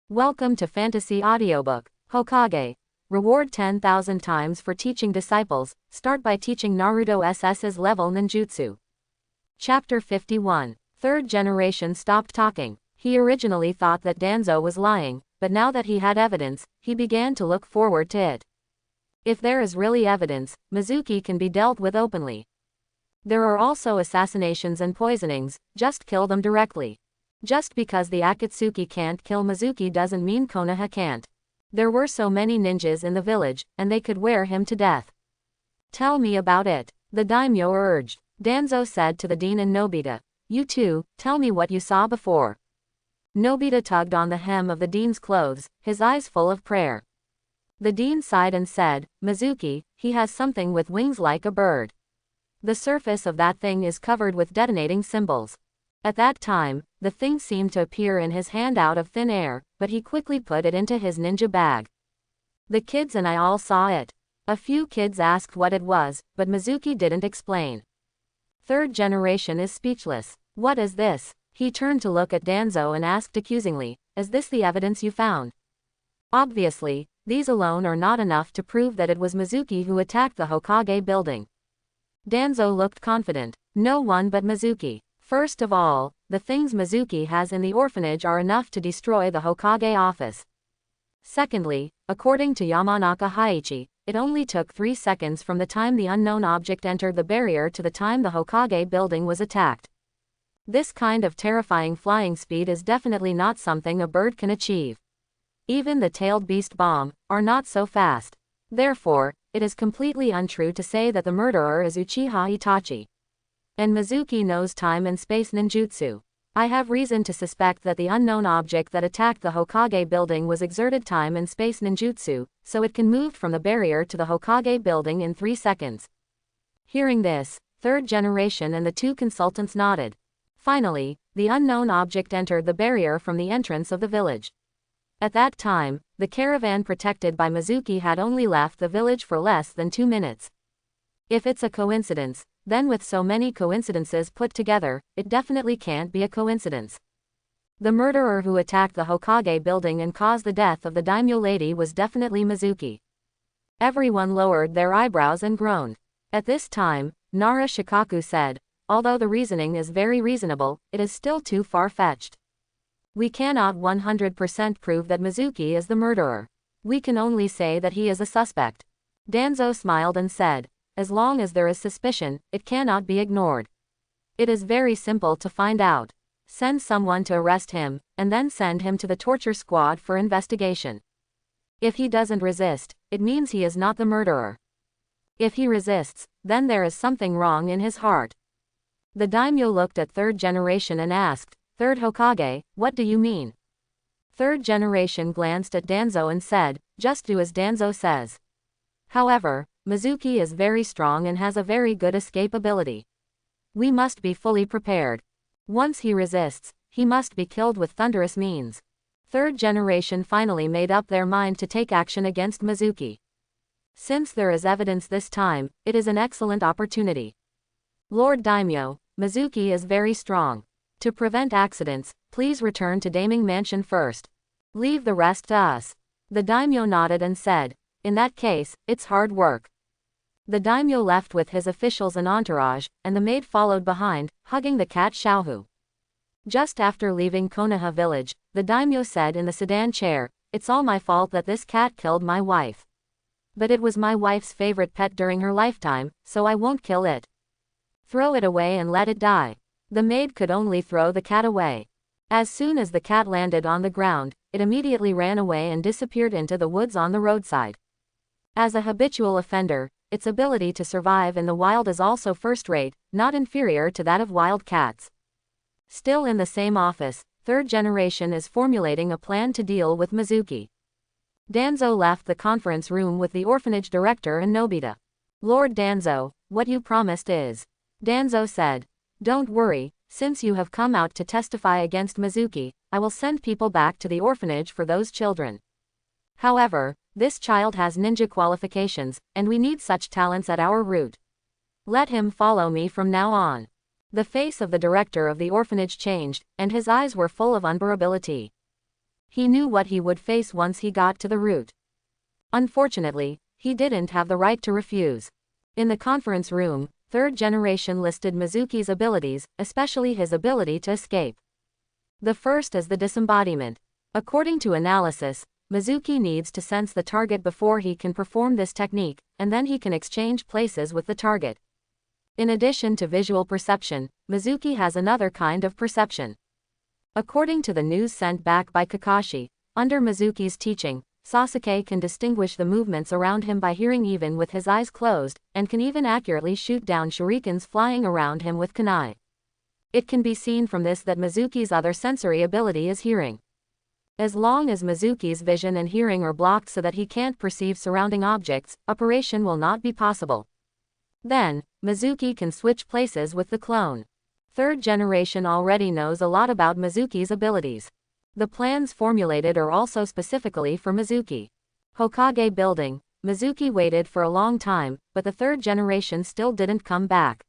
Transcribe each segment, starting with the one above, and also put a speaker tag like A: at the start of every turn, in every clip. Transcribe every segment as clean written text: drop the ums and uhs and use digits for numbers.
A: Welcome to Fantasy Audiobook, Hokage. Reward 10,000 times for teaching disciples, start by teaching Naruto Sss's level ninjutsu. Chapter 51. Third generation stopped talking. He originally thought that Danzo was lying, but now that he had evidence, he began to look forward to it. If there is really evidence, Mizuki can be dealt with openly. There are also assassinations and poisonings, just kill them directly. Just because the Akatsuki can't kill Mizuki doesn't mean Konoha can't. There were so many ninjas in the village, and they could wear him to death. Tell me about it, the daimyo urged. Danzo said to the dean and Nobita. You two, tell me what you saw before. Nobita tugged on the hem of the dean's clothes, his eyes full of prayer. The dean sighed and said, Mizuki, he has something with wings like a bird. The surface of that thing is covered with detonating symbols. At that time, the thing seemed to appear in his hand out of thin air, but he quickly put it into his ninja bag. The kids and I all saw it. A few kids asked what it was, but Mizuki didn't explain. Third generation is speechless. What is this? He turned to look at Danzo and asked accusingly, is this the evidence you found? Obviously, these alone are not enough to prove that it was Mizuki who attacked the Hokage building. Danzo looked confident. No one but Mizuki. First of all, the things Mizuki has in the orphanage are enough to destroy the Hokage office. Secondly, according to Yamanaka Haichi, it only took 3 seconds from the time the unknown object entered the barrier to the time the Hokage building was attacked. This kind of terrifying flying speed is definitely not something a bird can achieve. Even the tailed beast bomb are not so fast. Therefore, it is completely untrue to say that the murderer is Uchiha Itachi. And Mizuki knows time and space ninjutsu. I have reason to suspect that the unknown object that attacked the Hokage building was exerted time and space ninjutsu, so it can move from the barrier to the Hokage building in 3 seconds. Hearing this, third generation and the two consultants nodded. Finally, the unknown object entered the barrier from the entrance of the village. At that time, the caravan protected by Mizuki had only left the village for less than 2 minutes. If it's a coincidence, then with so many coincidences put together, it definitely can't be a coincidence. The murderer who attacked the Hokage building and caused the death of the daimyo lady was definitely Mizuki. Everyone lowered their eyebrows and groaned. At this time, Nara Shikaku said, although the reasoning is very reasonable, it is still too far-fetched. We cannot 100% prove that Mizuki is the murderer. We can only say that he is a suspect. Danzo smiled and said, as long as there is suspicion, it cannot be ignored. It is very simple to find out. Send someone to arrest him, and then send him to the torture squad for investigation. If he doesn't resist, it means he is not the murderer. If he resists, then there is something wrong in his heart. The daimyo looked at third generation and asked, Third Hokage, what do you mean? Third generation glanced at Danzo and said, just do as Danzo says. However, Mizuki is very strong and has a very good escape ability. We must be fully prepared. Once he resists, he must be killed with thunderous means. Third generation finally made up their mind to take action against Mizuki. Since there is evidence this time, it is an excellent opportunity. Lord Daimyo, Mizuki is very strong. To prevent accidents, please return to Daiming Mansion first. Leave the rest to us. The daimyo nodded and said, in that case, it's hard work. The daimyo left with his officials and entourage, and the maid followed behind, hugging the cat Xiaohu. Just after leaving Konoha village, the daimyo said in the sedan chair, it's all my fault that this cat killed my wife. But it was my wife's favorite pet during her lifetime, so I won't kill it. Throw it away and let it die. The maid could only throw the cat away. As soon as the cat landed on the ground, it immediately ran away and disappeared into the woods on the roadside. As a habitual offender, its ability to survive in the wild is also first-rate, not inferior to that of wild cats. Still in the same office, third generation is formulating a plan to deal with Mizuki. Danzo left the conference room with the orphanage director and Nobita. Lord Danzo, what you promised is. Danzo said, don't worry, since you have come out to testify against Mizuki, I will send people back to the orphanage for those children. However, this child has ninja qualifications, and we need such talents at our route. Let him follow me from now on. The face of the director of the orphanage changed, and his eyes were full of unbearability. He knew what he would face once he got to the root. Unfortunately, he didn't have the right to refuse. In the conference room, third generation listed Mizuki's abilities, especially his ability to escape. The first is the disembodiment. According to analysis, Mizuki needs to sense the target before he can perform this technique, and then he can exchange places with the target. In addition to visual perception, Mizuki has another kind of perception. According to the news sent back by Kakashi, under Mizuki's teaching, Sasuke can distinguish the movements around him by hearing even with his eyes closed, and can even accurately shoot down shurikens flying around him with kunai. It can be seen from this that Mizuki's other sensory ability is hearing. As long as Mizuki's vision and hearing are blocked so that he can't perceive surrounding objects, operation will not be possible. Then, Mizuki can switch places with the clone. Third generation already knows a lot about Mizuki's abilities. The plans formulated are also specifically for Mizuki. Hokage building, Mizuki waited for a long time, but the third generation still didn't come back.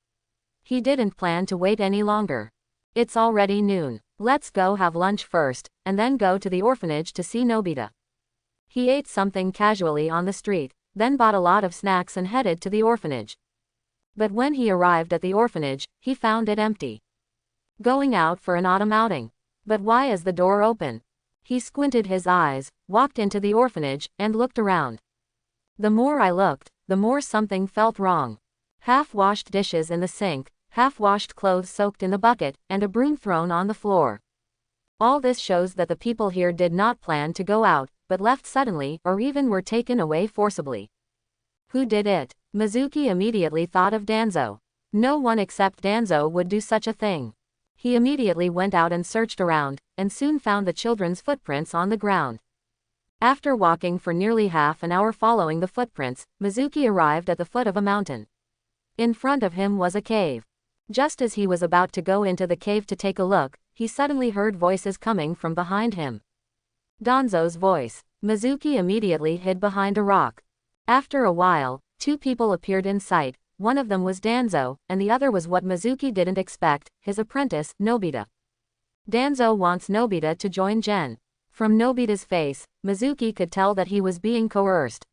A: He didn't plan to wait any longer. It's already noon. Let's go have lunch first, and then go to the orphanage to see Nobita. He ate something casually on the street, then bought a lot of snacks and headed to the orphanage. But when he arrived at the orphanage, he found it empty. Going out for an autumn outing. But why is the door open? He squinted his eyes, walked into the orphanage, and looked around. The more I looked, the more something felt wrong. Half-washed dishes in the sink, half-washed clothes soaked in the bucket, and a broom thrown on the floor. All this shows that the people here did not plan to go out, but left suddenly, or even were taken away forcibly. Who did it? Mizuki immediately thought of Danzo. No one except Danzo would do such a thing. He immediately went out and searched around, and soon found the children's footprints on the ground. After walking for nearly half an hour following the footprints, Mizuki arrived at the foot of a mountain. In front of him was a cave. Just as he was about to go into the cave to take a look, he suddenly heard voices coming from behind him. Danzo's voice. Mizuki immediately hid behind a rock. After a while, two people appeared in sight. One of them was Danzo, and the other was what Mizuki didn't expect, his apprentice, Nobita. Danzo wants Nobita to join Gen. From Nobita's face, Mizuki could tell that he was being coerced.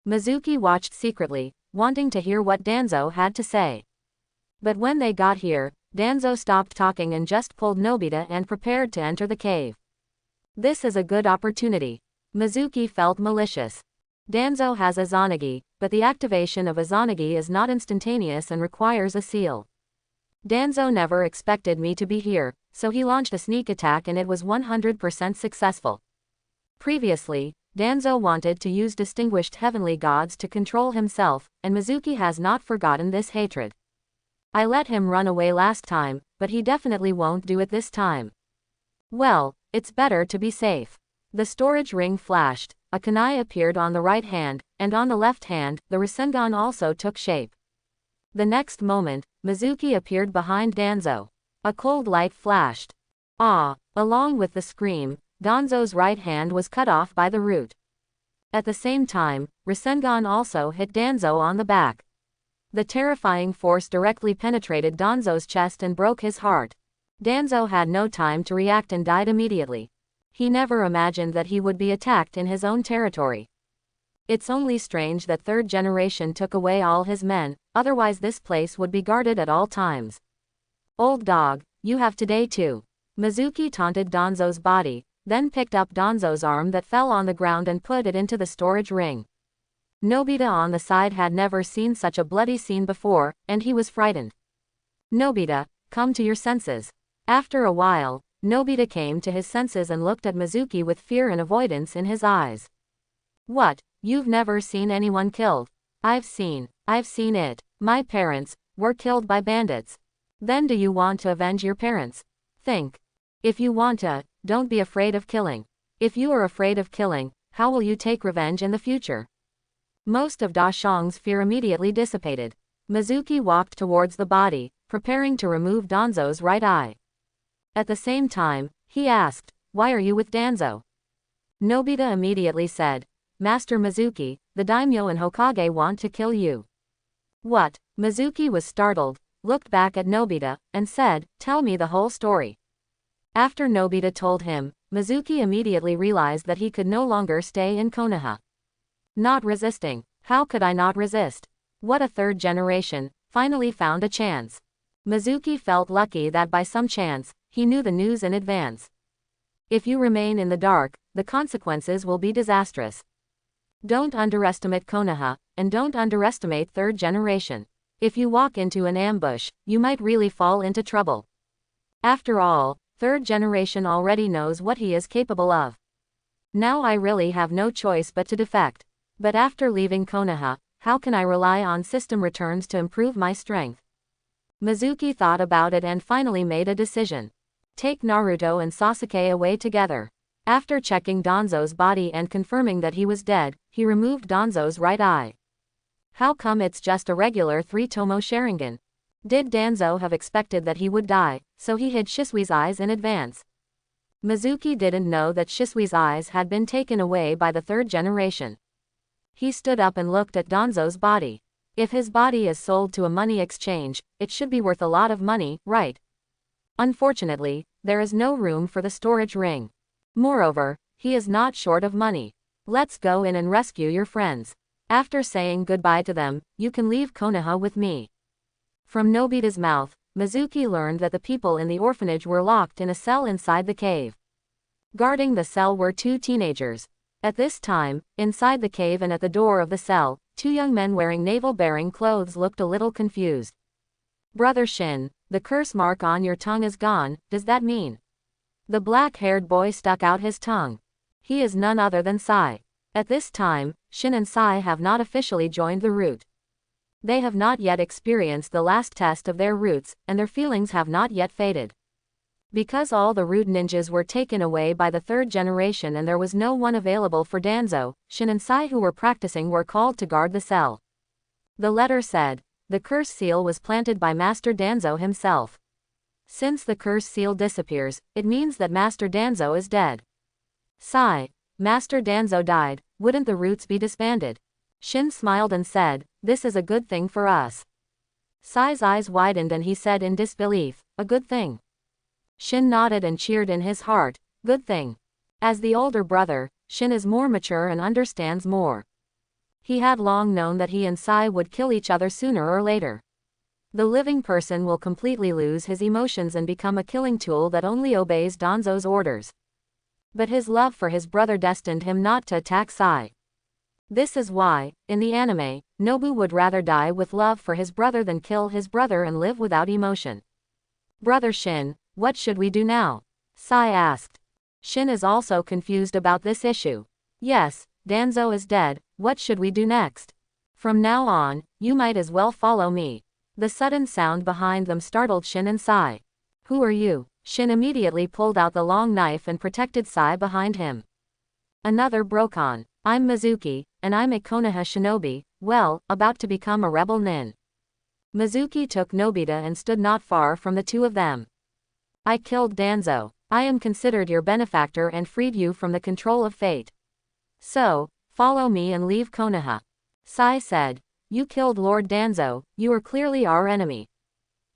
A: Mizuki watched secretly, wanting to hear what Danzo had to say. But when they got here, Danzo stopped talking and just pulled Nobita and prepared to enter the cave. This is a good opportunity. Mizuki felt malicious. Danzo has Izanagi, but the activation of Izanagi is not instantaneous and requires a seal. Danzo never expected me to be here, so he launched a sneak attack and it was 100% successful. Previously, Danzo wanted to use distinguished heavenly gods to control himself, and Mizuki has not forgotten this hatred. I let him run away last time, but he definitely won't do it this time. Well, it's better to be safe. The storage ring flashed, a kunai appeared on the right hand, and on the left hand, the Rasengan also took shape. The next moment, Mizuki appeared behind Danzo. A cold light flashed. Ah! Along with the scream, Danzo's right hand was cut off by the root. At the same time, Rasengan also hit Danzo on the back. The terrifying force directly penetrated Danzo's chest and broke his heart. Danzo had no time to react and died immediately. He never imagined that he would be attacked in his own territory. It's only strange that third generation took away all his men, otherwise this place would be guarded at all times. Old dog, you have today too. Mizuki taunted Danzo's body, then picked up Danzo's arm that fell on the ground and put it into the storage ring. Nobita on the side had never seen such a bloody scene before, and he was frightened. Nobita, come to your senses. After a while, Nobita came to his senses and looked at Mizuki with fear and avoidance in his eyes. What, you've never seen anyone killed? I've seen it. My parents were killed by bandits. Then do you want to avenge your parents? Think. If you want to, don't be afraid of killing. If you are afraid of killing, how will you take revenge in the future? Most of Da Xiang's fear immediately dissipated. Mizuki walked towards the body, preparing to remove Danzo's right eye. At the same time, he asked, "Why are you with Danzo?" Nobita immediately said, "Master Mizuki, the daimyo and Hokage want to kill you." What? Mizuki was startled, looked back at Nobita, and said, "Tell me the whole story." After Nobita told him, Mizuki immediately realized that he could no longer stay in Konoha. Not resisting. How could I not resist? What a third generation, finally found a chance. Mizuki felt lucky that by some chance, he knew the news in advance. If you remain in the dark, the consequences will be disastrous. Don't underestimate Konoha, and don't underestimate third generation. If you walk into an ambush, you might really fall into trouble. After all, third generation already knows what he is capable of. Now I really have no choice but to defect. But after leaving Konoha, how can I rely on system returns to improve my strength? Mizuki thought about it and finally made a decision. Take Naruto and Sasuke away together. After checking Danzo's body and confirming that he was dead, he removed Danzo's right eye. How come it's just a regular 3-tomo Sharingan? Did Danzo have expected that he would die, so he hid Shisui's eyes in advance? Mizuki didn't know that Shisui's eyes had been taken away by the third generation. He stood up and looked at Danzo's body. If his body is sold to a money exchange, it should be worth a lot of money, right? Unfortunately, there is no room for the storage ring. Moreover, he is not short of money. Let's go in and rescue your friends. After saying goodbye to them, you can leave Konoha with me. From Nobita's mouth, Mizuki learned that the people in the orphanage were locked in a cell inside the cave. Guarding the cell were 2 teenagers. At this time, inside the cave and at the door of the cell, 2 young men wearing navel-bearing clothes looked a little confused. Brother Shin, the curse mark on your tongue is gone, does that mean? The black-haired boy stuck out his tongue. He is none other than Sai. At this time, Shin and Sai have not officially joined the root. They have not yet experienced the last test of their roots, and their feelings have not yet faded. Because all the root ninjas were taken away by the third generation and there was no one available for Danzo, Shin and Sai who were practicing were called to guard the cell. The letter said, the curse seal was planted by Master Danzo himself. Since the curse seal disappears, it means that Master Danzo is dead. Sai, Master Danzo died, wouldn't the roots be disbanded? Shin smiled and said, this is a good thing for us. Sai's eyes widened and he said in disbelief, a good thing. Shin nodded and cheered in his heart, good thing. As the older brother, Shin is more mature and understands more. He had long known that he and Sai would kill each other sooner or later. The living person will completely lose his emotions and become a killing tool that only obeys Danzo's orders. But his love for his brother destined him not to attack Sai. This is why, in the anime, Nobu would rather die with love for his brother than kill his brother and live without emotion. Brother Shin, what should we do now? Sai asked. Shin is also confused about this issue. Yes, Danzo is dead, what should we do next? From now on, you might as well follow me. The sudden sound behind them startled Shin and Sai. Who are you? Shin immediately pulled out the long knife and protected Sai behind him. Another Brokon. I'm Mizuki, and I'm a Konoha shinobi, well, about to become a rebel nin. Mizuki took Nobita and stood not far from the 2 of them. I killed Danzo. I am considered your benefactor and freed you from the control of fate. So, follow me and leave Konoha. Sai said, you killed Lord Danzo, you are clearly our enemy.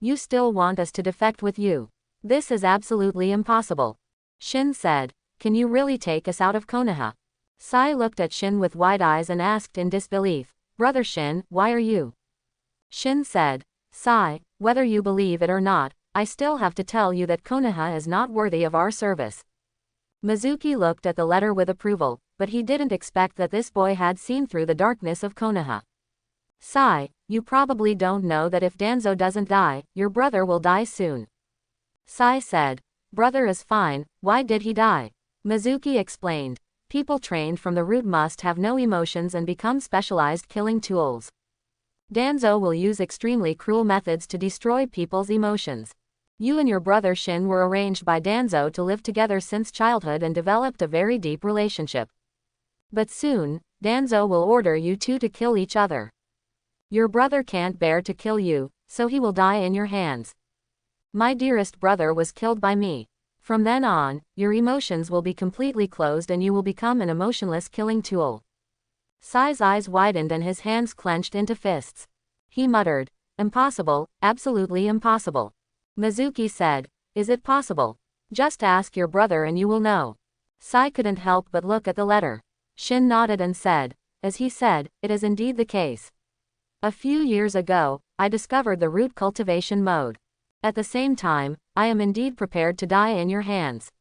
A: You still want us to defect with you. This is absolutely impossible. Shin said, can you really take us out of Konoha? Sai looked at Shin with wide eyes and asked in disbelief, Brother Shin, why are you? Shin said, Sai, whether you believe it or not, I still have to tell you that Konoha is not worthy of our service. Mizuki looked at the letter with approval, but he didn't expect that this boy had seen through the darkness of Konoha. Sai, you probably don't know that if Danzo doesn't die, your brother will die soon. Sai said, brother is fine, why did he die? Mizuki explained, people trained from the root must have no emotions and become specialized killing tools. Danzo will use extremely cruel methods to destroy people's emotions. You and your brother Shin were arranged by Danzo to live together since childhood and developed a very deep relationship. But soon, Danzo will order you 2 to kill each other. Your brother can't bear to kill you, so he will die in your hands. My dearest brother was killed by me. From then on, your emotions will be completely closed and you will become an emotionless killing tool. Sai's eyes widened and his hands clenched into fists. He muttered, impossible, absolutely impossible. Mizuki said, is it possible? Just ask your brother and you will know. Sai couldn't help but look at the letter. Shin nodded and said, as he said, it is indeed the case. A few years ago, I discovered the root cultivation mode. At the same time, I am indeed prepared to die in your hands.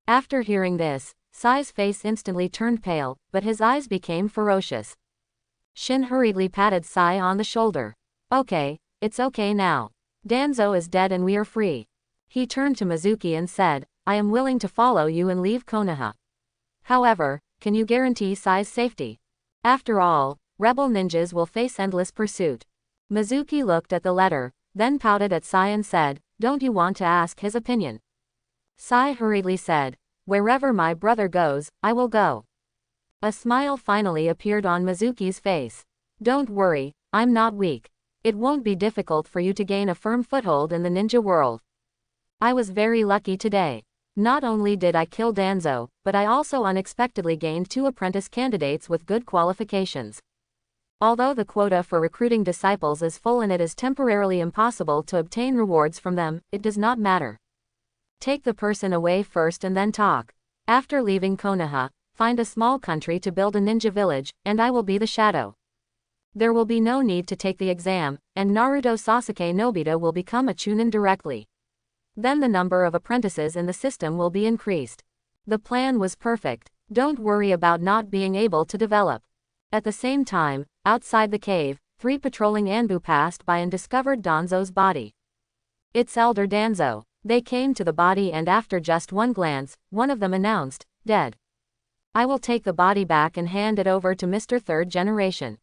A: After hearing this, Sai's face instantly turned pale, but his eyes became ferocious. Shin hurriedly patted Sai on the shoulder. Okay, it's okay now. Danzo is dead and we are free. He turned to Mizuki and said, I am willing to follow you and leave Konoha. However, can you guarantee Sai's safety? After all, rebel ninjas will face endless pursuit. Mizuki looked at the letter, then pouted at Sai and said, don't you want to ask his opinion? Sai hurriedly said, wherever my brother goes, I will go. A smile finally appeared on Mizuki's face. Don't worry, I'm not weak. It won't be difficult for you to gain a firm foothold in the ninja world. I was very lucky today. Not only did I kill Danzo, but I also unexpectedly gained 2 apprentice candidates with good qualifications. Although the quota for recruiting disciples is full and it is temporarily impossible to obtain rewards from them, it does not matter. Take the person away first and then talk. After leaving Konoha, find a small country to build a ninja village, and I will be the shadow. There will be no need to take the exam, and Naruto Sasuke Nobita will become a chunin directly. Then the number of apprentices in the system will be increased. The plan was perfect. Don't worry about not being able to develop. At the same time, outside the cave, 3 patrolling Anbu passed by and discovered Danzo's body. It's Elder Danzo. They came to the body and after just one glance, one of them announced, dead. I will take the body back and hand it over to Mr. Third Generation.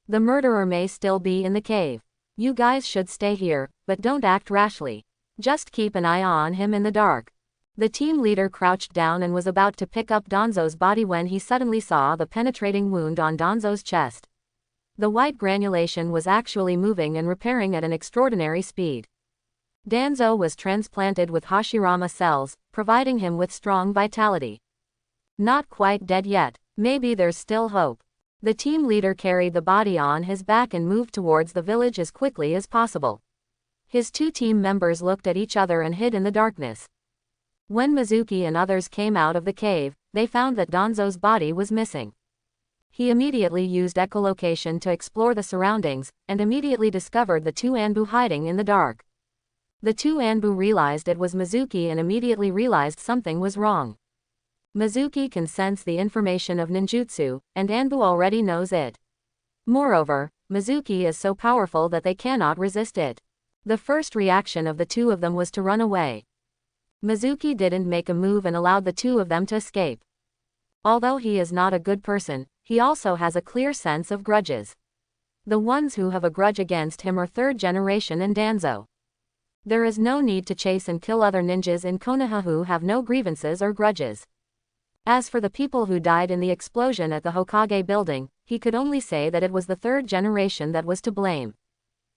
A: The murderer may still be in the cave. You guys should stay here, but don't act rashly. Just keep an eye on him in the dark. The team leader crouched down and was about to pick up Danzo's body when he suddenly saw the penetrating wound on Danzo's chest. The white granulation was actually moving and repairing at an extraordinary speed. Danzo was transplanted with Hashirama cells, providing him with strong vitality. Not quite dead yet. Maybe there's still hope. The team leader carried the body on his back and moved towards the village as quickly as possible. His 2 team members looked at each other and hid in the darkness. When Mizuki and others came out of the cave, they found that Danzo's body was missing. He immediately used echolocation to explore the surroundings, and immediately discovered the 2 Anbu hiding in the dark. The 2 Anbu realized it was Mizuki and immediately realized something was wrong. Mizuki can sense the information of ninjutsu, and Anbu already knows it. Moreover, Mizuki is so powerful that they cannot resist it. The first reaction of the 2 of them was to run away. Mizuki didn't make a move and allowed the 2 of them to escape. Although he is not a good person, he also has a clear sense of grudges. The ones who have a grudge against him are Third Generation and Danzo. There is no need to chase and kill other ninjas in Konoha who have no grievances or grudges. As for the people who died in the explosion at the Hokage building, he could only say that it was the Third Generation that was to blame.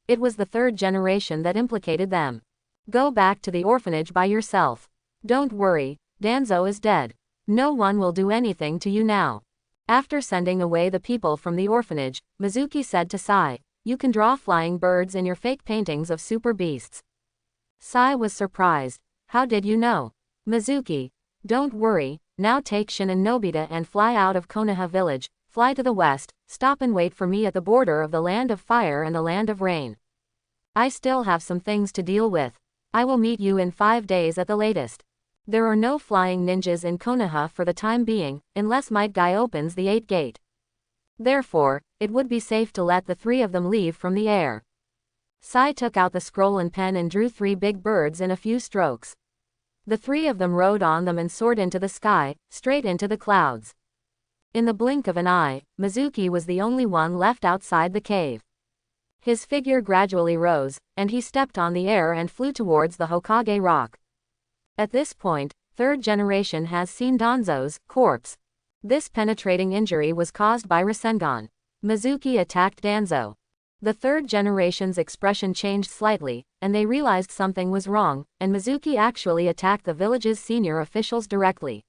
A: It was the Third Generation that implicated them. Go back to the orphanage by yourself. Don't worry, Danzo is dead. No one will do anything to you now. After sending away the people from the orphanage, Mizuki said to Sai, you can draw flying birds in your fake paintings of super beasts. Sai was surprised. How did you know? Mizuki, don't worry, now take Shin and Nobita and fly out of Konoha village, fly to the west, stop and wait for me at the border of the land of fire and the land of rain. I still have some things to deal with. I will meet you in 5 days at the latest. There are no flying ninjas in Konoha for the time being, unless Might Guy opens the 8th gate. Therefore, it would be safe to let the 3 of them leave from the air. Sai took out the scroll and pen and drew 3 big birds in a few strokes. The 3 of them rode on them and soared into the sky, straight into the clouds. In the blink of an eye, Mizuki was the only one left outside the cave. His figure gradually rose, and he stepped on the air and flew towards the Hokage rock. At this point, Third Generation has seen Danzo's corpse. This penetrating injury was caused by Rasengan. Mizuki attacked Danzo. The Third Generation's expression changed slightly, and they realized something was wrong, and Mizuki actually attacked the village's senior officials directly.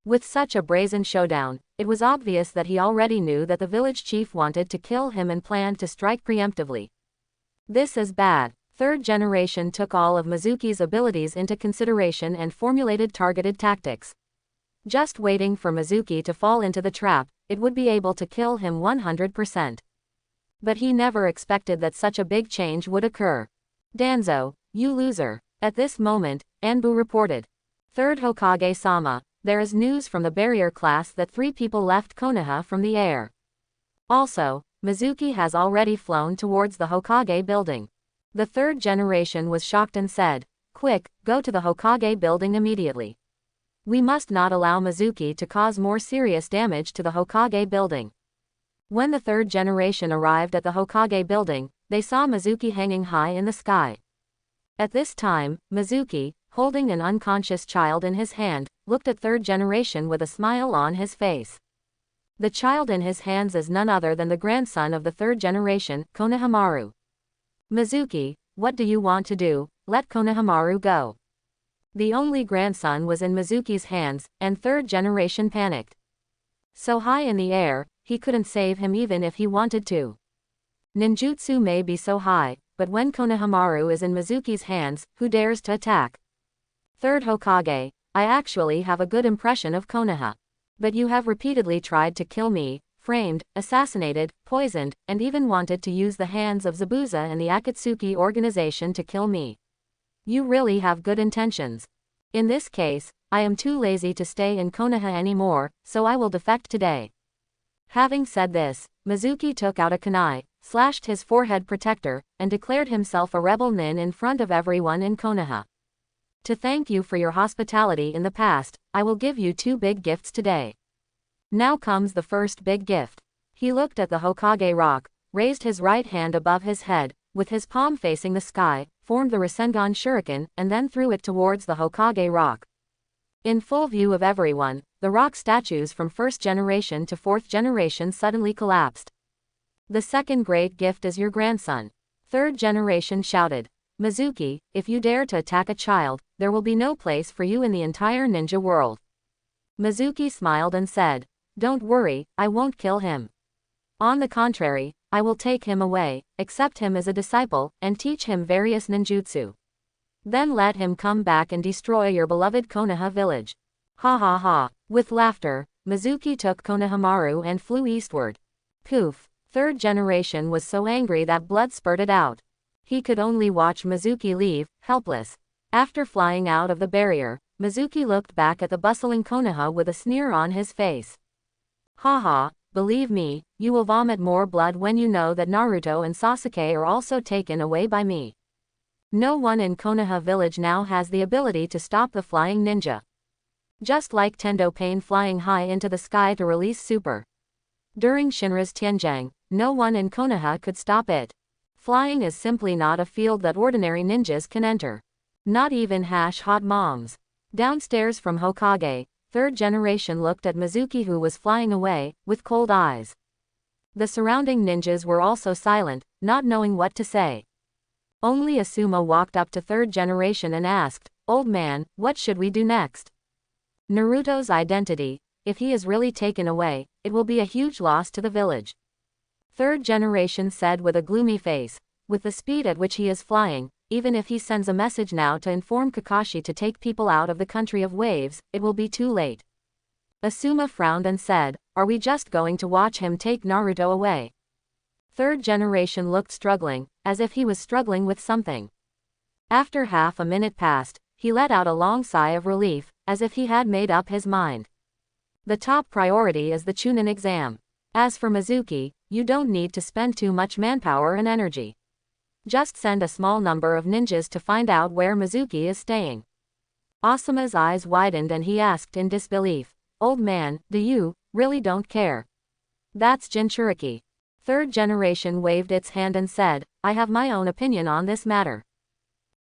A: With such a brazen showdown, it was obvious that he already knew that the village chief wanted to kill him and planned to strike preemptively. This is bad. Third generation took all of Mizuki's abilities into consideration and formulated targeted tactics. Just waiting for Mizuki to fall into the trap, it would be able to kill him 100%. But he never expected that such a big change would occur. Danzo, you loser. At this moment, Anbu reported. Third Hokage-sama, there is news from the barrier class that 3 people left Konoha from the air. Also, Mizuki has already flown towards the Hokage building. The third generation was shocked and said, "Quick, go to the Hokage building immediately. We must not allow Mizuki to cause more serious damage to the Hokage building." When the third generation arrived at the Hokage building, they saw Mizuki hanging high in the sky. At this time, Mizuki, holding an unconscious child in his hand, looked at third generation with a smile on his face. The child in his hands is none other than the grandson of the third generation, Konohamaru. "Mizuki, what do you want to do? Let Konohamaru go." The only grandson was in Mizuki's hands, and third generation panicked. So high in the air, he couldn't save him even if he wanted to. Ninjutsu may be so high, but when Konohamaru is in Mizuki's hands, who dares to attack? Third Hokage, I actually have a good impression of Konoha. But you have repeatedly tried to kill me, framed, assassinated, poisoned, and even wanted to use the hands of Zabuza and the Akatsuki organization to kill me. You really have good intentions. In this case, I am too lazy to stay in Konoha anymore, so I will defect today. Having said this, Mizuki took out a kunai, slashed his forehead protector, and declared himself a rebel nin in front of everyone in Konoha. To thank you for your hospitality in the past, I will give you 2 big gifts today. Now comes the first big gift. He looked at the Hokage rock, raised his right hand above his head, with his palm facing the sky, formed the Rasengan Shuriken, and then threw it towards the Hokage rock. In full view of everyone, the rock statues from first generation to fourth generation suddenly collapsed. The second great gift is your grandson. Third generation shouted. Mizuki, if you dare to attack a child, there will be no place for you in the entire ninja world. Mizuki smiled and said, "Don't worry, I won't kill him. On the contrary, I will take him away, accept him as a disciple, and teach him various ninjutsu. Then let him come back and destroy your beloved Konoha village." Ha ha ha. With laughter, Mizuki took Konohamaru and flew eastward. Poof. Third generation was so angry that blood spurted out. He could only watch Mizuki leave, helpless. After flying out of the barrier, Mizuki looked back at the bustling Konoha with a sneer on his face. Haha, believe me, you will vomit more blood when you know that Naruto and Sasuke are also taken away by me. No one in Konoha village now has the ability to stop the flying ninja. Just like Tendo Pain flying high into the sky to release super. During Shinra's Tianjang, no one in Konoha could stop it. Flying is simply not a field that ordinary ninjas can enter. Not even hot moms. Downstairs from Hokage, third generation looked at Mizuki who was flying away, with cold eyes. The surrounding ninjas were also silent, not knowing what to say. Only Asuma walked up to third generation and asked, "Old man, what should we do next?" Naruto's identity, if he is really taken away, it will be a huge loss to the village. Third generation said with a gloomy face, "With the speed at which he is flying, even if he sends a message now to inform Kakashi to take people out of the country of waves, it will be too late." Asuma frowned and said, "Are we just going to watch him take Naruto away?" Third generation looked struggling, as if he was struggling with something. After half a minute passed, he let out a long sigh of relief, as if he had made up his mind. The top priority is the Chunin exam. As for Mizuki, you don't need to spend too much manpower and energy. Just send a small number of ninjas to find out where Mizuki is staying. Asuma's eyes widened and he asked in disbelief, "Old man, do you really don't care?" That's Jinchuriki. Third generation waved its hand and said, "I have my own opinion on this matter."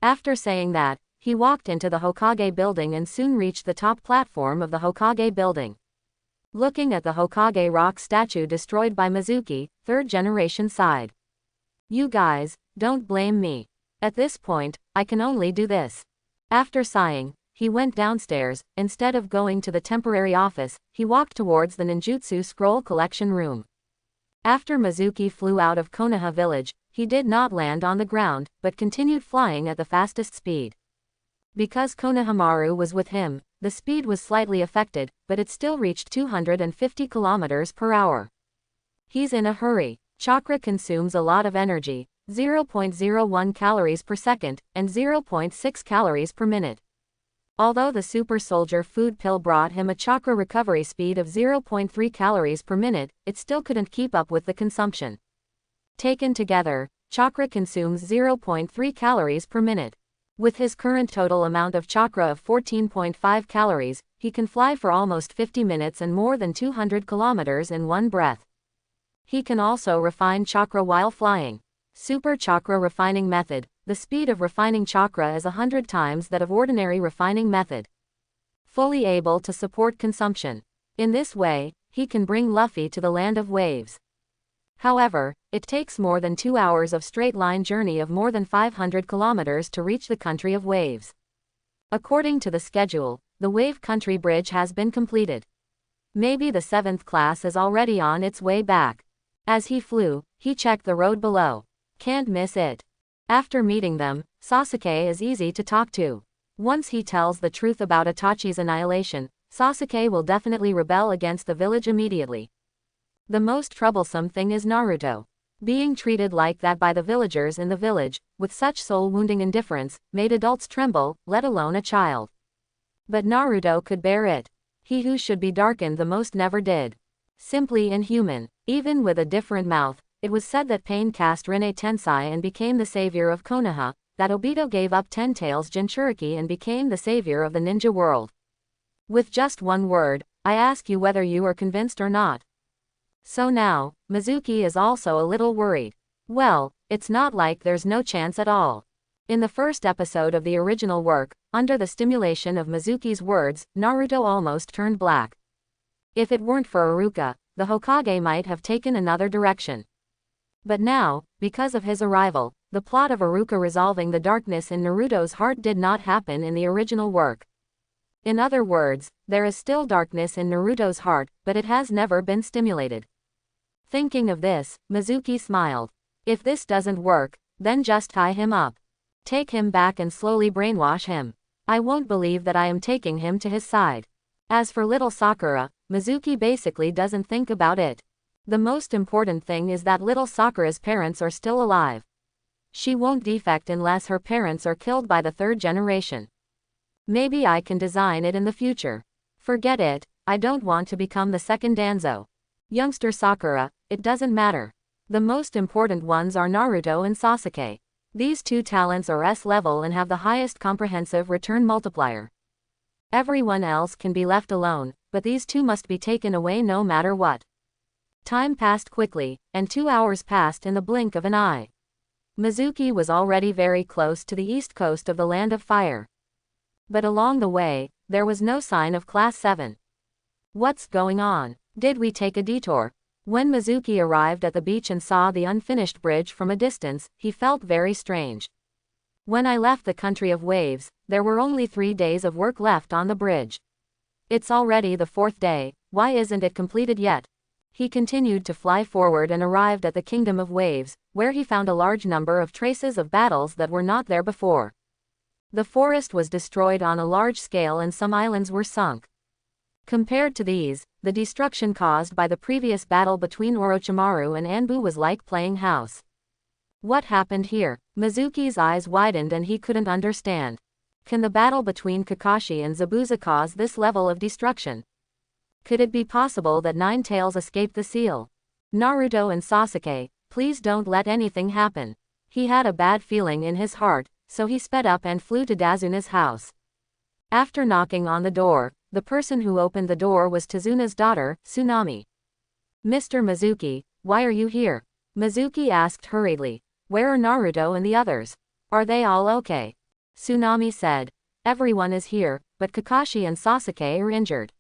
A: After saying that, he walked into the Hokage building and soon reached the top platform of the Hokage building. Looking at the Hokage rock statue destroyed by Mizuki, third generation sighed. "You guys, don't blame me. At this point, I can only do this." After sighing, he went downstairs. Instead of going to the temporary office, he walked towards the ninjutsu scroll collection room. After Mizuki flew out of Konoha village, he did not land on the ground, but continued flying at the fastest speed. Because Konohamaru was with him, the speed was slightly affected, but it still reached 250 kilometers per hour. He's in a hurry. Chakra consumes a lot of energy, 0.01 calories per second, and 0.6 calories per minute. Although the super soldier food pill brought him a chakra recovery speed of 0.3 calories per minute, it still couldn't keep up with the consumption. Taken together, chakra consumes 0.3 calories per minute. With his current total amount of chakra of 14.5 calories, he can fly for almost 50 minutes and more than 200 kilometers in one breath. He can also refine chakra while flying. Super chakra refining method. The speed of refining chakra is 100 times that of ordinary refining method. Fully able to support consumption. In this way, he can bring Luffy to the land of waves. However, it takes more than 2 hours of straight-line journey of more than 500 kilometers to reach the country of waves. According to the schedule, the Wave Country Bridge has been completed. Maybe the 7th class is already on its way back. As he flew, he checked the road below. Can't miss it. After meeting them, Sasuke is easy to talk to. Once he tells the truth about Itachi's annihilation, Sasuke will definitely rebel against the village immediately. The most troublesome thing is Naruto. Being treated like that by the villagers in the village, with such soul-wounding indifference, made adults tremble, let alone a child. But Naruto could bear it. He who should be darkened the most never did. Simply inhuman. Even with a different mouth, it was said that Pain cast Rinne Tensei and became the savior of Konoha, that Obito gave up Ten Tails Jinchuriki and became the savior of the ninja world. With just one word, I ask you whether you are convinced or not. So now, Mizuki is also a little worried. Well, it's not like there's no chance at all. In the first episode of the original work, under the stimulation of Mizuki's words, Naruto almost turned black. If it weren't for Iruka, the Hokage might have taken another direction. But now, because of his arrival, the plot of Iruka resolving the darkness in Naruto's heart did not happen in the original work. In other words, there is still darkness in Naruto's heart, but it has never been stimulated. Thinking of this, Mizuki smiled. If this doesn't work, then just tie him up. Take him back and slowly brainwash him. I won't believe that I am taking him to his side. As for little Sakura, Mizuki basically doesn't think about it. The most important thing is that little Sakura's parents are still alive. She won't defect unless her parents are killed by the 3rd generation. Maybe I can design it in the future. Forget it, I don't want to become the 2nd Danzo. Youngster Sakura, it doesn't matter. The most important ones are Naruto and Sasuke. These two talents are S level and have the highest comprehensive return multiplier. Everyone else can be left alone, but these two must be taken away no matter what. Time passed quickly, and 2 hours passed in the blink of an eye. Mizuki was already very close to the east coast of the Land of Fire. But along the way, there was no sign of Class 7. What's going on? Did we take a detour? When Mizuki arrived at the beach and saw the unfinished bridge from a distance, he felt very strange. When I left the country of waves, there were only 3 days of work left on the bridge. It's already the 4th day, why isn't it completed yet? He continued to fly forward and arrived at the Kingdom of Waves, where he found a large number of traces of battles that were not there before. The forest was destroyed on a large scale and some islands were sunk. Compared to these, the destruction caused by the previous battle between Orochimaru and Anbu was like playing house. What happened here? Mizuki's eyes widened and he couldn't understand. Can the battle between Kakashi and Zabuza cause this level of destruction? Could it be possible that Nine Tails escaped the seal? Naruto and Sasuke, please don't let anything happen. He had a bad feeling in his heart, so he sped up and flew to Dazuna's house. After knocking on the door, the person who opened the door was Tazuna's daughter, Tsunami. Mr. Mizuki, why are you here? Mizuki asked hurriedly. Where are Naruto and the others? Are they all okay? Tsunami said. Everyone is here, but Kakashi and Sasuke are injured.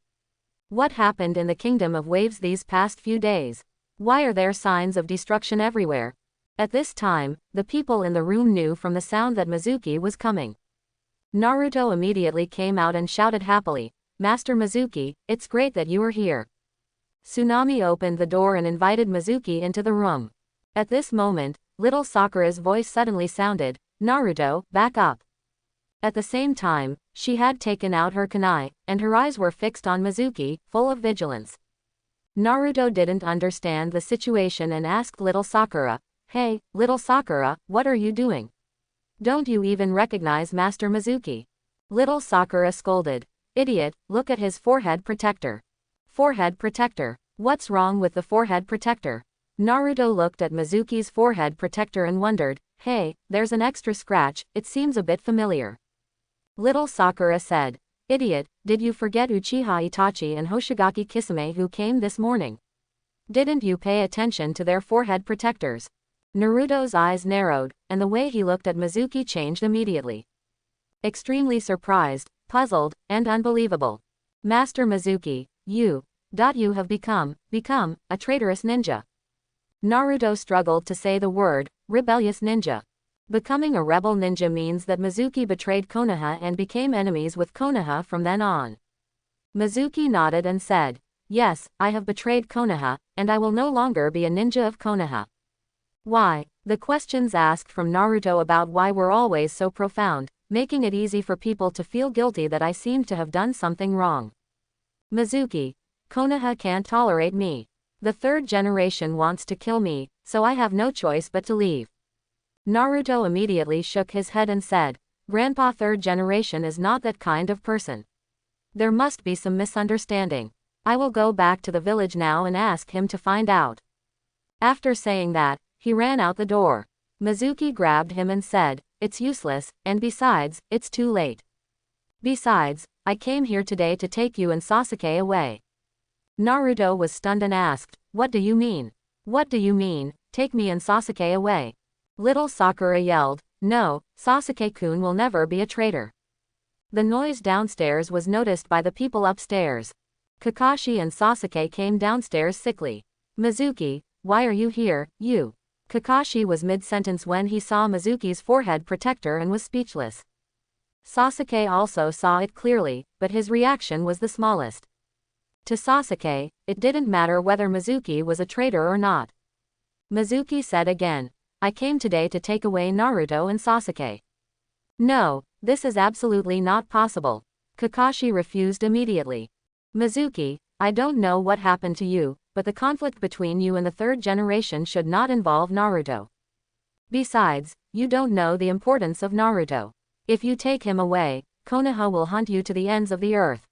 A: What happened in the Kingdom of Waves these past few days? Why are there signs of destruction everywhere? At this time, the people in the room knew from the sound that Mizuki was coming. Naruto immediately came out and shouted happily, Master Mizuki, it's great that you are here. Tsunami opened the door and invited Mizuki into the room. At this moment, little Sakura's voice suddenly sounded, "Naruto, back up." At the same time, she had taken out her kunai, and her eyes were fixed on Mizuki, full of vigilance. Naruto didn't understand the situation and asked little Sakura, "Hey, little Sakura, what are you doing? Don't you even recognize Master Mizuki?" Little Sakura scolded, "Idiot, look at his forehead protector." Forehead protector. What's wrong with the forehead protector? Naruto looked at Mizuki's forehead protector and wondered, "Hey, there's an extra scratch, it seems a bit familiar." Little Sakura said, "Idiot, did you forget Uchiha Itachi and Hoshigaki Kisame who came this morning? Didn't you pay attention to their forehead protectors?" Naruto's eyes narrowed, and the way he looked at Mizuki changed immediately. Extremely surprised, puzzled, and unbelievable. "Master Mizuki, you have become a traitorous ninja." Naruto struggled to say the word, rebellious ninja. Becoming a rebel ninja means that Mizuki betrayed Konoha and became enemies with Konoha from then on. Mizuki nodded and said, "Yes, I have betrayed Konoha, and I will no longer be a ninja of Konoha." Why? The questions asked from Naruto about why were always so profound, making it easy for people to feel guilty that I seemed to have done something wrong. "Mizuki, Konoha can't tolerate me. The third generation wants to kill me, so I have no choice but to leave." Naruto immediately shook his head and said, "Grandpa, third generation is not that kind of person. There must be some misunderstanding. I will go back to the village now and ask him to find out." After saying that, he ran out the door. Mizuki grabbed him and said, "It's useless, and besides, it's too late. Besides, I came here today to take you and Sasuke away." Naruto was stunned and asked, "What do you mean? What do you mean, take me and Sasuke away?" Little Sakura yelled, "No, Sasuke-kun will never be a traitor." The noise downstairs was noticed by the people upstairs. Kakashi and Sasuke came downstairs sickly. "Mizuki, why are you here, you?" Kakashi was mid-sentence when he saw Mizuki's forehead protector and was speechless. Sasuke also saw it clearly, but his reaction was the smallest. To Sasuke, it didn't matter whether Mizuki was a traitor or not. Mizuki said again, "I came today to take away Naruto and Sasuke." "No, this is absolutely not possible." Kakashi refused immediately. "Mizuki, I don't know what happened to you, but the conflict between you and the third generation should not involve Naruto. Besides, you don't know the importance of Naruto. If you take him away, Konoha will hunt you to the ends of the earth."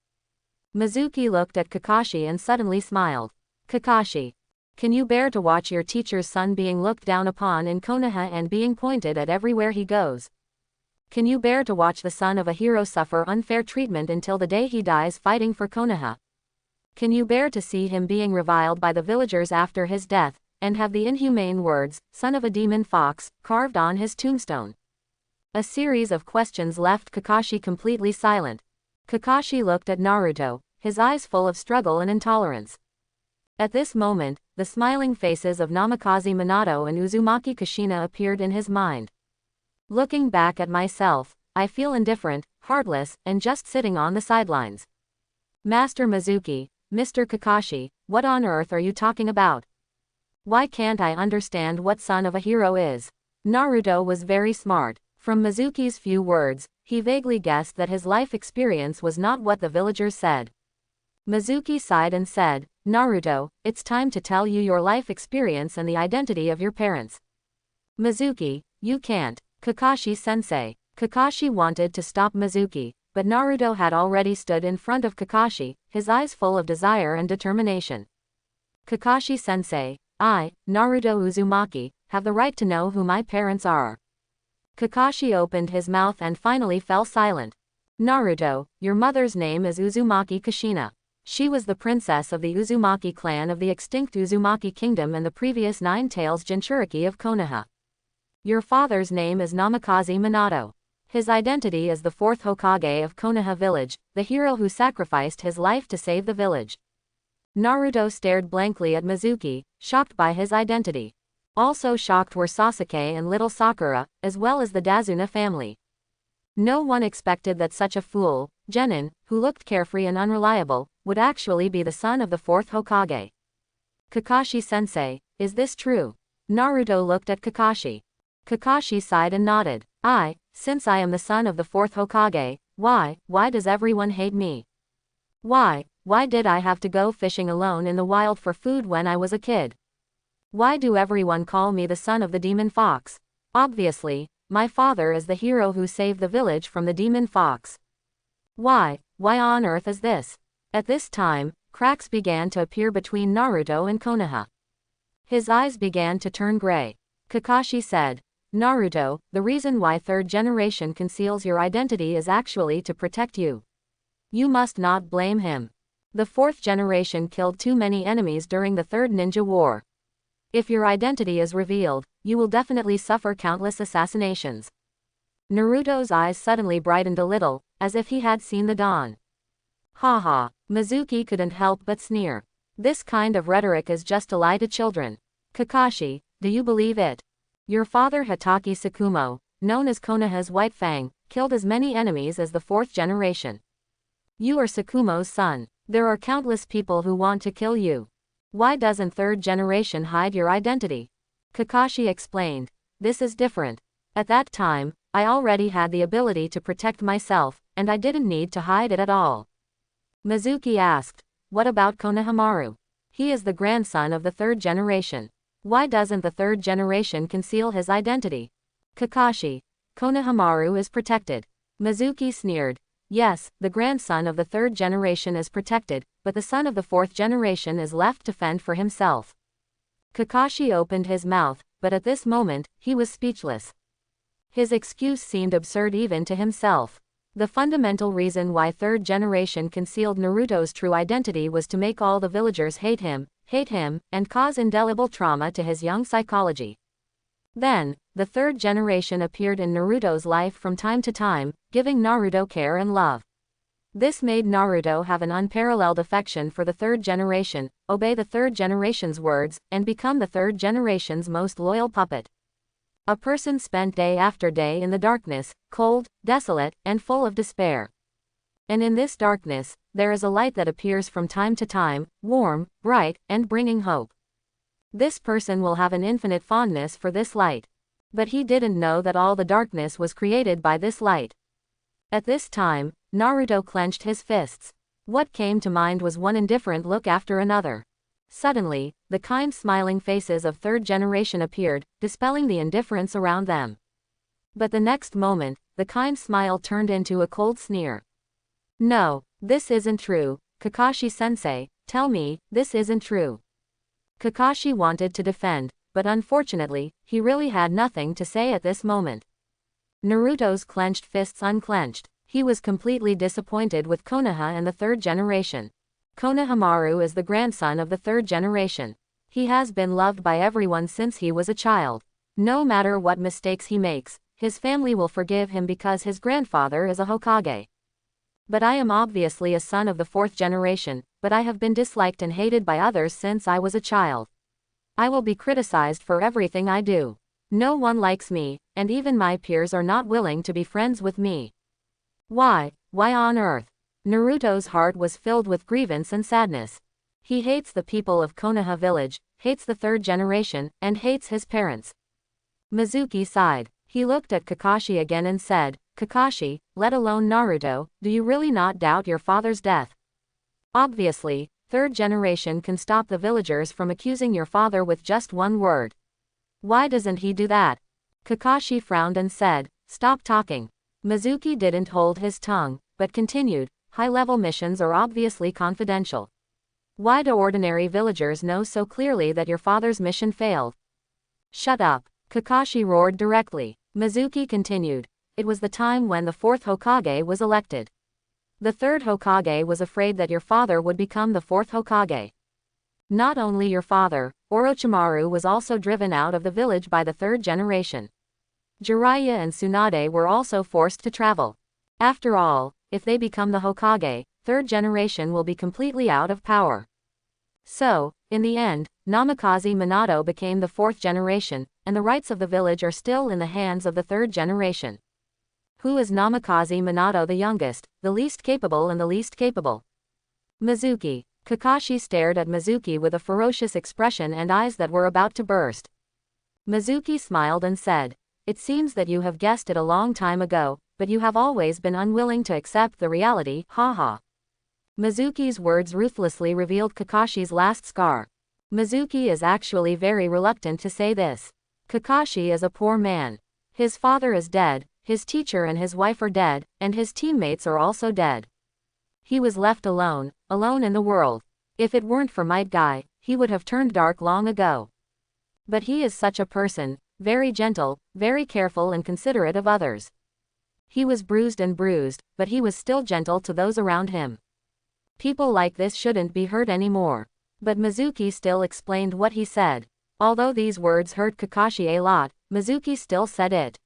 A: Mizuki looked at Kakashi and suddenly smiled. "Kakashi, can you bear to watch your teacher's son being looked down upon in Konoha and being pointed at everywhere he goes? Can you bear to watch the son of a hero suffer unfair treatment until the day he dies fighting for Konoha? Can you bear to see him being reviled by the villagers after his death, and have the inhumane words, 'son of a demon fox,' carved on his tombstone?" A series of questions left Kakashi completely silent. Kakashi looked at Naruto, his eyes full of struggle and intolerance. At this moment, the smiling faces of Namikaze Minato and Uzumaki Kushina appeared in his mind. "Looking back at myself, I feel indifferent, heartless, and just sitting on the sidelines." "Master Mizuki, Mr. Kakashi, what on earth are you talking about? Why can't I understand what son of a hero is?" Naruto was very smart. From Mizuki's few words, he vaguely guessed that his life experience was not what the villagers said. Mizuki sighed and said, "Naruto, it's time to tell you your life experience and the identity of your parents." "Mizuki, you can't, Kakashi-sensei." Kakashi wanted to stop Mizuki, but Naruto had already stood in front of Kakashi, his eyes full of desire and determination. "Kakashi-sensei, I, Naruto Uzumaki, have the right to know who my parents are." Kakashi opened his mouth and finally fell silent. "Naruto, your mother's name is Uzumaki Kushina. She was the princess of the Uzumaki clan of the extinct Uzumaki kingdom and the previous Nine Tails Jinchuriki of Konoha. Your father's name is Namikaze Minato. His identity is the fourth Hokage of Konoha village, the hero who sacrificed his life to save the village." Naruto stared blankly at Mizuki, shocked by his identity. Also shocked were Sasuke and little Sakura, as well as the Dazuna family. No one expected that such a fool, Genin, who looked carefree and unreliable, would actually be the son of the fourth Hokage. Kakashi-sensei, is this true? Naruto looked at Kakashi. Kakashi sighed and nodded. Since I am the son of the fourth Hokage, why does everyone hate me? Why did I have to go fishing alone in the wild for food when I was a kid? Why do everyone call me the son of the demon fox? Obviously, my father is the hero who saved the village from the demon fox. Why on earth is this? At this time, cracks began to appear between Naruto and Konoha. His eyes began to turn gray. Kakashi said, Naruto, the reason why third generation conceals your identity is actually to protect you. You must not blame him. The fourth generation killed too many enemies during the third ninja war. If your identity is revealed, you will definitely suffer countless assassinations. Naruto's eyes suddenly brightened a little, as if he had seen the dawn. Haha, Mizuki couldn't help but sneer. This kind of rhetoric is just a lie to children. Kakashi, do you believe it? Your father Hatake Tsukumo, known as Konoha's White Fang, killed as many enemies as the fourth generation. You are Tsukumo's son. There are countless people who want to kill you. Why doesn't third generation hide your identity? Kakashi explained. This is different. At that time, I already had the ability to protect myself, and I didn't need to hide it at all. Mizuki asked, what about Konohamaru? He is the grandson of the third generation. Why doesn't the third generation conceal his identity? Kakashi, Konohamaru is protected. Mizuki sneered. Yes, the grandson of the third generation is protected, but the son of the fourth generation is left to fend for himself. Kakashi opened his mouth, but at this moment, he was speechless. His excuse seemed absurd even to himself. The fundamental reason why third generation concealed Naruto's true identity was to make all the villagers hate him, and cause indelible trauma to his young psychology. Then, the third generation appeared in Naruto's life from time to time, giving Naruto care and love. This made Naruto have an unparalleled affection for the third generation, obey the third generation's words, and become the third generation's most loyal puppet. A person spent day after day in the darkness, cold, desolate, and full of despair. And in this darkness, there is a light that appears from time to time, warm, bright, and bringing hope. This person will have an infinite fondness for this light. But he didn't know that all the darkness was created by this light. At this time, Naruto clenched his fists. What came to mind was one indifferent look after another. Suddenly, the kind smiling faces of third generation appeared, dispelling the indifference around them. But the next moment, the kind smile turned into a cold sneer. No, this isn't true, Kakashi-sensei, tell me, this isn't true. Kakashi wanted to defend, but unfortunately, he really had nothing to say at this moment. Naruto's clenched fists unclenched. He was completely disappointed with Konoha and the third generation. Konohamaru is the grandson of the third generation. He has been loved by everyone since he was a child. No matter what mistakes he makes, his family will forgive him because his grandfather is a Hokage. But I am obviously a son of the fourth generation, but I have been disliked and hated by others since I was a child. I will be criticized for everything I do. No one likes me, and even my peers are not willing to be friends with me. Why on earth? Naruto's heart was filled with grievance and sadness. He hates the people of Konoha village, hates the third generation, and hates his parents. Mizuki sighed. He looked at Kakashi again and said, Kakashi, let alone Naruto, do you really not doubt your father's death? Obviously, third generation can stop the villagers from accusing your father with just one word. Why doesn't he do that? Kakashi frowned and said, stop talking. Mizuki didn't hold his tongue, but continued, high-level missions are obviously confidential. Why do ordinary villagers know so clearly that your father's mission failed? Shut up, Kakashi roared directly. Mizuki continued. It was the time when the fourth Hokage was elected. The third Hokage was afraid that your father would become the fourth Hokage. Not only your father, Orochimaru was also driven out of the village by the third generation. Jiraiya and Tsunade were also forced to travel. After all, if they become the Hokage, third generation will be completely out of power. So, in the end, Namikaze Minato became the fourth generation, and the rights of the village are still in the hands of the third generation. Who is Namikaze Minato the youngest, the least capable and the least capable? Mizuki. Kakashi stared at Mizuki with a ferocious expression and eyes that were about to burst. Mizuki smiled and said, "It seems that you have guessed it a long time ago, but you have always been unwilling to accept the reality, haha." Mizuki's words ruthlessly revealed Kakashi's last scar. Mizuki is actually very reluctant to say this. Kakashi is a poor man. His father is dead, his teacher and his wife are dead, and his teammates are also dead. He was left alone in the world. If it weren't for Might Guy, he would have turned dark long ago. But he is such a person, very gentle, very careful and considerate of others. He was bruised, but he was still gentle to those around him. People like this shouldn't be hurt anymore. But Mizuki still explained what he said. Although these words hurt Kakashi a lot, Mizuki still said it.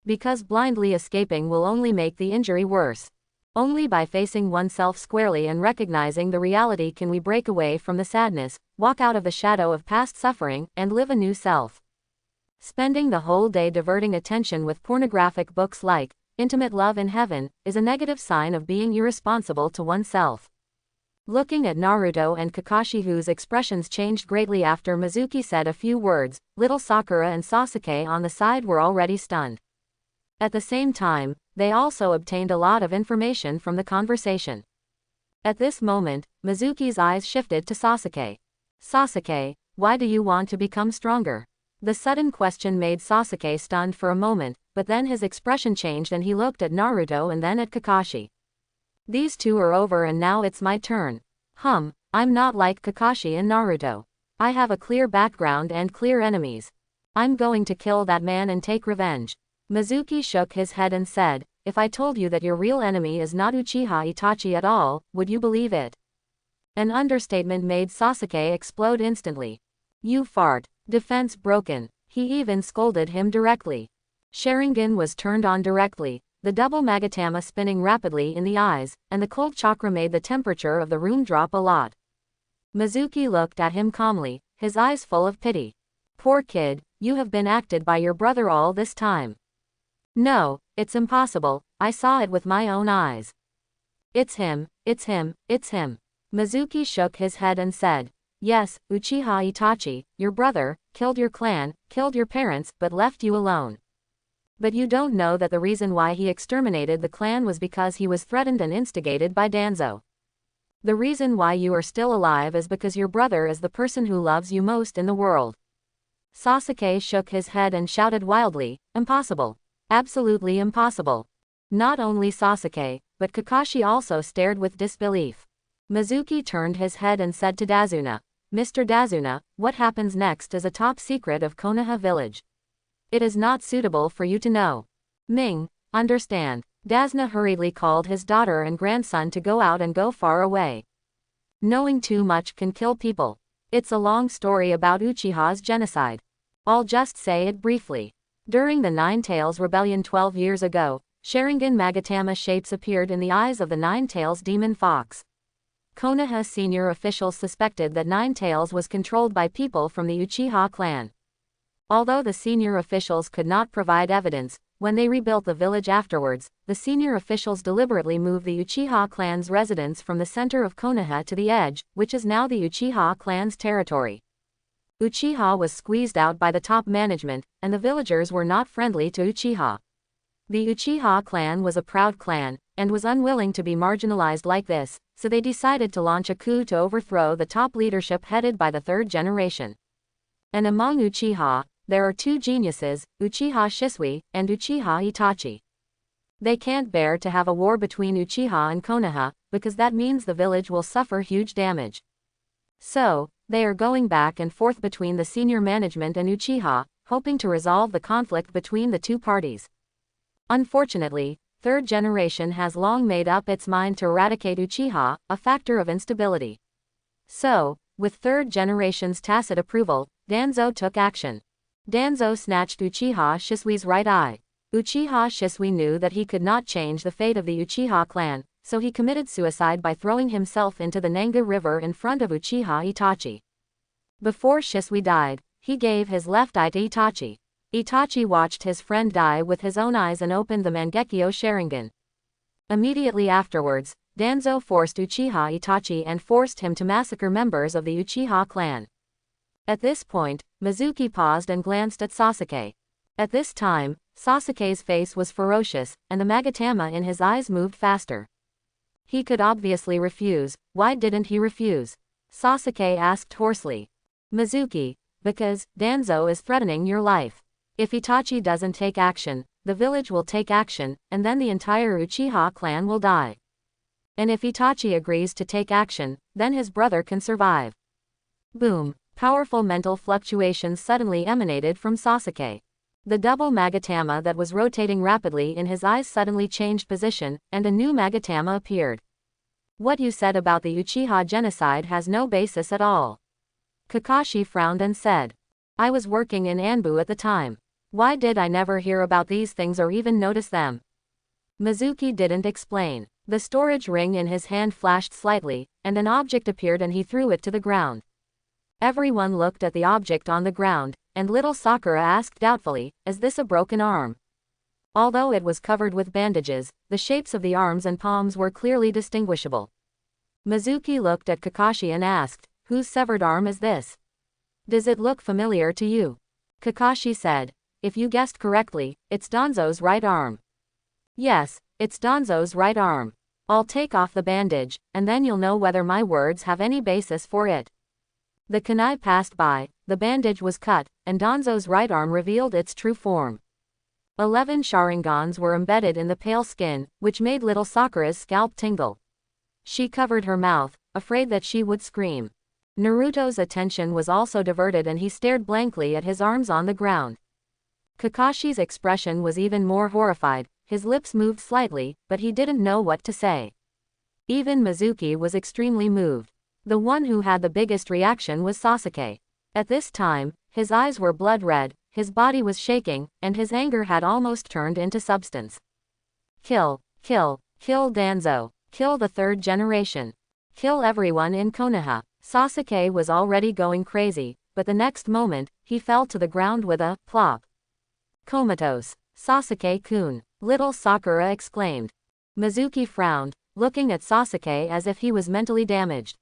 A: Because blindly escaping will only make the injury worse. Only by facing oneself squarely and recognizing the reality can we break away from the sadness, walk out of the shadow of past suffering, and live a new self. Spending the whole day diverting attention with pornographic books like Intimate Love in Heaven is a negative sign of being irresponsible to oneself. Looking at Naruto and Kakashi, whose expressions changed greatly after Mizuki said a few words, little Sakura and Sasuke on the side were already stunned. At the same time, they also obtained a lot of information from the conversation. At this moment, Mizuki's eyes shifted to Sasuke. "Sasuke, why do you want to become stronger?" The sudden question made Sasuke stunned for a moment, but then his expression changed and he looked at Naruto and then at Kakashi. "These two are over and now it's my turn. I'm not like Kakashi and Naruto. I have a clear background and clear enemies. I'm going to kill that man and take revenge." Mizuki shook his head and said, "If I told you that your real enemy is not Uchiha Itachi at all, would you believe it?" An understatement made Sasuke explode instantly. "You fart. Defense broken." He even scolded him directly. Sharingan was turned on directly, the double Magatama spinning rapidly in the eyes, and the cold chakra made the temperature of the room drop a lot. Mizuki looked at him calmly, his eyes full of pity. "Poor kid, you have been acted by your brother all this time." "No, it's impossible, I saw it with my own eyes." It's him. Mizuki shook his head and said, "Yes, Uchiha Itachi, your brother, killed your clan, killed your parents, but left you alone. But you don't know that the reason why he exterminated the clan was because he was threatened and instigated by Danzo. The reason why you are still alive is because your brother is the person who loves you most in the world." Sasuke shook his head and shouted wildly, "Impossible. Absolutely impossible." Not only Sasuke, but Kakashi also stared with disbelief. Mizuki turned his head and said to Dazuna, "Mr. Dazuna, what happens next is a top secret of Konoha village. It is not suitable for you to know." "Ming, understand." Dazuna hurriedly called his daughter and grandson to go out and go far away. Knowing too much can kill people. It's a long story about Uchiha's genocide. I'll just say it briefly. During the Nine Tails Rebellion 12 years ago, Sharingan Magatama shapes appeared in the eyes of the Nine Tails demon fox. Konoha senior officials suspected that Nine Tails was controlled by people from the Uchiha clan. Although the senior officials could not provide evidence, when they rebuilt the village afterwards, the senior officials deliberately moved the Uchiha clan's residence from the center of Konoha to the edge, which is now the Uchiha clan's territory. Uchiha was squeezed out by the top management, and the villagers were not friendly to Uchiha. The Uchiha clan was a proud clan, and was unwilling to be marginalized like this, so they decided to launch a coup to overthrow the top leadership headed by the third generation. And among Uchiha, there are two geniuses, Uchiha Shisui and Uchiha Itachi. They can't bear to have a war between Uchiha and Konoha, because that means the village will suffer huge damage. So, they are going back and forth between the senior management and Uchiha, hoping to resolve the conflict between the two parties. Unfortunately, third generation has long made up its mind to eradicate Uchiha, a factor of instability. So, with third generation's tacit approval, Danzo took action. Danzo snatched Uchiha Shisui's right eye. Uchiha Shisui knew that he could not change the fate of the Uchiha clan, so he committed suicide by throwing himself into the Nanga River in front of Uchiha Itachi. Before Shisui died, he gave his left eye to Itachi. Itachi watched his friend die with his own eyes and opened the Mangekyo Sharingan. Immediately afterwards, Danzo forced Uchiha Itachi and forced him to massacre members of the Uchiha clan. At this point, Mizuki paused and glanced at Sasuke. At this time, Sasuke's face was ferocious, and the magatama in his eyes moved faster. He could obviously refuse. Why didn't he refuse? Sasuke asked hoarsely. Mizuki, because Danzo is threatening your life. If Itachi doesn't take action, the village will take action, and then the entire Uchiha clan will die. And if Itachi agrees to take action, then his brother can survive. Boom! Powerful mental fluctuations suddenly emanated from Sasuke. The double magatama that was rotating rapidly in his eyes suddenly changed position, and a new magatama appeared. What you said about the Uchiha genocide has no basis at all. Kakashi frowned and said. I was working in Anbu at the time. Why did I never hear about these things or even notice them? Mizuki didn't explain. The storage ring in his hand flashed slightly, and an object appeared and he threw it to the ground. Everyone looked at the object on the ground, and little Sakura asked doubtfully, is this a broken arm? Although it was covered with bandages, the shapes of the arms and palms were clearly distinguishable. Mizuki looked at Kakashi and asked, whose severed arm is this? Does it look familiar to you? Kakashi said, if you guessed correctly, it's Danzo's right arm. Yes, it's Danzo's right arm. I'll take off the bandage, and then you'll know whether my words have any basis for it. The kunai passed by, the bandage was cut, and Danzo's right arm revealed its true form. 11 Sharingans were embedded in the pale skin, which made little Sakura's scalp tingle. She covered her mouth, afraid that she would scream. Naruto's attention was also diverted and he stared blankly at his arms on the ground. Kakashi's expression was even more horrified, his lips moved slightly, but he didn't know what to say. Even Mizuki was extremely moved. The one who had the biggest reaction was Sasuke. At this time, his eyes were blood red, his body was shaking, and his anger had almost turned into substance. Kill, kill, kill Danzo, kill the third generation. Kill everyone in Konoha. Sasuke was already going crazy, but the next moment, he fell to the ground with a plop. Comatose. Sasuke-kun, little Sakura exclaimed. Mizuki frowned, looking at Sasuke as if he was mentally damaged.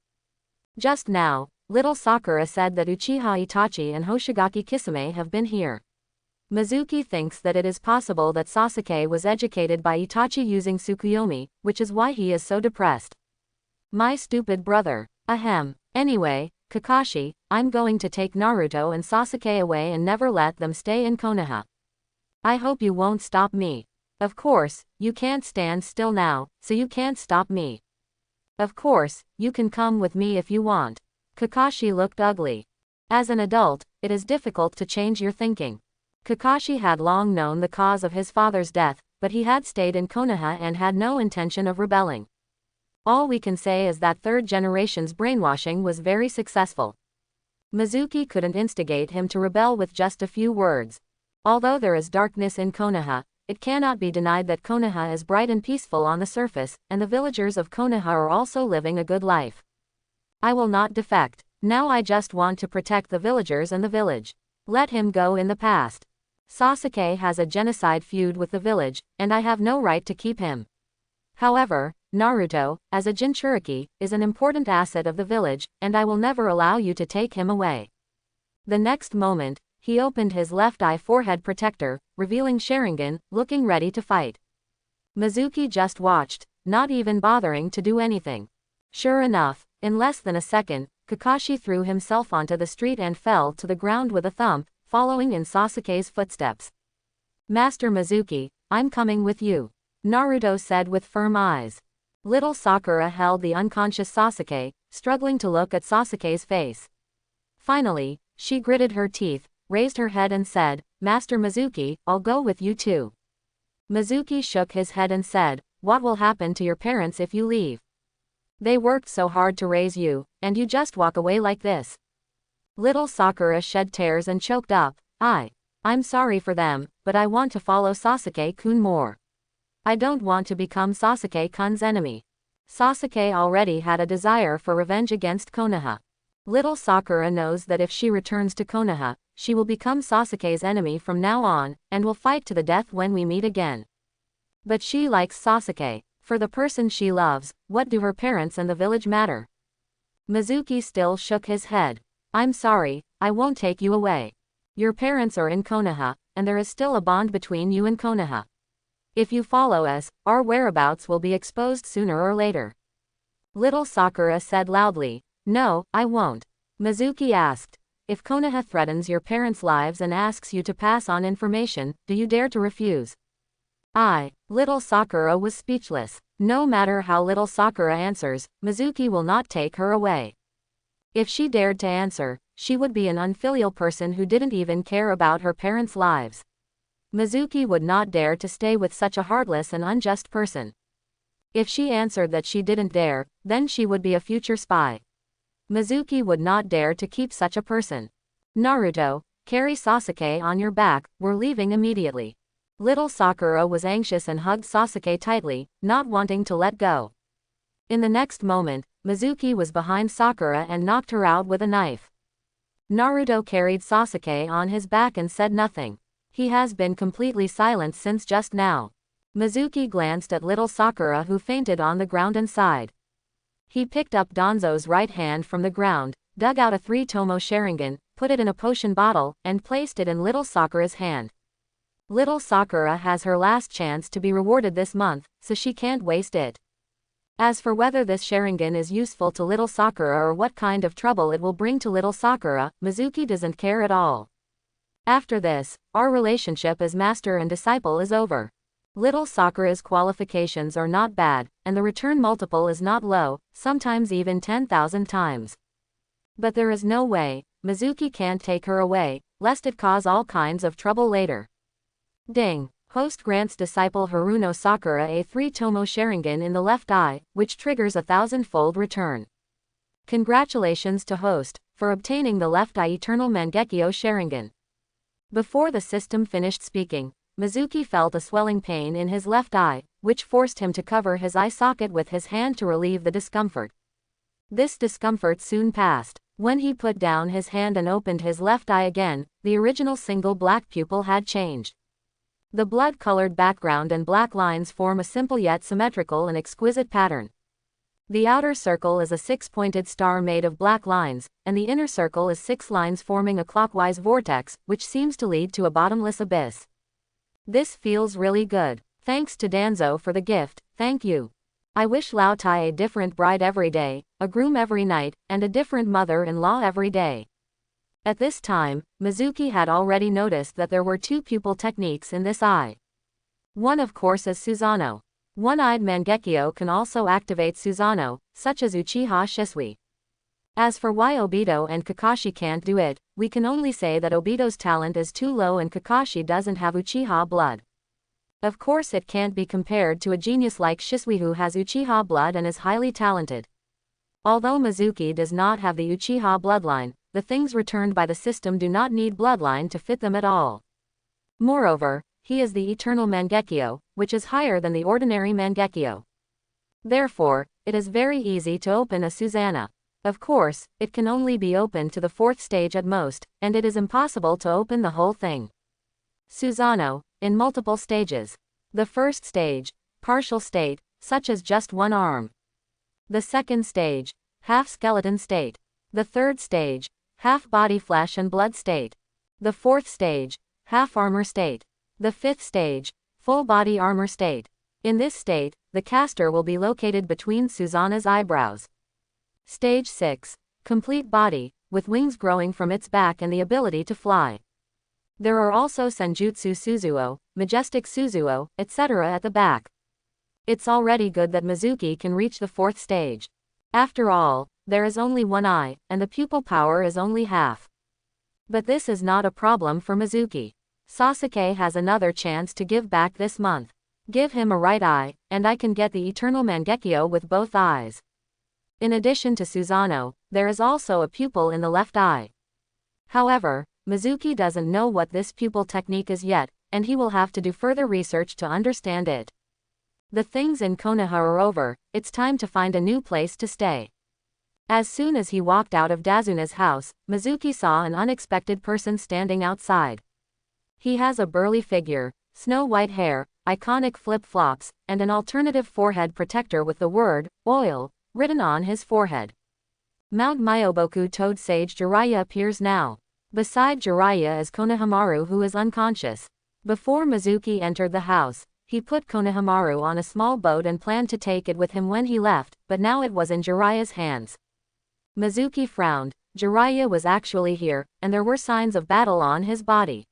A: Just now, little Sakura said that Uchiha Itachi and Hoshigaki Kisame have been here. Mizuki thinks that it is possible that Sasuke was educated by Itachi using Tsukuyomi, which is why he is so depressed. My stupid brother. Ahem. Anyway, Kakashi, I'm going to take Naruto and Sasuke away and never let them stay in Konoha. I hope you won't stop me. Of course, you can't stand still now, so you can't stop me. Of course, you can come with me if you want. Kakashi looked ugly. As an adult, it is difficult to change your thinking. Kakashi had long known the cause of his father's death, but he had stayed in Konoha and had no intention of rebelling. All we can say is that third generation's brainwashing was very successful. Mizuki couldn't instigate him to rebel with just a few words. Although there is darkness in Konoha, it cannot be denied that Konoha is bright and peaceful on the surface, and the villagers of Konoha are also living a good life. I will not defect. Now I just want to protect the villagers and the village. Let him go in the past. Sasuke has a genocide feud with the village, and I have no right to keep him. However, Naruto, as a Jinchuriki, is an important asset of the village, and I will never allow you to take him away. The next moment, he opened his left eye forehead protector, revealing Sharingan, looking ready to fight. Mizuki just watched, not even bothering to do anything. Sure enough, in less than a second, Kakashi threw himself onto the street and fell to the ground with a thump, following in Sasuke's footsteps. Master Mizuki, I'm coming with you, Naruto said with firm eyes. Little Sakura held the unconscious Sasuke, struggling to look at Sasuke's face. Finally, she gritted her teeth, raised her head and said, Master Mizuki, I'll go with you too. Mizuki shook his head and said, what will happen to your parents if you leave? They worked so hard to raise you, and you just walk away like this. Little Sakura shed tears and choked up, I'm sorry for them, but I want to follow Sasuke-kun more. I don't want to become Sasuke-kun's enemy. Sasuke already had a desire for revenge against Konoha. Little Sakura knows that if she returns to Konoha, she will become Sasuke's enemy from now on, and will fight to the death when we meet again. But she likes Sasuke. For the person she loves, what do her parents and the village matter? Mizuki still shook his head. I'm sorry, I won't take you away. Your parents are in Konoha, and there is still a bond between you and Konoha. If you follow us, our whereabouts will be exposed sooner or later. Little Sakura said loudly. No, I won't. Mizuki asked. If Konoha threatens your parents' lives and asks you to pass on information, do you dare to refuse? Little Sakura was speechless. No matter how little Sakura answers, Mizuki will not take her away. If she dared to answer, she would be an unfilial person who didn't even care about her parents' lives. Mizuki would not dare to stay with such a heartless and unjust person. If she answered that she didn't dare, then she would be a future spy. Mizuki would not dare to keep such a person. Naruto, carry Sasuke on your back, we're leaving immediately. Little Sakura was anxious and hugged Sasuke tightly, not wanting to let go. In the next moment, Mizuki was behind Sakura and knocked her out with a knife. Naruto carried Sasuke on his back and said nothing. He has been completely silent since just now. Mizuki glanced at little Sakura who fainted on the ground and sighed. He picked up Danzo's right hand from the ground, dug out a 3-tomo Sharingan, put it in a potion bottle, and placed it in little Sakura's hand. Little Sakura has her last chance to be rewarded this month, so she can't waste it. As for whether this Sharingan is useful to little Sakura or what kind of trouble it will bring to little Sakura, Mizuki doesn't care at all. After this, our relationship as master and disciple is over. Little Sakura's qualifications are not bad, and the return multiple is not low, sometimes even 10,000 times. But there is no way, Mizuki can't take her away, lest it cause all kinds of trouble later. Ding! Host grants disciple Haruno Sakura a 3-tomo Sharingan in the left eye, which triggers a 1,000-fold return. Congratulations to Host, for obtaining the left eye Eternal Mangekyo Sharingan. Before the system finished speaking, Mizuki felt a swelling pain in his left eye, which forced him to cover his eye socket with his hand to relieve the discomfort. This discomfort soon passed. When he put down his hand and opened his left eye again, the original single black pupil had changed. The blood-colored background and black lines form a simple yet symmetrical and exquisite pattern. The outer circle is a 6-pointed star made of black lines, and the inner circle is 6 lines forming a clockwise vortex, which seems to lead to a bottomless abyss. This feels really good. Thanks to Danzo for the gift, thank you. I wish Lao Tai a different bride every day, a groom every night, and a different mother-in-law every day. At this time, Mizuki had already noticed that there were 2 pupil techniques in this eye. One of course is Susanoo. One-eyed Mangekyo can also activate Susanoo, such as Uchiha Shisui. As for why Obito and Kakashi can't do it, we can only say that Obito's talent is too low and Kakashi doesn't have Uchiha blood. Of course it can't be compared to a genius like Shisui who has Uchiha blood and is highly talented. Although Mizuki does not have the Uchiha bloodline, the things returned by the system do not need bloodline to fit them at all. Moreover, he is the Eternal Mangekyo, which is higher than the ordinary Mangekyo. Therefore, it is very easy to open a Susanoo. Of course, it can only be opened to the 4th stage at most, and it is impossible to open the whole thing. Susanoo, in multiple stages. The first stage, partial state, such as just one arm. The 2nd stage, half skeleton state. The 3rd stage, half body flesh and blood state. The 4th stage, half armor state. The 5th stage, full body armor state. In this state, the caster will be located between Susanoo's eyebrows. Stage 6, complete body, with wings growing from its back and the ability to fly. There are also Senjutsu Suzuo, Majestic Suzuo, etc. at the back. It's already good that Mizuki can reach the 4th stage. After all, there is only one eye, and the pupil power is only half. But this is not a problem for Mizuki. Sasuke has another chance to give back this month. Give him a right eye, and I can get the Eternal Mangekyo with both eyes. In addition to Susanoo, there is also a pupil in the left eye. However, Mizuki doesn't know what this pupil technique is yet, and he will have to do further research to understand it. The things in Konoha are over, it's time to find a new place to stay. As soon as he walked out of Dazuna's house, Mizuki saw an unexpected person standing outside. He has a burly figure, snow-white hair, iconic flip-flops, and an alternative forehead protector with the word, oil, written on his forehead. Mount Myoboku Toad Sage Jiraiya appears now. Beside Jiraiya is Konohamaru, who is unconscious. Before Mizuki entered the house, he put Konohamaru on a small boat and planned to take it with him when he left, but now it was in Jiraiya's hands. Mizuki frowned. Jiraiya was actually here, and there were signs of battle on his body.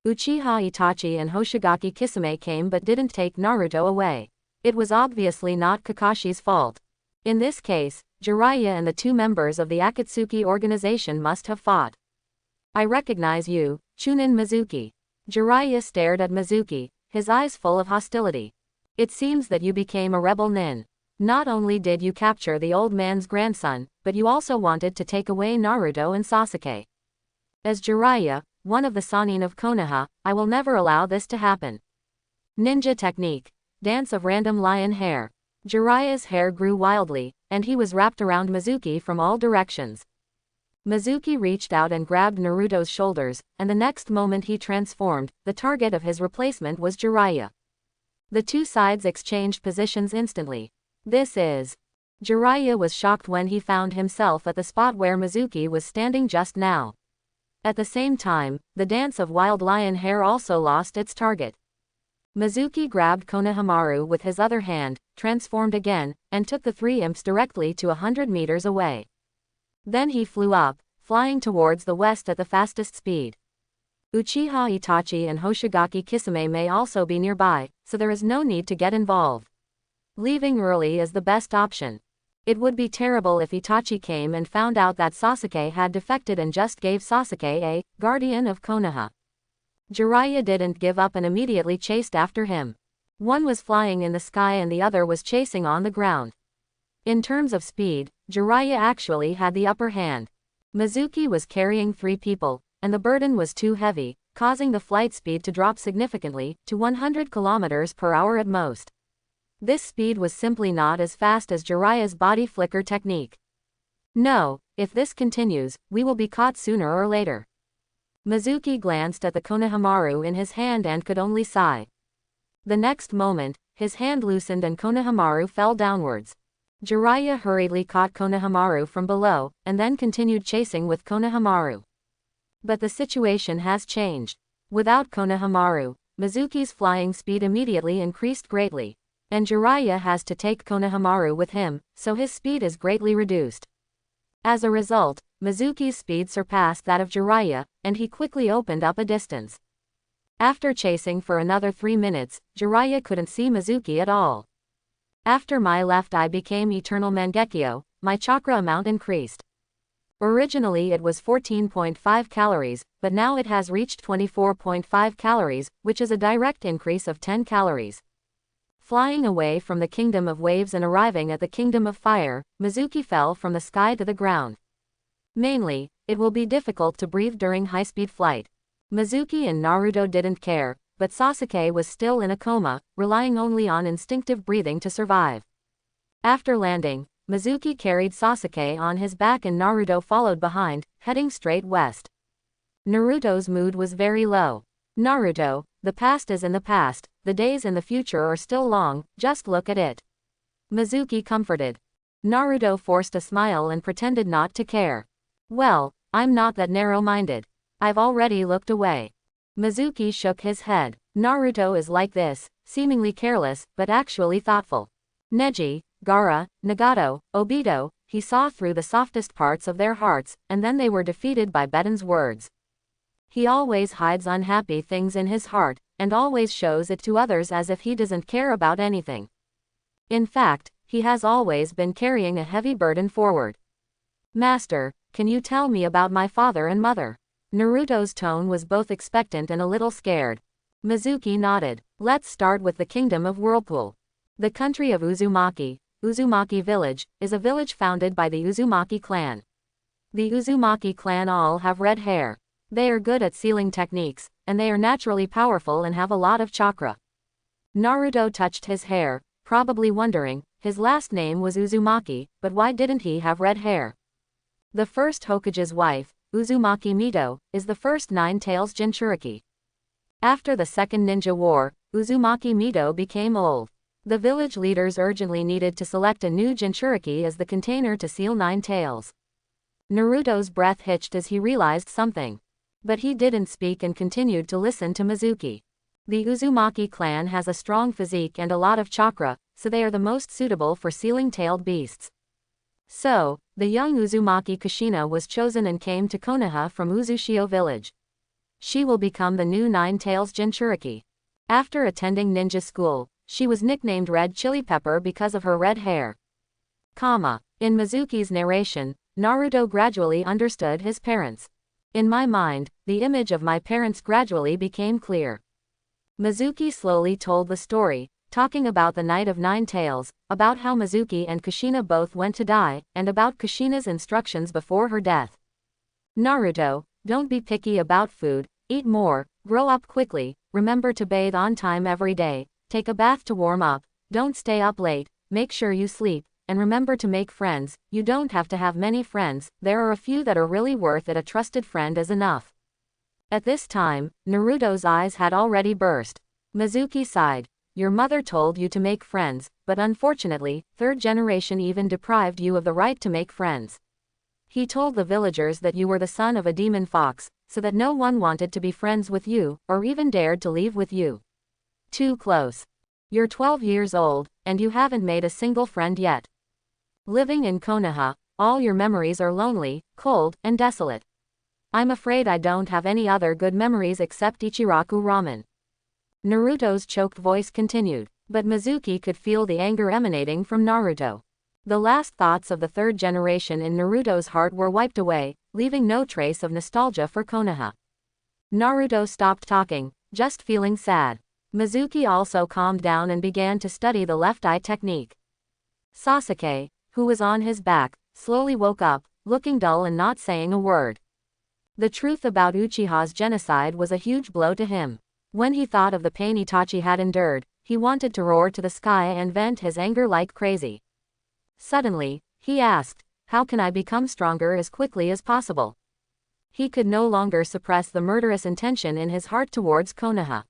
A: Uchiha Itachi and Hoshigaki Kisame came but didn't take Naruto away. It was obviously not Kakashi's fault. In this case, Jiraiya and the two members of the Akatsuki organization must have fought. I recognize you, Chunin Mizuki. Jiraiya stared at Mizuki, his eyes full of hostility. It seems that you became a rebel nin. Not only did you capture the old man's grandson, but you also wanted to take away Naruto and Sasuke. As Jiraiya, one of the Sannin of Konoha, I will never allow this to happen. Ninja technique. Dance of random lion hair. Jiraiya's hair grew wildly, and he was wrapped around Mizuki from all directions. Mizuki reached out and grabbed Naruto's shoulders, and the next moment he transformed. The target of his replacement was Jiraiya. The two sides exchanged positions instantly. This is. Jiraiya was shocked when he found himself at the spot where Mizuki was standing just now. At the same time, the dance of wild lion hair also lost its target. Mizuki grabbed Konohamaru with his other hand, transformed again, and took the three imps directly to 100 meters away. Then he flew up, flying towards the west at the fastest speed. Uchiha Itachi and Hoshigaki Kisame may also be nearby, so there is no need to get involved. Leaving early is the best option. It would be terrible if Itachi came and found out that Sasuke had defected and just gave Sasuke a guardian of Konoha. Jiraiya didn't give up and immediately chased after him. One was flying in the sky and the other was chasing on the ground. In terms of speed, Jiraiya actually had the upper hand. Mizuki was carrying 3 people, and the burden was too heavy, causing the flight speed to drop significantly, to 100 km per hour at most. This speed was simply not as fast as Jiraiya's body flicker technique. No, if this continues, we will be caught sooner or later. Mizuki glanced at the Konohamaru in his hand and could only sigh. The next moment, his hand loosened and Konohamaru fell downwards. Jiraiya hurriedly caught Konohamaru from below, and then continued chasing with Konohamaru. But the situation has changed. Without Konohamaru, Mizuki's flying speed immediately increased greatly. And Jiraiya has to take Konohamaru with him, so his speed is greatly reduced. As a result, Mizuki's speed surpassed that of Jiraiya, and he quickly opened up a distance. After chasing for another 3 minutes, Jiraiya couldn't see Mizuki at all. After my left eye became Eternal Mangekyo, my chakra amount increased. Originally it was 14.5 calories, but now it has reached 24.5 calories, which is a direct increase of 10 calories. Flying away from the Kingdom of Waves and arriving at the Kingdom of Fire, Mizuki fell from the sky to the ground. Mainly, it will be difficult to breathe during high-speed flight. Mizuki and Naruto didn't care, but Sasuke was still in a coma, relying only on instinctive breathing to survive. After landing, Mizuki carried Sasuke on his back and Naruto followed behind, heading straight west. Naruto's mood was very low. Naruto, the past is in the past, the days in the future are still long, just look at it. Mizuki comforted. Naruto forced a smile and pretended not to care. Well, I'm not that narrow-minded. I've already looked away. Mizuki shook his head. Naruto is like this, seemingly careless, but actually thoughtful. Neji, Gaara, Nagato, Obito, he saw through the softest parts of their hearts, and then they were defeated by Beden's words. He always hides unhappy things in his heart, and always shows it to others as if he doesn't care about anything. In fact, he has always been carrying a heavy burden forward. Master, can you tell me about my father and mother? Naruto's tone was both expectant and a little scared. Mizuki nodded. Let's start with the Kingdom of Whirlpool. The country of Uzumaki, Uzumaki Village, is a village founded by the Uzumaki clan. The Uzumaki clan all have red hair. They are good at sealing techniques, and they are naturally powerful and have a lot of chakra. Naruto touched his hair, probably wondering, his last name was Uzumaki, but why didn't he have red hair? The first Hokage's wife, Uzumaki Mito, is the first Nine-Tails Jinchuriki. After the Second Ninja War, Uzumaki Mido became old. The village leaders urgently needed to select a new Jinchuriki as the container to seal Nine Tails. Naruto's breath hitched as he realized something. But he didn't speak and continued to listen to Mizuki. The Uzumaki clan has a strong physique and a lot of chakra, so they are the most suitable for sealing tailed beasts. So, the young Uzumaki Kushina was chosen and came to Konoha from Uzushio village. She will become the new Nine Tails Jinchuriki. After attending ninja school, she was nicknamed Red Chili Pepper because of her red hair. In Mizuki's narration, Naruto gradually understood his parents. In my mind, the image of my parents gradually became clear. Mizuki slowly told the story, talking about the Night of Nine Tails, about how Mizuki and Kushina both went to die, and about Kushina's instructions before her death. Naruto, don't be picky about food, eat more, grow up quickly, remember to bathe on time every day, take a bath to warm up, don't stay up late, make sure you sleep, and remember to make friends. You don't have to have many friends, there are a few that are really worth it. A trusted friend is enough. At this time, Naruto's eyes had already burst. Mizuki sighed. Your mother told you to make friends, but unfortunately, third generation even deprived you of the right to make friends. He told the villagers that you were the son of a demon fox, so that no one wanted to be friends with you, or even dared to leave with you. Too close. You're 12 years old, and you haven't made a single friend yet. Living in Konoha, all your memories are lonely, cold, and desolate. I'm afraid I don't have any other good memories except Ichiraku ramen. Naruto's choked voice continued, but Mizuki could feel the anger emanating from Naruto. The last thoughts of the third generation in Naruto's heart were wiped away, leaving no trace of nostalgia for Konoha. Naruto stopped talking, just feeling sad. Mizuki also calmed down and began to study the left eye technique. Sasuke, who was on his back, slowly woke up, looking dull and not saying a word. The truth about Uchiha's genocide was a huge blow to him. When he thought of the pain Itachi had endured, he wanted to roar to the sky and vent his anger like crazy. Suddenly, he asked, how can I become stronger as quickly as possible? He could no longer suppress the murderous intention in his heart towards Konoha.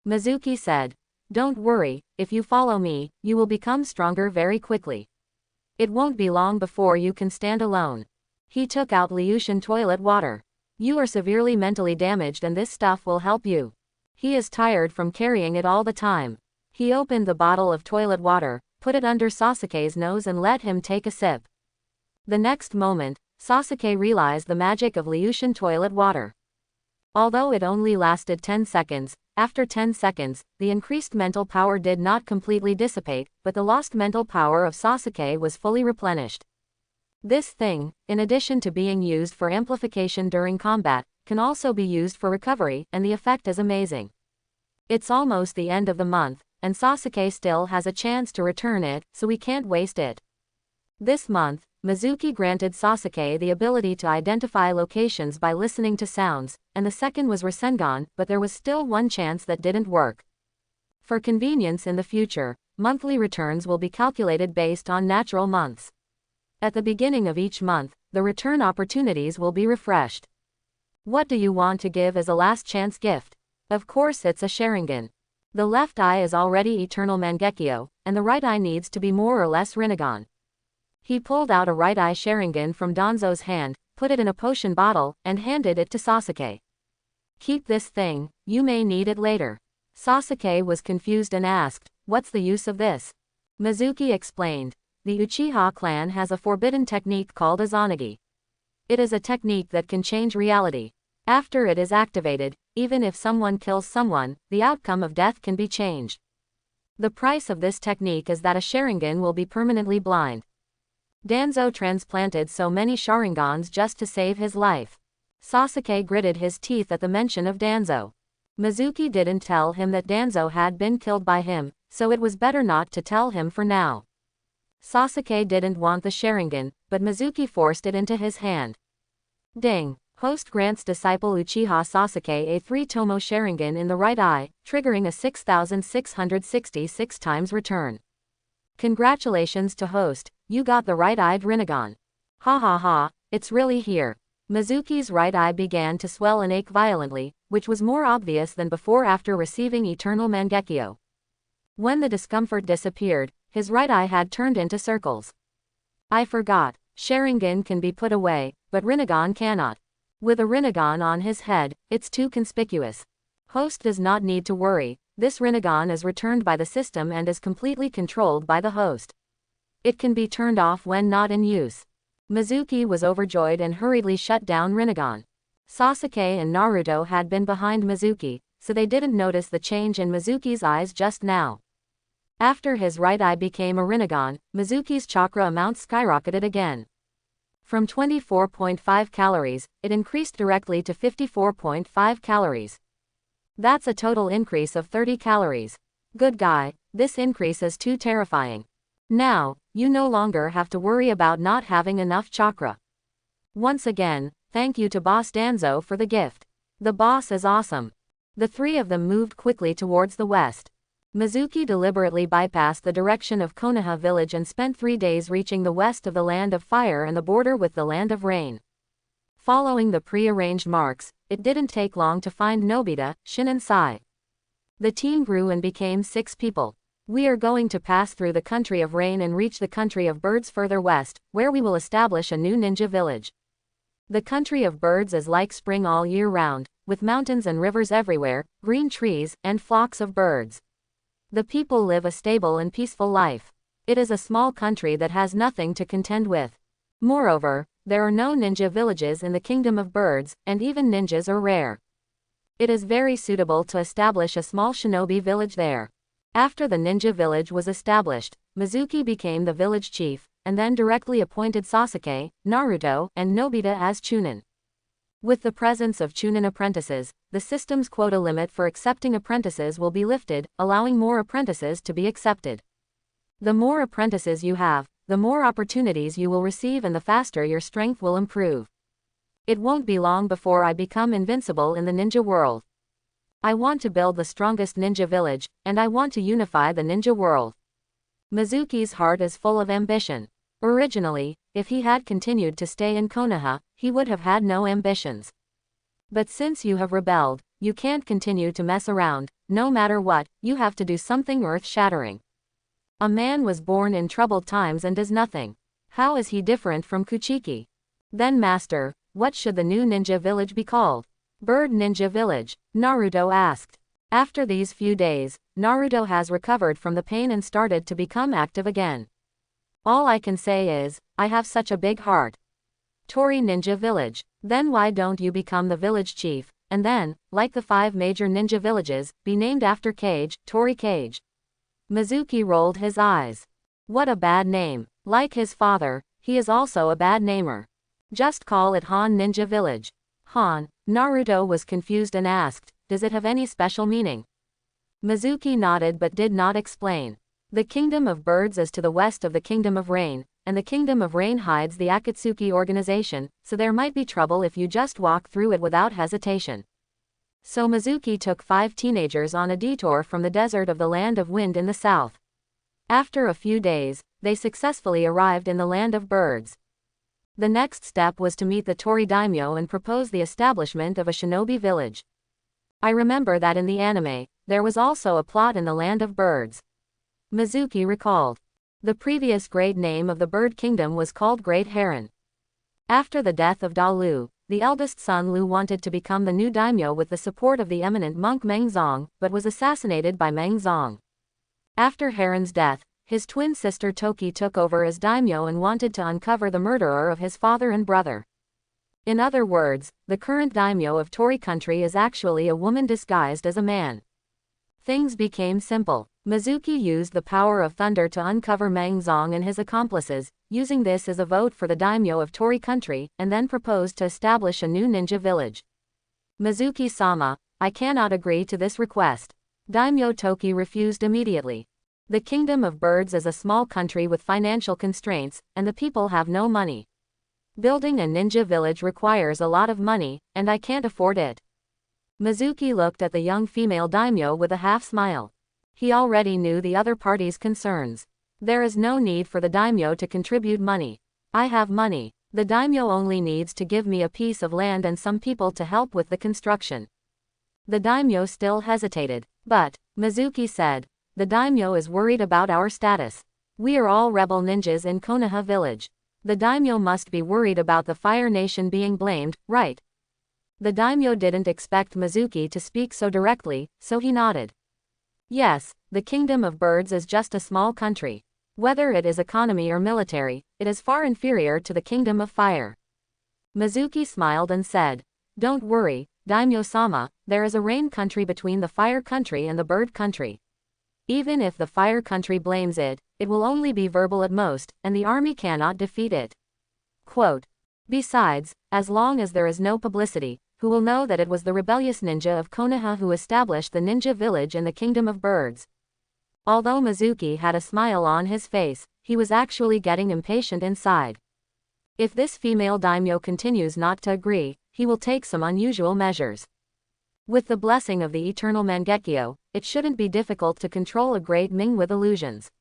A: Mizuki said, don't worry, if you follow me, you will become stronger very quickly. It won't be long before you can stand alone. He took out Liushin toilet water. You are severely mentally damaged and this stuff will help you. He is tired from carrying it all the time. He opened the bottle of toilet water, put it under Sasuke's nose and let him take a sip. The next moment, Sasuke realized the magic of Liushin toilet water. Although it only lasted 10 seconds, after 10 seconds, the increased mental power did not completely dissipate, but the lost mental power of Sasuke was fully replenished. This thing, in addition to being used for amplification during combat, can also be used for recovery, and the effect is amazing. It's almost the end of the month, and Sasuke still has a chance to return it, so we can't waste it. This month, Mizuki granted Sasuke the ability to identify locations by listening to sounds, and the second was Rasengan, but there was still one chance that didn't work. For convenience in the future, monthly returns will be calculated based on natural months. At the beginning of each month, the return opportunities will be refreshed. What do you want to give as a last chance gift? Of course it's a Sharingan. The left eye is already Eternal Mangekyo, and the right eye needs to be more or less Rinnegan. He pulled out a right eye Sharingan from Danzo's hand, put it in a potion bottle, and handed it to Sasuke. Keep this thing, you may need it later. Sasuke was confused and asked, what's the use of this? Mizuki explained. The Uchiha clan has a forbidden technique called Izanagi. It is a technique that can change reality. After it is activated, even if someone kills someone, the outcome of death can be changed. The price of this technique is that a Sharingan will be permanently blind. Danzo transplanted so many Sharingans just to save his life. Sasuke gritted his teeth at the mention of Danzo. Mizuki didn't tell him that Danzo had been killed by him, so it was better not to tell him for now. Sasuke didn't want the Sharingan, but Mizuki forced it into his hand. Ding! Host grants disciple Uchiha Sasuke a 3-tomo Sharingan in the right eye, triggering a 6,666 times return. Congratulations to host, you got the right-eyed Rinnegan. Ha ha ha, it's really here. Mizuki's right eye began to swell and ache violently, which was more obvious than before after receiving Eternal Mangekyo. When the discomfort disappeared, his right eye had turned into circles. I forgot. Sharingan can be put away, but Rinnegan cannot. With a Rinnegan on his head, it's too conspicuous. Host does not need to worry, this Rinnegan is returned by the system and is completely controlled by the host. It can be turned off when not in use. Mizuki was overjoyed and hurriedly shut down Rinnegan. Sasuke and Naruto had been behind Mizuki, so they didn't notice the change in Mizuki's eyes just now. After his right eye became a Rinnegan, Mizuki's chakra amount skyrocketed again. From 24.5 calories, it increased directly to 54.5 calories. That's a total increase of 30 calories. Good guy, this increase is too terrifying. Now, you no longer have to worry about not having enough chakra. Once again, thank you to Boss Danzo for the gift. The boss is awesome. The three of them moved quickly towards the west. Mizuki deliberately bypassed the direction of Konoha village and spent 3 days reaching the west of the Land of Fire and the border with the Land of Rain. Following the pre-arranged marks, it didn't take long to find Nobita, Shin and Sai. The team grew and became 6 people. We are going to pass through the country of rain and reach the country of birds further west, where we will establish a new ninja village. The country of birds is like spring all year round, with mountains and rivers everywhere, green trees, and flocks of birds. The people live a stable and peaceful life. It is a small country that has nothing to contend with. Moreover, there are no ninja villages in the kingdom of birds, and even ninjas are rare. It is very suitable to establish a small shinobi village there. After the ninja village was established, Mizuki became the village chief, and then directly appointed Sasuke, Naruto, and Nobita as Chunin. With the presence of Chunin apprentices, the system's quota limit for accepting apprentices will be lifted, allowing more apprentices to be accepted. The more apprentices you have, the more opportunities you will receive and the faster your strength will improve. It won't be long before I become invincible in the ninja world. I want to build the strongest ninja village, and I want to unify the ninja world. Mizuki's heart is full of ambition. Originally, if he had continued to stay in Konoha, he would have had no ambitions. But since you have rebelled, you can't continue to mess around. No matter what, you have to do something earth-shattering. A man was born in troubled times and does nothing. How is he different from Kuchiki? Then master, what should the new ninja village be called? Bird Ninja Village, Naruto asked. After these few days, Naruto has recovered from the pain and started to become active again. All I can say is, I have such a big heart. Tori Ninja Village. Then why don't you become the village chief, and then, like the 5 major ninja villages, be named after Kage, Tori Kage? Mizuki rolled his eyes. What a bad name. Like his father, he is also a bad namer. Just call it Han Ninja Village. Han. Naruto was confused and asked, does it have any special meaning? Mizuki nodded but did not explain. The Kingdom of Birds is to the west of the Kingdom of Rain, and the Kingdom of Rain hides the Akatsuki organization, so there might be trouble if you just walk through it without hesitation. So Mizuki took 5 teenagers on a detour from the desert of the Land of Wind in the south. After a few days, they successfully arrived in the Land of Birds. The next step was to meet the Tori daimyo and propose the establishment of a shinobi village. I remember that in the anime, there was also a plot in the Land of Birds. Mizuki recalled. The previous great name of the bird kingdom was called Great Heron. After the death of Da Lu, the eldest son Lu wanted to become the new daimyo with the support of the eminent monk Meng Zong, but was assassinated by Meng Zong. After Heron's death, his twin sister Toki took over as daimyo and wanted to uncover the murderer of his father and brother. In other words, the current daimyo of Tori country is actually a woman disguised as a man. Things became simple. Mizuki used the power of thunder to uncover Meng Zong and his accomplices, using this as a vote for the daimyo of Tori country, and then proposed to establish a new ninja village. Mizuki-sama, I cannot agree to this request. Daimyo Toki refused immediately. The Kingdom of Birds is a small country with financial constraints, and the people have no money. Building a ninja village requires a lot of money, and I can't afford it. Mizuki looked at the young female daimyo with a half-smile. He already knew the other party's concerns. There is no need for the daimyo to contribute money. I have money. The daimyo only needs to give me a piece of land and some people to help with the construction. The daimyo still hesitated. But, Mizuki said, the daimyo is worried about our status. We are all rebel ninjas in Konoha village. The daimyo must be worried about the Fire Nation being blamed, right? The daimyo didn't expect Mizuki to speak so directly, so he nodded. Yes, the Kingdom of Birds is just a small country. Whether it is economy or military, it is far inferior to the Kingdom of Fire. Mizuki smiled and said, don't worry, Daimyo-sama, there is a rain country between the Fire country and the Bird country. Even if the Fire country blames it, it will only be verbal at most, and the army cannot defeat it. Quote. Besides, as long as there is no publicity, who will know that it was the rebellious ninja of Konoha who established the ninja village in the Kingdom of Birds? Although Mizuki had a smile on his face, he was actually getting impatient inside. If this female daimyo continues not to agree, he will take some unusual measures. With the blessing of the eternal Mangekyo, it shouldn't be difficult to control a great Ming with illusions.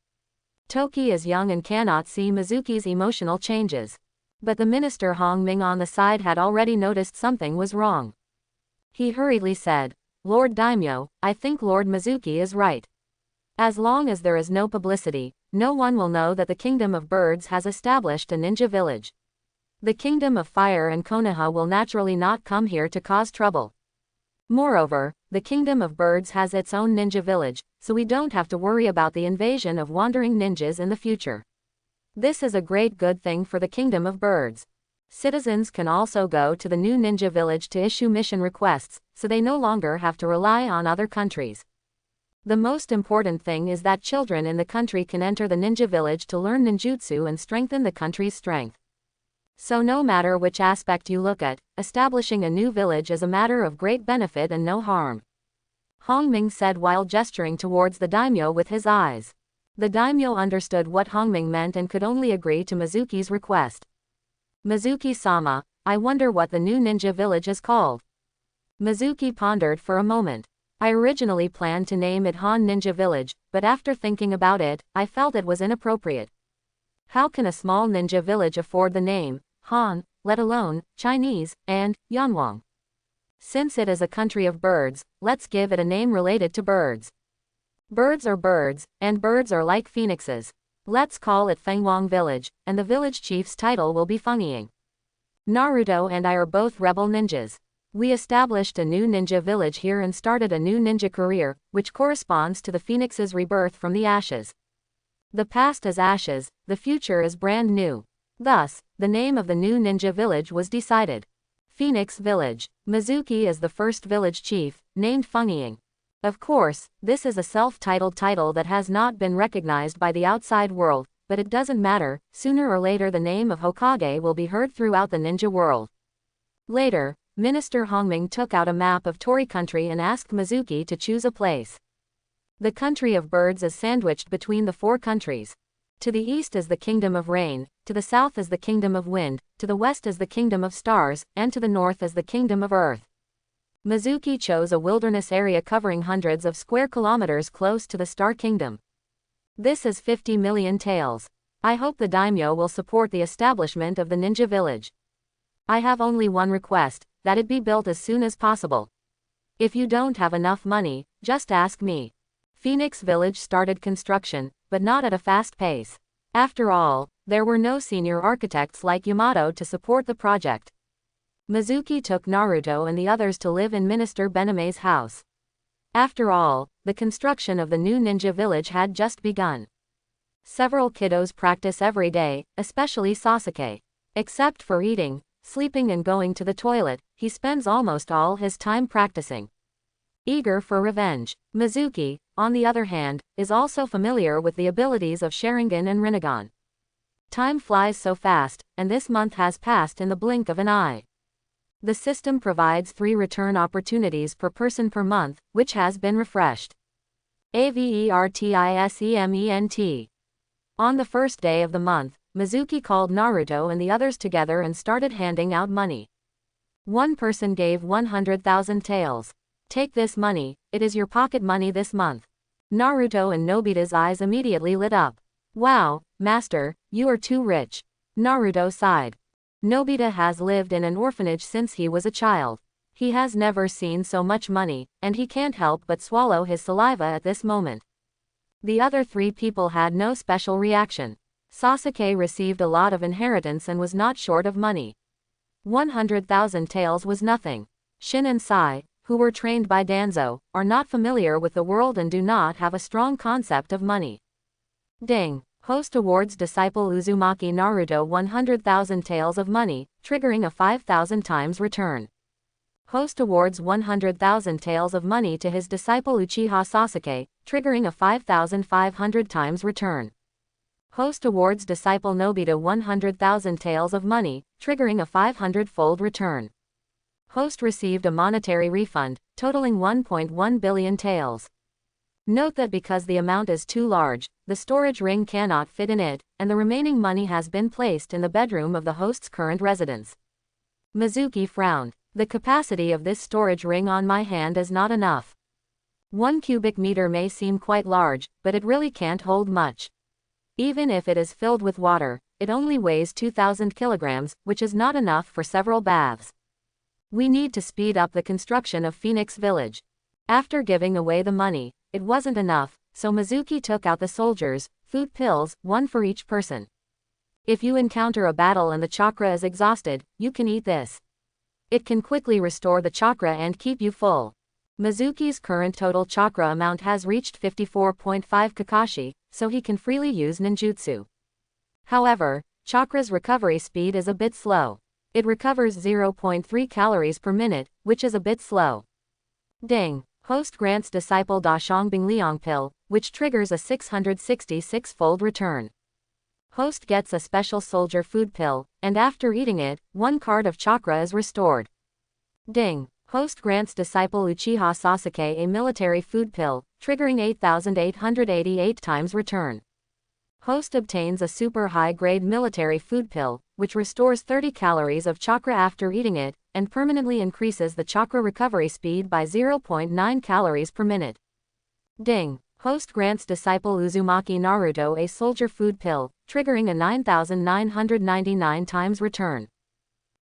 A: Toki is young and cannot see Mizuki's emotional changes. But the minister Hong Ming on the side had already noticed something was wrong. He hurriedly said, Lord Daimyo, I think Lord Mizuki is right. As long as there is no publicity, no one will know that the Kingdom of Birds has established a ninja village. The Kingdom of Fire and Konoha will naturally not come here to cause trouble. Moreover, the Kingdom of Birds has its own ninja village, so we don't have to worry about the invasion of wandering ninjas in the future. This is a great good thing for the Kingdom of Birds. Citizens can also go to the new ninja village to issue mission requests, so they no longer have to rely on other countries. The most important thing is that children in the country can enter the ninja village to learn ninjutsu and strengthen the country's strength. So no matter which aspect you look at, establishing a new village is a matter of great benefit and no harm. Hongming said while gesturing towards the daimyo with his eyes. The daimyo understood what Hongming meant and could only agree to Mizuki's request. Mizuki-sama, I wonder what the new ninja village is called. Mizuki pondered for a moment. I originally planned to name it Han Ninja Village, but after thinking about it, I felt it was inappropriate. How can a small ninja village afford the name Han, let alone Chinese, and Yanwang? Since it is a country of birds, let's give it a name related to birds. Birds are birds, and birds are like phoenixes. Let's call it Fengwang Village, and the village chief's title will be Fengying. Naruto and I are both rebel ninjas. We established a new ninja village here and started a new ninja career, which corresponds to the phoenix's rebirth from the ashes. The past is ashes, the future is brand new. Thus, the name of the new ninja village was decided. Phoenix Village. Mizuki is the first village chief, named Fengying. Of course, this is a self-titled title that has not been recognized by the outside world, but it doesn't matter, sooner or later the name of Hokage will be heard throughout the ninja world. Later, Minister Hongming took out a map of Tori country and asked Mizuki to choose a place. The country of birds is sandwiched between the four countries. To the east is the Kingdom of Rain, to the south is the Kingdom of Wind, to the west is the Kingdom of Stars, and to the north is the Kingdom of Earth. Mizuki chose a wilderness area covering hundreds of square kilometers close to the Star Kingdom. This is 50 million taels. I hope the daimyo will support the establishment of the ninja village. I have only one request, that it be built as soon as possible. If you don't have enough money, just ask me. Phoenix Village started construction, but not at a fast pace. After all, there were no senior architects like Yamato to support the project. Mizuki took Naruto and the others to live in Minister Beneme's house. After all, the construction of the new ninja village had just begun. Several kiddos practice every day, especially Sasuke. Except for eating, sleeping and going to the toilet, he spends almost all his time practicing. Eager for revenge, Mizuki, on the other hand, is also familiar with the abilities of Sharingan and Rinnegan. Time flies so fast, and this month has passed in the blink of an eye. The system provides 3 return opportunities per person per month, which has been refreshed. Avertisement. On the first day of the month, Mizuki called Naruto and the others together and started handing out money. One person gave 100,000 taels. Take this money, it is your pocket money this month. Naruto and Nobita's eyes immediately lit up. Wow, master, you are too rich. Naruto sighed. Nobita has lived in an orphanage since he was a child. He has never seen so much money, and he can't help but swallow his saliva at this moment. The other three people had no special reaction. Sasuke received a lot of inheritance and was not short of money. 100,000 taels was nothing. Shin and Sai, who were trained by Danzo, are not familiar with the world and do not have a strong concept of money. Ding. Host awards disciple Uzumaki Naruto 100,000 taels of money, triggering a 5,000 times return. Host awards 100,000 taels of money to his disciple Uchiha Sasuke, triggering a 5,500 times return. Host awards disciple Nobita 100,000 taels of money, triggering a 500-fold return. Host received a monetary refund, totaling 1.1 billion taels. Note that because the amount is too large, the storage ring cannot fit in it, and the remaining money has been placed in the bedroom of the host's current residence. Mizuki frowned. The capacity of this storage ring on my hand is not enough. 1 cubic meter may seem quite large, but it really can't hold much. Even if it is filled with water, it only weighs 2,000 kilograms, which is not enough for several baths. We need to speed up the construction of Phoenix Village. After giving away the money, it wasn't enough, so Mizuki took out the soldiers, food pills, one for each person. If you encounter a battle and the chakra is exhausted, you can eat this. It can quickly restore the chakra and keep you full. Mizuki's current total chakra amount has reached 54.5 Kakashi, so he can freely use ninjutsu. However, chakra's recovery speed is a bit slow. It recovers 0.3 calories per minute, which is a bit slow. Ding. Host grants disciple Da Shongbing Liang pill, which triggers a 666-fold return. Host gets a special soldier food pill, and after eating it, 1 card of chakra is restored. Ding. Host grants disciple Uchiha Sasuke a military food pill, triggering 8,888 times return. Host obtains a super high-grade military food pill, which restores 30 calories of chakra after eating it, and permanently increases the chakra recovery speed by 0.9 calories per minute. Ding. Host grants disciple Uzumaki Naruto a soldier food pill, triggering a 9,999 times return.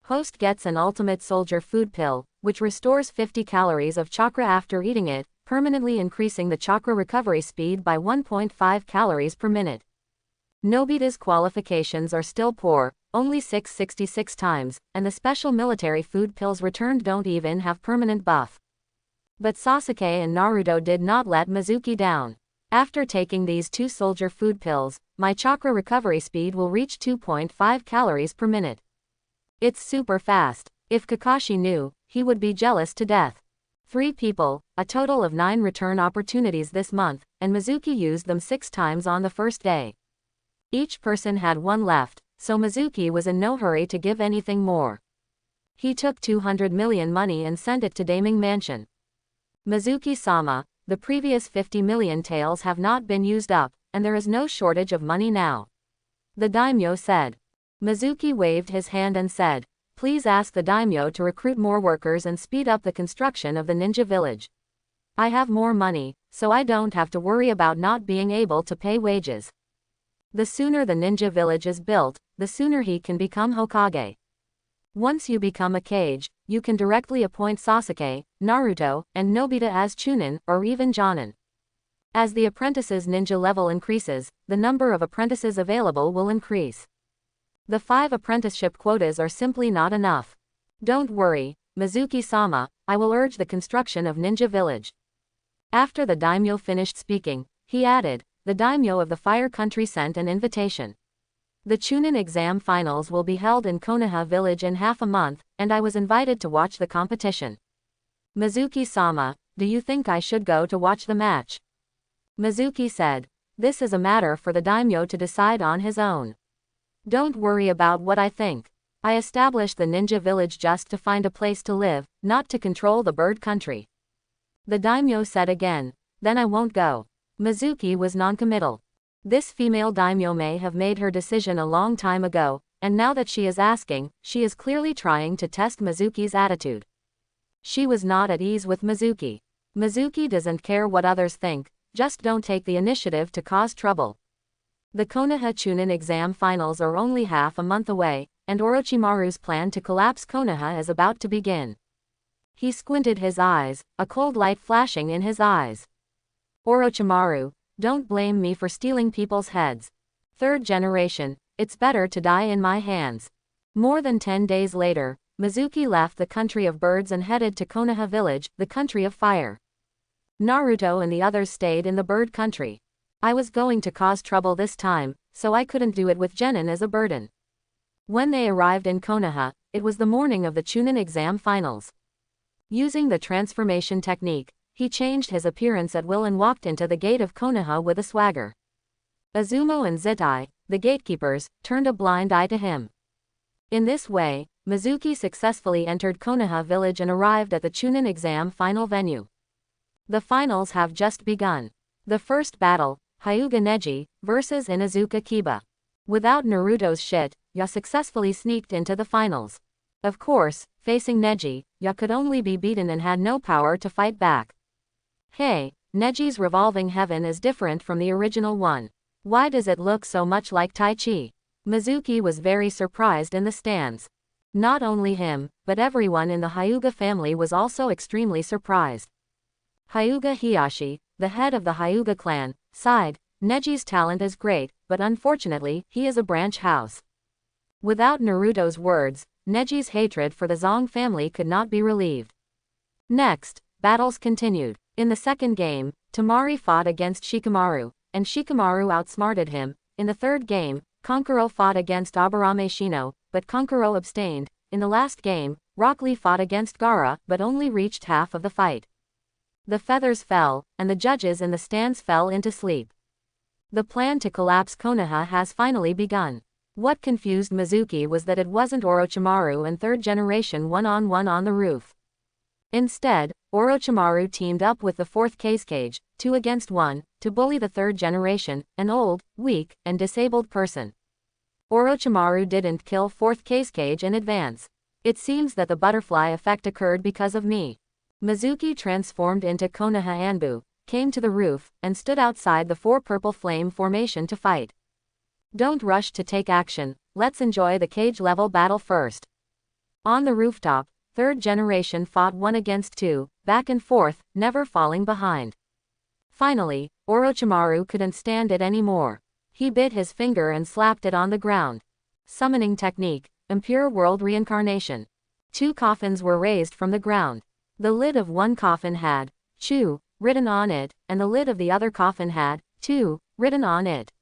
A: Host gets an ultimate soldier food pill, which restores 50 calories of chakra after eating it, permanently increasing the chakra recovery speed by 1.5 calories per minute. Nobita's qualifications are still poor, only 666 times, and the special military food pills returned don't even have permanent buff. But Sasuke and Naruto did not let Mizuki down. After taking these 2 soldier food pills, my chakra recovery speed will reach 2.5 calories per minute. It's super fast. If Kakashi knew, he would be jealous to death. 3 people, a total of 9 return opportunities this month, and Mizuki used them 6 times on the first day. Each person had 1 left, so Mizuki was in no hurry to give anything more. He took 200 million money and sent it to Daming Mansion. Mizuki-sama, the previous 50 million taels have not been used up, and there is no shortage of money now. The daimyo said. Mizuki waved his hand and said, "Please ask the daimyo to recruit more workers and speed up the construction of the ninja village. I have more money, so I don't have to worry about not being able to pay wages." The sooner the ninja village is built, the sooner he can become Hokage. Once you become a Kage, you can directly appoint Sasuke, Naruto, and Nobita as Chunin, or even Jonin. As the apprentice's ninja level increases, the number of apprentices available will increase. The 5 apprenticeship quotas are simply not enough. Don't worry, Mizuki-sama, I will urge the construction of Ninja Village. After the daimyo finished speaking, he added, the daimyo of the Fire Country sent an invitation. The Chunin exam finals will be held in Konoha village in half a month, and I was invited to watch the competition. Mizuki-sama, do you think I should go to watch the match? Mizuki said, this is a matter for the daimyo to decide on his own. Don't worry about what I think. I established the ninja village just to find a place to live, not to control the bird country. The daimyo said again, then I won't go. Mizuki was noncommittal. This female daimyo may have made her decision a long time ago, and now that she is asking, she is clearly trying to test Mizuki's attitude. She was not at ease with Mizuki. Mizuki doesn't care what others think, just don't take the initiative to cause trouble. The Konoha Chunin exam finals are only half a month away, and Orochimaru's plan to collapse Konoha is about to begin. He squinted his eyes, a cold light flashing in his eyes. Orochimaru, don't blame me for stealing people's heads. Third generation, it's better to die in my hands. More than 10 days later, Mizuki left the country of birds and headed to Konoha village, the country of fire. Naruto and the others stayed in the bird country. I was going to cause trouble this time, so I couldn't do it with Genin as a burden. When they arrived in Konoha, it was the morning of the Chunin exam finals. Using the transformation technique, he changed his appearance at will and walked into the gate of Konoha with a swagger. Izumo and Zitai, the gatekeepers, turned a blind eye to him. In this way, Mizuki successfully entered Konoha village and arrived at the Chunin exam final venue. The finals have just begun. The first battle, Hyuga Neji versus Inuzuka Kiba. Without Naruto's shit, Ya successfully sneaked into the finals. Of course, facing Neji, Ya could only be beaten and had no power to fight back. Hey, Neji's revolving heaven is different from the original one. Why does it look so much like Tai Chi? Mizuki was very surprised in the stands. Not only him, but everyone in the Hyuga family was also extremely surprised. Hyuga Hiyashi, the head of the Hyuga clan, sighed, Neji's talent is great, but unfortunately, he is a branch house. Without Naruto's words, Neji's hatred for the Zong family could not be relieved. Next, battles continued. In the second game, Temari fought against Shikamaru, and Shikamaru outsmarted him. In the third game, Kankuro fought against Aburame Shino, but Kankuro abstained. In the last game, Rock Lee fought against Gaara, but only reached half of the fight. The feathers fell, and the judges in the stands fell into sleep. The plan to collapse Konoha has finally begun. What confused Mizuki was that it wasn't Orochimaru and third generation one-on-one on the roof. Instead, Orochimaru teamed up with the fourth Kazekage, 2 against 1, to bully the third generation, an old, weak, and disabled person. Orochimaru didn't kill fourth Kazekage in advance. It seems that the butterfly effect occurred because of me. Mizuki transformed into Konoha Anbu, came to the roof, and stood outside the 4 purple flame formation to fight. Don't rush to take action, let's enjoy the cage level battle first. On the rooftop, third generation fought 1 against 2, back and forth, never falling behind. Finally, Orochimaru couldn't stand it anymore. He bit his finger and slapped it on the ground. Summoning technique, Impure World Reincarnation. 2 coffins were raised from the ground. The lid of one coffin had, Chu, written on it, and the lid of the other coffin had, Tu, written on it.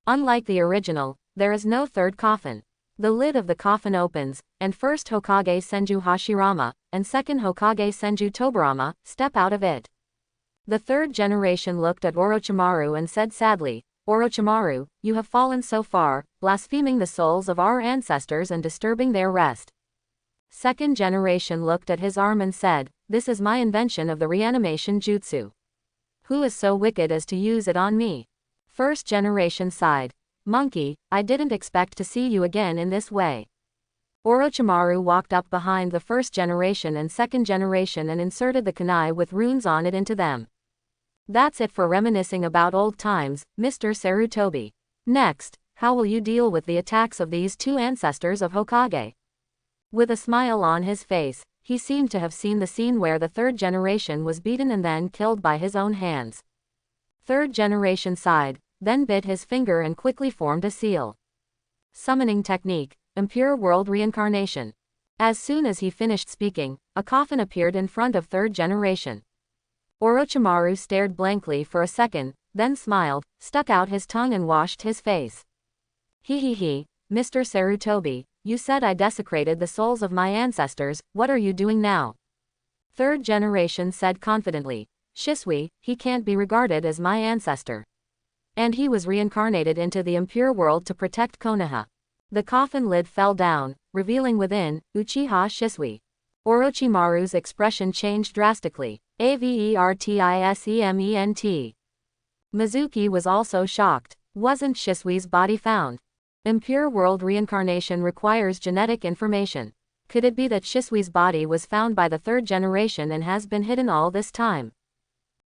A: Unlike the original, there is no third coffin. The lid of the coffin opens, and first Hokage Senju Hashirama, and second Hokage Senju Tobirama, step out of it. The third generation looked at Orochimaru and said sadly, Orochimaru, you have fallen so far, blaspheming the souls of our ancestors and disturbing their rest. Second generation looked at his arm and said, this is my invention of the reanimation jutsu. Who is so wicked as to use it on me? First generation sighed. Monkey, I didn't expect to see you again in this way. Orochimaru walked up behind the first generation and second generation and inserted the kunai with runes on it into them. That's it for reminiscing about old times, Mr. Sarutobi. Next, how will you deal with the attacks of these 2 ancestors of Hokage? With a smile on his face, he seemed to have seen the scene where the third generation was beaten and then killed by his own hands. Third generation sighed, then bit his finger and quickly formed a seal. Summoning technique, Impure World Reincarnation. As soon as he finished speaking, a coffin appeared in front of third generation. Orochimaru stared blankly for a second, then smiled, stuck out his tongue and washed his face. He, Mr. Sarutobi, you said I desecrated the souls of my ancestors, what are you doing now? Third generation said confidently, Shisui, he can't be regarded as my ancestor. And he was reincarnated into the impure world to protect Konoha. The coffin lid fell down, revealing within, Uchiha Shisui. Orochimaru's expression changed drastically. Avertisement. Mizuki was also shocked. Wasn't Shisui's body found? Impure world reincarnation requires genetic information. Could it be that Shisui's body was found by the third generation and has been hidden all this time?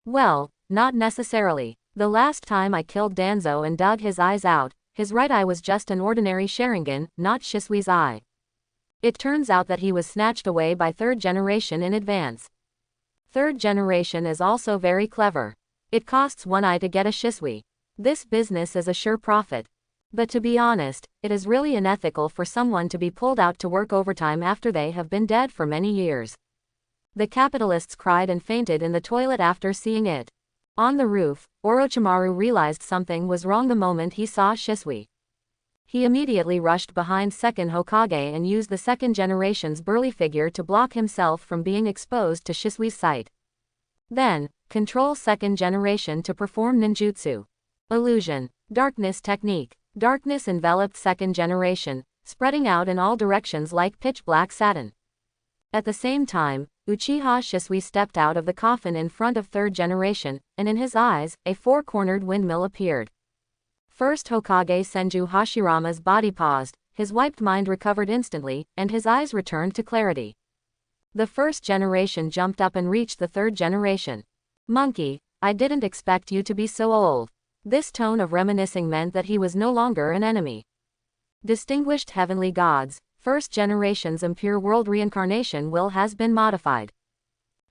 A: Well, not necessarily. The last time I killed Danzo and dug his eyes out, his right eye was just an ordinary Sharingan, not Shisui's eye. It turns out that he was snatched away by third generation in advance. Third generation is also very clever. It costs one eye to get a Shisui. This business is a sure profit. But to be honest, it is really unethical for someone to be pulled out to work overtime after they have been dead for many years. The capitalists cried and fainted in the toilet after seeing it. On the roof, Orochimaru realized something was wrong the moment he saw Shisui. He immediately rushed behind second Hokage and used the second generation's burly figure to block himself from being exposed to Shisui's sight. Then, control second generation to perform ninjutsu. Illusion. Darkness technique. Darkness enveloped second generation, spreading out in all directions like pitch black satin. At the same time, Uchiha Shisui stepped out of the coffin in front of third generation, and in his eyes, a four-cornered windmill appeared. First Hokage Senju Hashirama's body paused, his wiped mind recovered instantly, and his eyes returned to clarity. The first generation jumped up and reached the third generation. Monkey, I didn't expect you to be so old. This tone of reminiscing meant that he was no longer an enemy. Distinguished heavenly gods, first generation's impure world reincarnation will has been modified.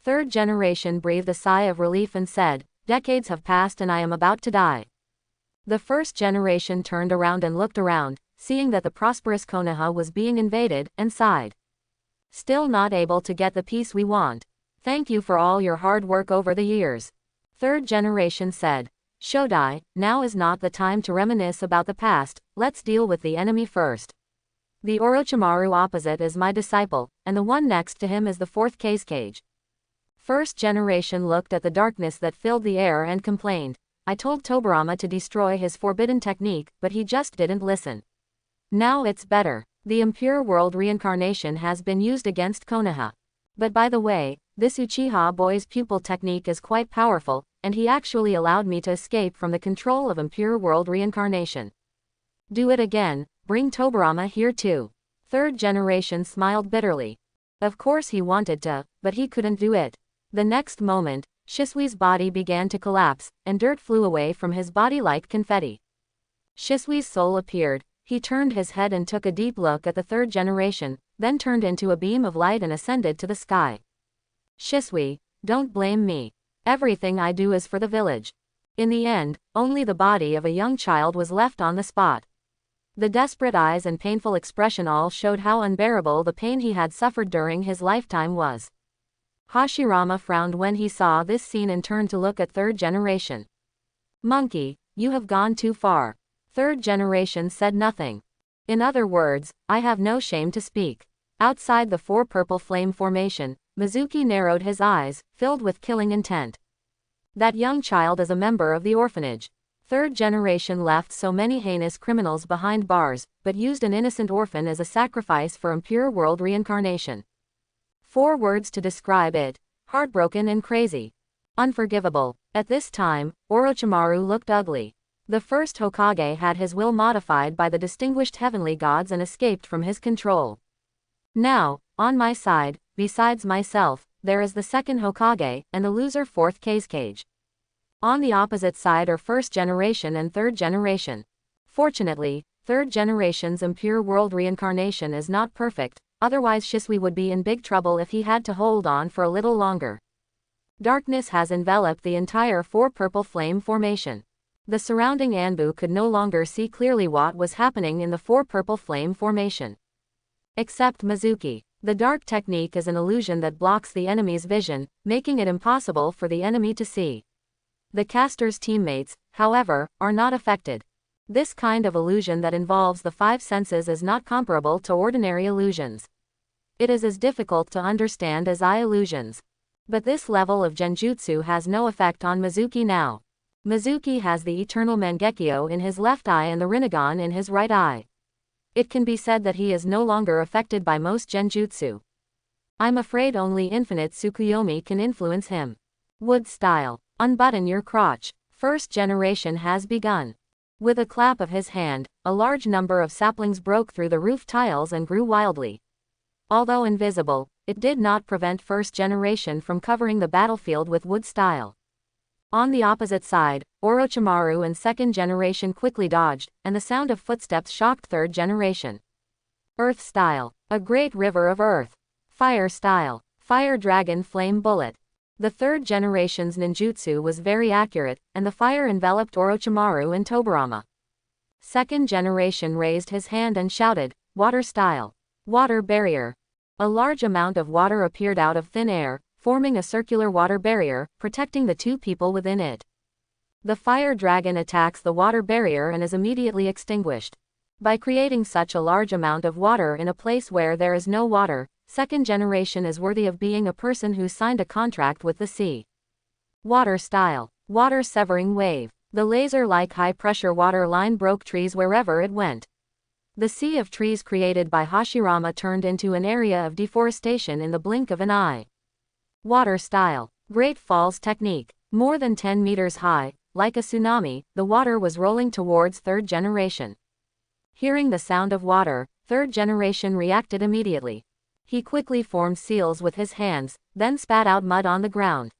A: Third generation breathed a sigh of relief and said, decades have passed and I am about to die. The first generation turned around and looked around, seeing that the prosperous Konoha was being invaded, and sighed. Still not able to get the peace we want. Thank you for all your hard work over the years. Third generation said, Shodai, now is not the time to reminisce about the past, let's deal with the enemy first. The Orochimaru opposite is my disciple, and the one next to him is the fourth Kakashi. First generation looked at the darkness that filled the air and complained, I told Tobirama to destroy his forbidden technique, but he just didn't listen. Now it's better. The impure world reincarnation has been used against Konoha. But by the way, this Uchiha boy's pupil technique is quite powerful, and he actually allowed me to escape from the control of impure world reincarnation. Do it again, bring Tobirama here too. Third generation smiled bitterly. Of course he wanted to, but he couldn't do it. The next moment, Shisui's body began to collapse, and dirt flew away from his body like confetti. Shisui's soul appeared, he turned his head and took a deep look at the third generation, then turned into a beam of light and ascended to the sky. Shisui, don't blame me. Everything I do is for the village. In the end, only the body of a young child was left on the spot. The desperate eyes and painful expression all showed how unbearable the pain he had suffered during his lifetime was. Hashirama frowned when he saw this scene and turned to look at third generation. Monkey, you have gone too far. Third generation said nothing. In other words, I have no shame to speak. Outside the four purple flame formation, Mizuki narrowed his eyes, filled with killing intent. That young child is a member of the orphanage. Third generation left so many heinous criminals behind bars, but used an innocent orphan as a sacrifice for impure world reincarnation. 4 words to describe it: heartbroken and crazy. Unforgivable. At this time, Orochimaru looked ugly. The first Hokage had his will modified by the distinguished heavenly gods and escaped from his control. Now, on my side, besides myself, there is the second Hokage, and the loser fourth Kakashi. On the opposite side are first generation and third generation. Fortunately, third generation's impure world reincarnation is not perfect, otherwise Shisui would be in big trouble if he had to hold on for a little longer. Darkness has enveloped the entire four purple flame formation. The surrounding Anbu could no longer see clearly what was happening in the four purple flame formation. Except Mizuki. The dark technique is an illusion that blocks the enemy's vision, making it impossible for the enemy to see. The caster's teammates, however, are not affected. This kind of illusion that involves the 5 senses is not comparable to ordinary illusions. It is as difficult to understand as eye illusions. But this level of genjutsu has no effect on Mizuki now. Mizuki has the eternal Mangekyo in his left eye and the Rinnegan in his right eye. It can be said that he is no longer affected by most genjutsu. I'm afraid only infinite Tsukuyomi can influence him. Wood style. Unbutton your crotch. First generation has begun. With a clap of his hand, a large number of saplings broke through the roof tiles and grew wildly. Although invisible, it did not prevent first generation from covering the battlefield with wood style. On the opposite side, Orochimaru and second generation quickly dodged, and the sound of footsteps shocked third generation. Earth style. A great river of earth. Fire style. Fire dragon flame bullet. The third generation's ninjutsu was very accurate, and the fire enveloped Orochimaru and Tobirama. Second generation raised his hand and shouted, water style. Water barrier. A large amount of water appeared out of thin air, forming a circular water barrier, protecting the two people within it. The fire dragon attacks the water barrier and is immediately extinguished. By creating such a large amount of water in a place where there is no water, second generation is worthy of being a person who signed a contract with the sea. Water style. Water severing wave. The laser-like high-pressure water line broke trees wherever it went. The sea of trees created by Hashirama turned into an area of deforestation in the blink of an eye. Water style. Great Falls technique. More than 10 meters high, like a tsunami, the water was rolling towards third generation. Hearing the sound of water, third generation reacted immediately. He quickly formed seals with his hands, then spat out mud on the ground.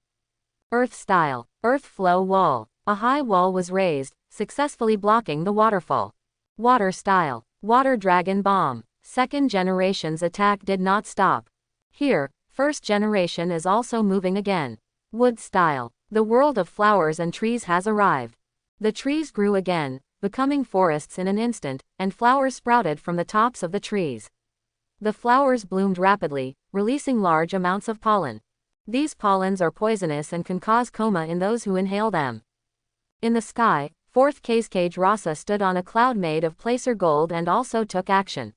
A: Earth style. Earth flow wall. A high wall was raised, successfully blocking the waterfall. Water style. Water dragon bomb. Second generation's attack did not stop. Here, first generation is also moving again. Wood style. The world of flowers and trees has arrived. The trees grew again, becoming forests in an instant, and flowers sprouted from the tops of the trees. The flowers bloomed rapidly, releasing large amounts of pollen. These pollens are poisonous and can cause coma in those who inhale them. In the sky, fourth Kazekage Rasa stood on a cloud made of placer gold and also took action.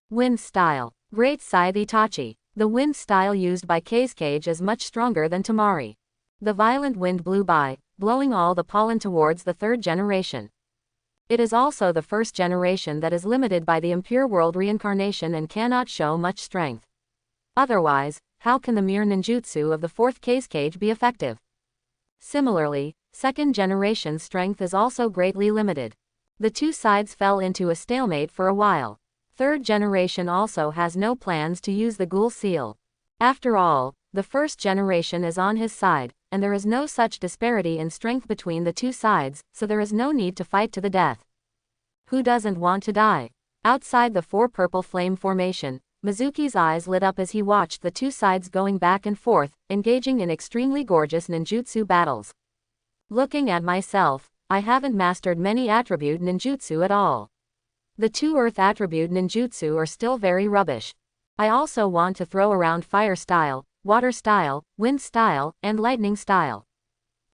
A: Wind style. Great Scythe Itachi. The wind style used by Kazekage is much stronger than Tamari. The violent wind blew by, blowing all the pollen towards the third generation. It is also the first generation that is limited by the impure world reincarnation and cannot show much strength. Otherwise, how can the mere ninjutsu of the fourth Kazekage be effective? Similarly, second generation's strength is also greatly limited. The two sides fell into a stalemate for a while. Third generation also has no plans to use the ghoul seal. After all, the first generation is on his side, and there is no such disparity in strength between the two sides, so there is no need to fight to the death. Who doesn't want to die? Outside the four purple flame formation, Mizuki's eyes lit up as he watched the two sides going back and forth, engaging in extremely gorgeous ninjutsu battles. Looking at myself, I haven't mastered many attribute ninjutsu at all. The two earth attribute ninjutsu are still very rubbish. I also want to throw around fire style, water style, wind style, and lightning style.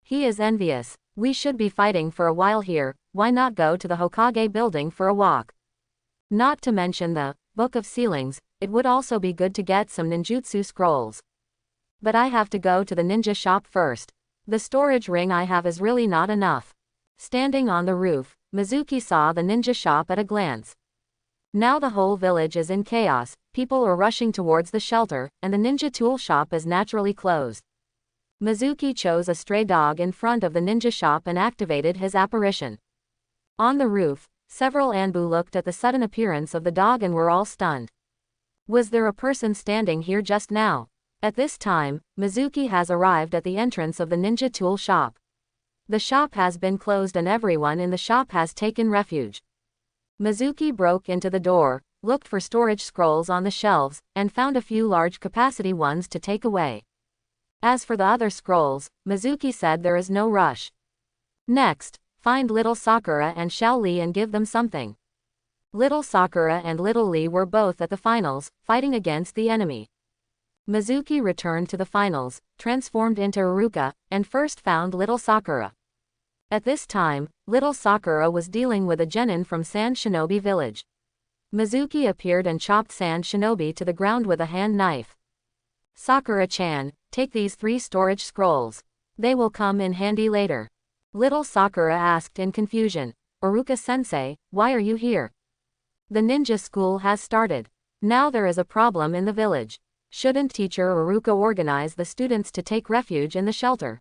A: He is envious. We should be fighting for a while here, why not go to the Hokage building for a walk? Not to mention the Book of Ceilings, it would also be good to get some ninjutsu scrolls. But I have to go to the ninja shop first. The storage ring I have is really not enough. Standing on the roof, Mizuki saw the ninja shop at a glance. Now the whole village is in chaos, people are rushing towards the shelter, and the ninja tool shop is naturally closed. Mizuki chose a stray dog in front of the ninja shop and activated his apparition. On the roof, several Anbu looked at the sudden appearance of the dog and were all stunned. Was there a person standing here just now? At this time, Mizuki has arrived at the entrance of the ninja tool shop. The shop has been closed and everyone in the shop has taken refuge. Mizuki broke into the door, looked for storage scrolls on the shelves, and found a few large capacity ones to take away. As for the other scrolls, Mizuki said there is no rush. Next, find little Sakura and Xiao Li and give them something. Little Sakura and Little Li were both at the finals, fighting against the enemy. Mizuki returned to the finals, transformed into Iruka, and first found little Sakura. At this time, little Sakura was dealing with a genin from Sand Shinobi village. Mizuki appeared and chopped Sand Shinobi to the ground with a hand knife. Sakura-chan, take these 3 storage scrolls. They will come in handy later. Little Sakura asked in confusion. Iruka-sensei, why are you here? The ninja school has started. Now there is a problem in the village. Shouldn't teacher Iruka organize the students to take refuge in the shelter?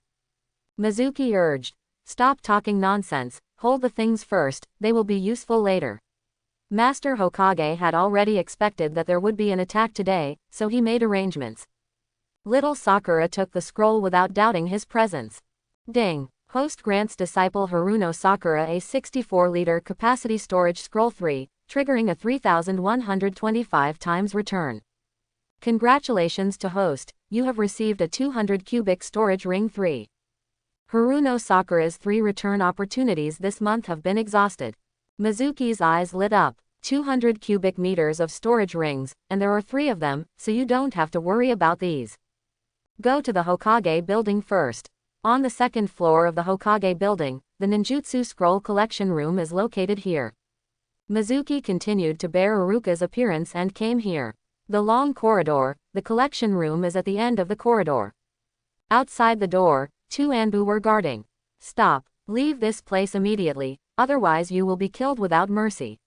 A: Mizuki urged. Stop talking nonsense, hold the things first, they will be useful later. Master Hokage had already expected that there would be an attack today, so he made arrangements. Little Sakura took the scroll without doubting his presence. Ding. Host grants disciple Haruno Sakura a 64-liter capacity storage scroll 3, triggering a 3,125 times return. Congratulations to host, you have received a 200 cubic storage ring 3. Haruno Sakura's 3 return opportunities this month have been exhausted. Mizuki's eyes lit up. 200 cubic meters of storage rings, and there are 3 of them, so you don't have to worry about these. Go to the Hokage building first. On the 2nd floor of the Hokage building, the Ninjutsu scroll collection room is located here. Mizuki continued to bear Iruka's appearance and came here. The long corridor, the collection room is at the end of the corridor. Outside the door, 2 Anbu were guarding. Stop, leave this place immediately, otherwise you will be killed without mercy.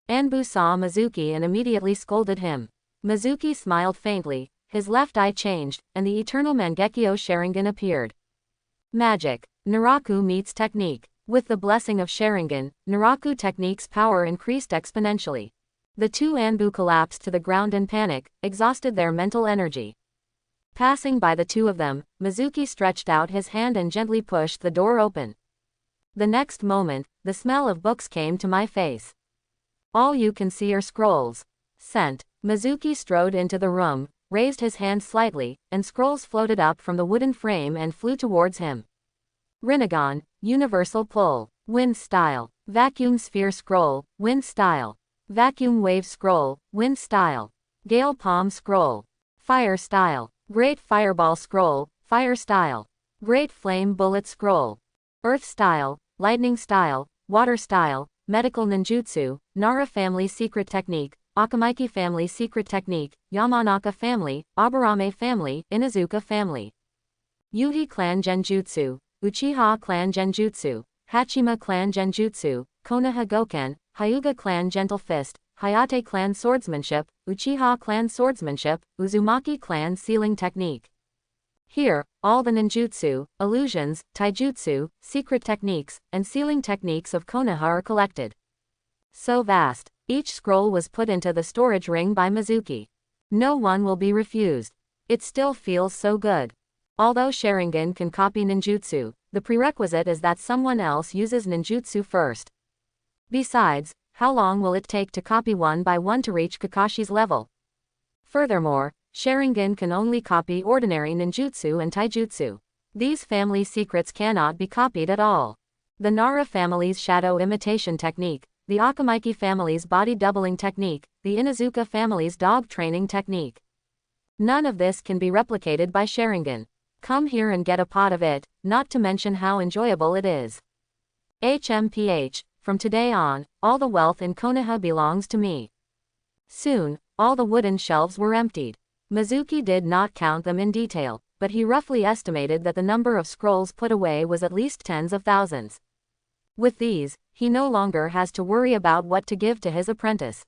A: Anbu saw Mizuki and immediately scolded him. Mizuki smiled faintly, his left eye changed, and the eternal Mangekyo Sharingan appeared. Magic. Naraku meets technique. With the blessing of Sharingan, Naraku technique's power increased exponentially. The 2 Anbu collapsed to the ground in panic, exhausted their mental energy. Passing by the 2 of them, Mizuki stretched out his hand and gently pushed the door open. The next moment, the smell of books came to my face. All you can see are scrolls. Scent. Mizuki strode into the room, raised his hand slightly, and scrolls floated up from the wooden frame and flew towards him. Rinnegan, Universal Pull, Wind Style, Vacuum Sphere Scroll, Wind Style, Vacuum Wave Scroll, Wind Style, Gale Palm Scroll, Fire Style, Great Fireball Scroll, Fire Style, Great Flame Bullet Scroll, Earth Style, Lightning Style, Water Style, Medical Ninjutsu, Nara Family Secret Technique, Akamaiki Family Secret Technique, Yamanaka Family, Aburame Family, Inuzuka Family. Yuhi Clan Genjutsu, Uchiha Clan Genjutsu, Hachima Clan Genjutsu, Konoha Goken, Hyuga Clan Gentle Fist, Hayate Clan Swordsmanship, Uchiha Clan Swordsmanship, Uzumaki Clan Sealing Technique. Here, all the ninjutsu, illusions, taijutsu, secret techniques, and sealing techniques of Konoha are collected. So vast. Each scroll was put into the storage ring by Mizuki. No one will be refused. It still feels so good. Although Sharingan can copy ninjutsu, the prerequisite is that someone else uses ninjutsu first. Besides, how long will it take to copy one by one to reach Kakashi's level? Furthermore, Sharingan can only copy ordinary ninjutsu and taijutsu. These family secrets cannot be copied at all. The Nara family's shadow imitation technique, the Akamaiki family's body doubling technique, the Inuzuka family's dog training technique. None of this can be replicated by Sharingan. Come here and get a pot of it, not to mention how enjoyable it is. HMPH, from today on, all the wealth in Konoha belongs to me. Soon, all the wooden shelves were emptied. Mizuki did not count them in detail, but he roughly estimated that the number of scrolls put away was at least tens of thousands. With these, he no longer has to worry about what to give to his apprentice.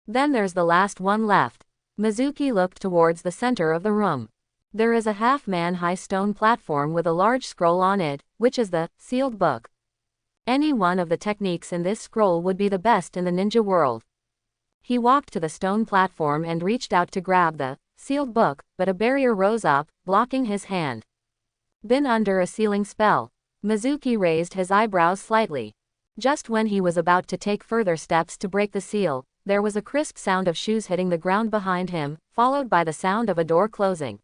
A: Then there's the last one left. Mizuki looked towards the center of the room. There is a half-man-high stone platform with a large scroll on it, which is the sealed book. Any one of the techniques in this scroll would be the best in the ninja world. He walked to the stone platform and reached out to grab the sealed book, but a barrier rose up, blocking his hand. Been under a sealing spell. Mizuki raised his eyebrows slightly. Just when he was about to take further steps to break the seal, there was a crisp sound of shoes hitting the ground behind him, followed by the sound of a door closing.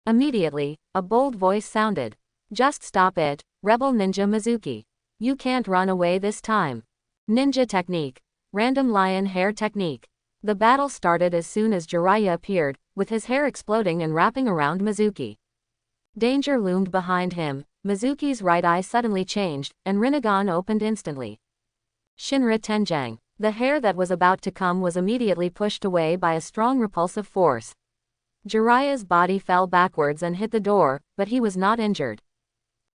A: Immediately, a bold voice sounded. Just stop it, Rebel Ninja Mizuki. You can't run away this time. Ninja technique. Random lion hair technique. The battle started as soon as Jiraiya appeared, with his hair exploding and wrapping around Mizuki. Danger loomed behind him. Mizuki's right eye suddenly changed, and Rinnegan opened instantly. Shinra Tenjang. The hair that was about to come was immediately pushed away by a strong repulsive force. Jiraiya's body fell backwards and hit the door, but he was not injured.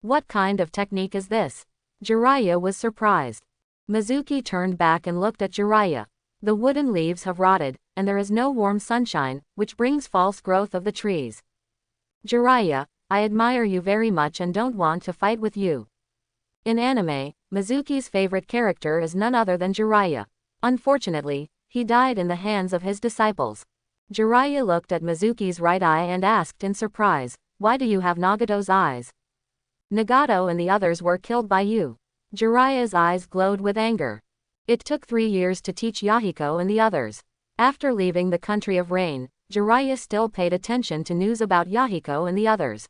A: What kind of technique is this? Jiraiya was surprised. Mizuki turned back and looked at Jiraiya. The wooden leaves have rotted, and there is no warm sunshine, which brings false growth of the trees. Jiraiya, I admire you very much and don't want to fight with you. In anime, Mizuki's favorite character is none other than Jiraiya. Unfortunately, he died in the hands of his disciples. Jiraiya looked at Mizuki's right eye and asked in surprise, why do you have Nagato's eyes? Nagato and the others were killed by you. Jiraiya's eyes glowed with anger. It took 3 years to teach Yahiko and the others. After leaving the country of rain, Jiraiya still paid attention to news about Yahiko and the others.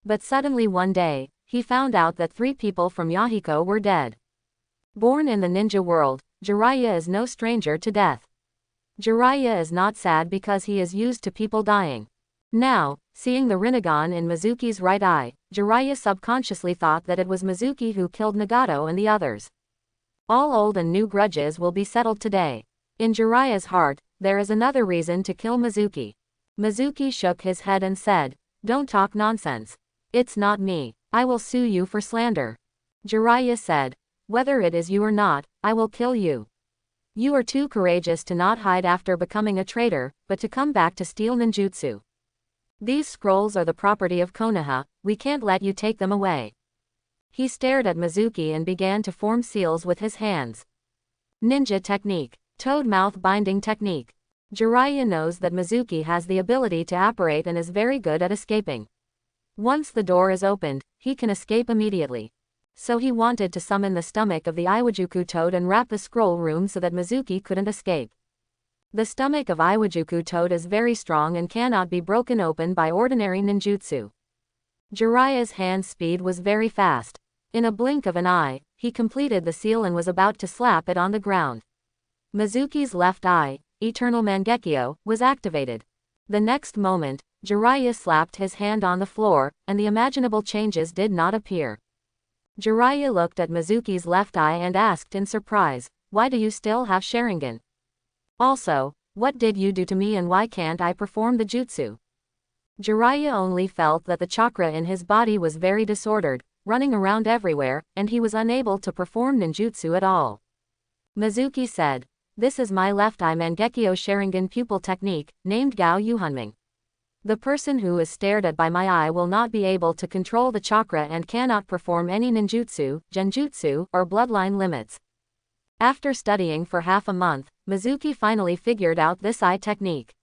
A: But suddenly one day, he found out that 3 people from Yahiko were dead. Born in the ninja world, Jiraiya is no stranger to death. Jiraiya is not sad because he is used to people dying. Now, seeing the Rinnegan in Mizuki's right eye, Jiraiya subconsciously thought that it was Mizuki who killed Nagato and the others. All old and new grudges will be settled today. In Jiraiya's heart, there is another reason to kill Mizuki. Mizuki shook his head and said, "Don't talk nonsense. It's not me. I will sue you for slander." Jiraiya said, "Whether it is you or not, I will kill you. You are too courageous to not hide after becoming a traitor, but to come back to steal ninjutsu. These scrolls are the property of Konoha, we can't let you take them away." He stared at Mizuki and began to form seals with his hands. Ninja technique. Toad mouth binding technique. Jiraiya knows that Mizuki has the ability to apparate and is very good at escaping. Once the door is opened, he can escape immediately. So he wanted to summon the stomach of the Iwajuku toad and wrap the scroll room so that Mizuki couldn't escape. The stomach of Iwajuku toad is very strong and cannot be broken open by ordinary ninjutsu. Jiraiya's hand speed was very fast. In a blink of an eye, he completed the seal and was about to slap it on the ground. Mizuki's left eye, Eternal Mangekyo, was activated. The next moment, Jiraiya slapped his hand on the floor, and the imaginable changes did not appear. Jiraiya looked at Mizuki's left eye and asked in surprise, "Why do you still have Sharingan? Also, what did you do to me and why can't I perform the jutsu?" Jiraiya only felt that the chakra in his body was very disordered, running around everywhere, and he was unable to perform ninjutsu at all. Mizuki said, "This is my left eye Mangekyo Sharingan pupil technique, named Gao Yuhanming. The person who is stared at by my eye will not be able to control the chakra and cannot perform any ninjutsu, genjutsu, or bloodline limits." After studying for half a month, Mizuki finally figured out this eye technique.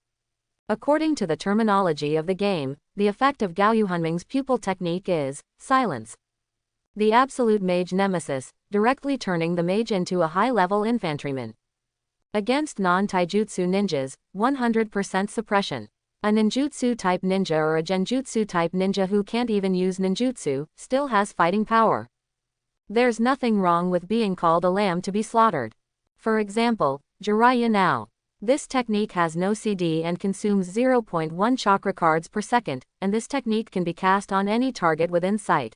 A: According to the terminology of the game, the effect of Gao Yuhanming's pupil technique is silence. The absolute mage nemesis, directly turning the mage into a high-level infantryman. Against non-taijutsu ninjas, 100% suppression. A ninjutsu-type ninja or a genjutsu-type ninja who can't even use ninjutsu, still has fighting power. There's nothing wrong with being called a lamb to be slaughtered. For example, Jiraiya now. This technique has no CD and consumes 0.1 chakra cards per second, and this technique can be cast on any target within sight.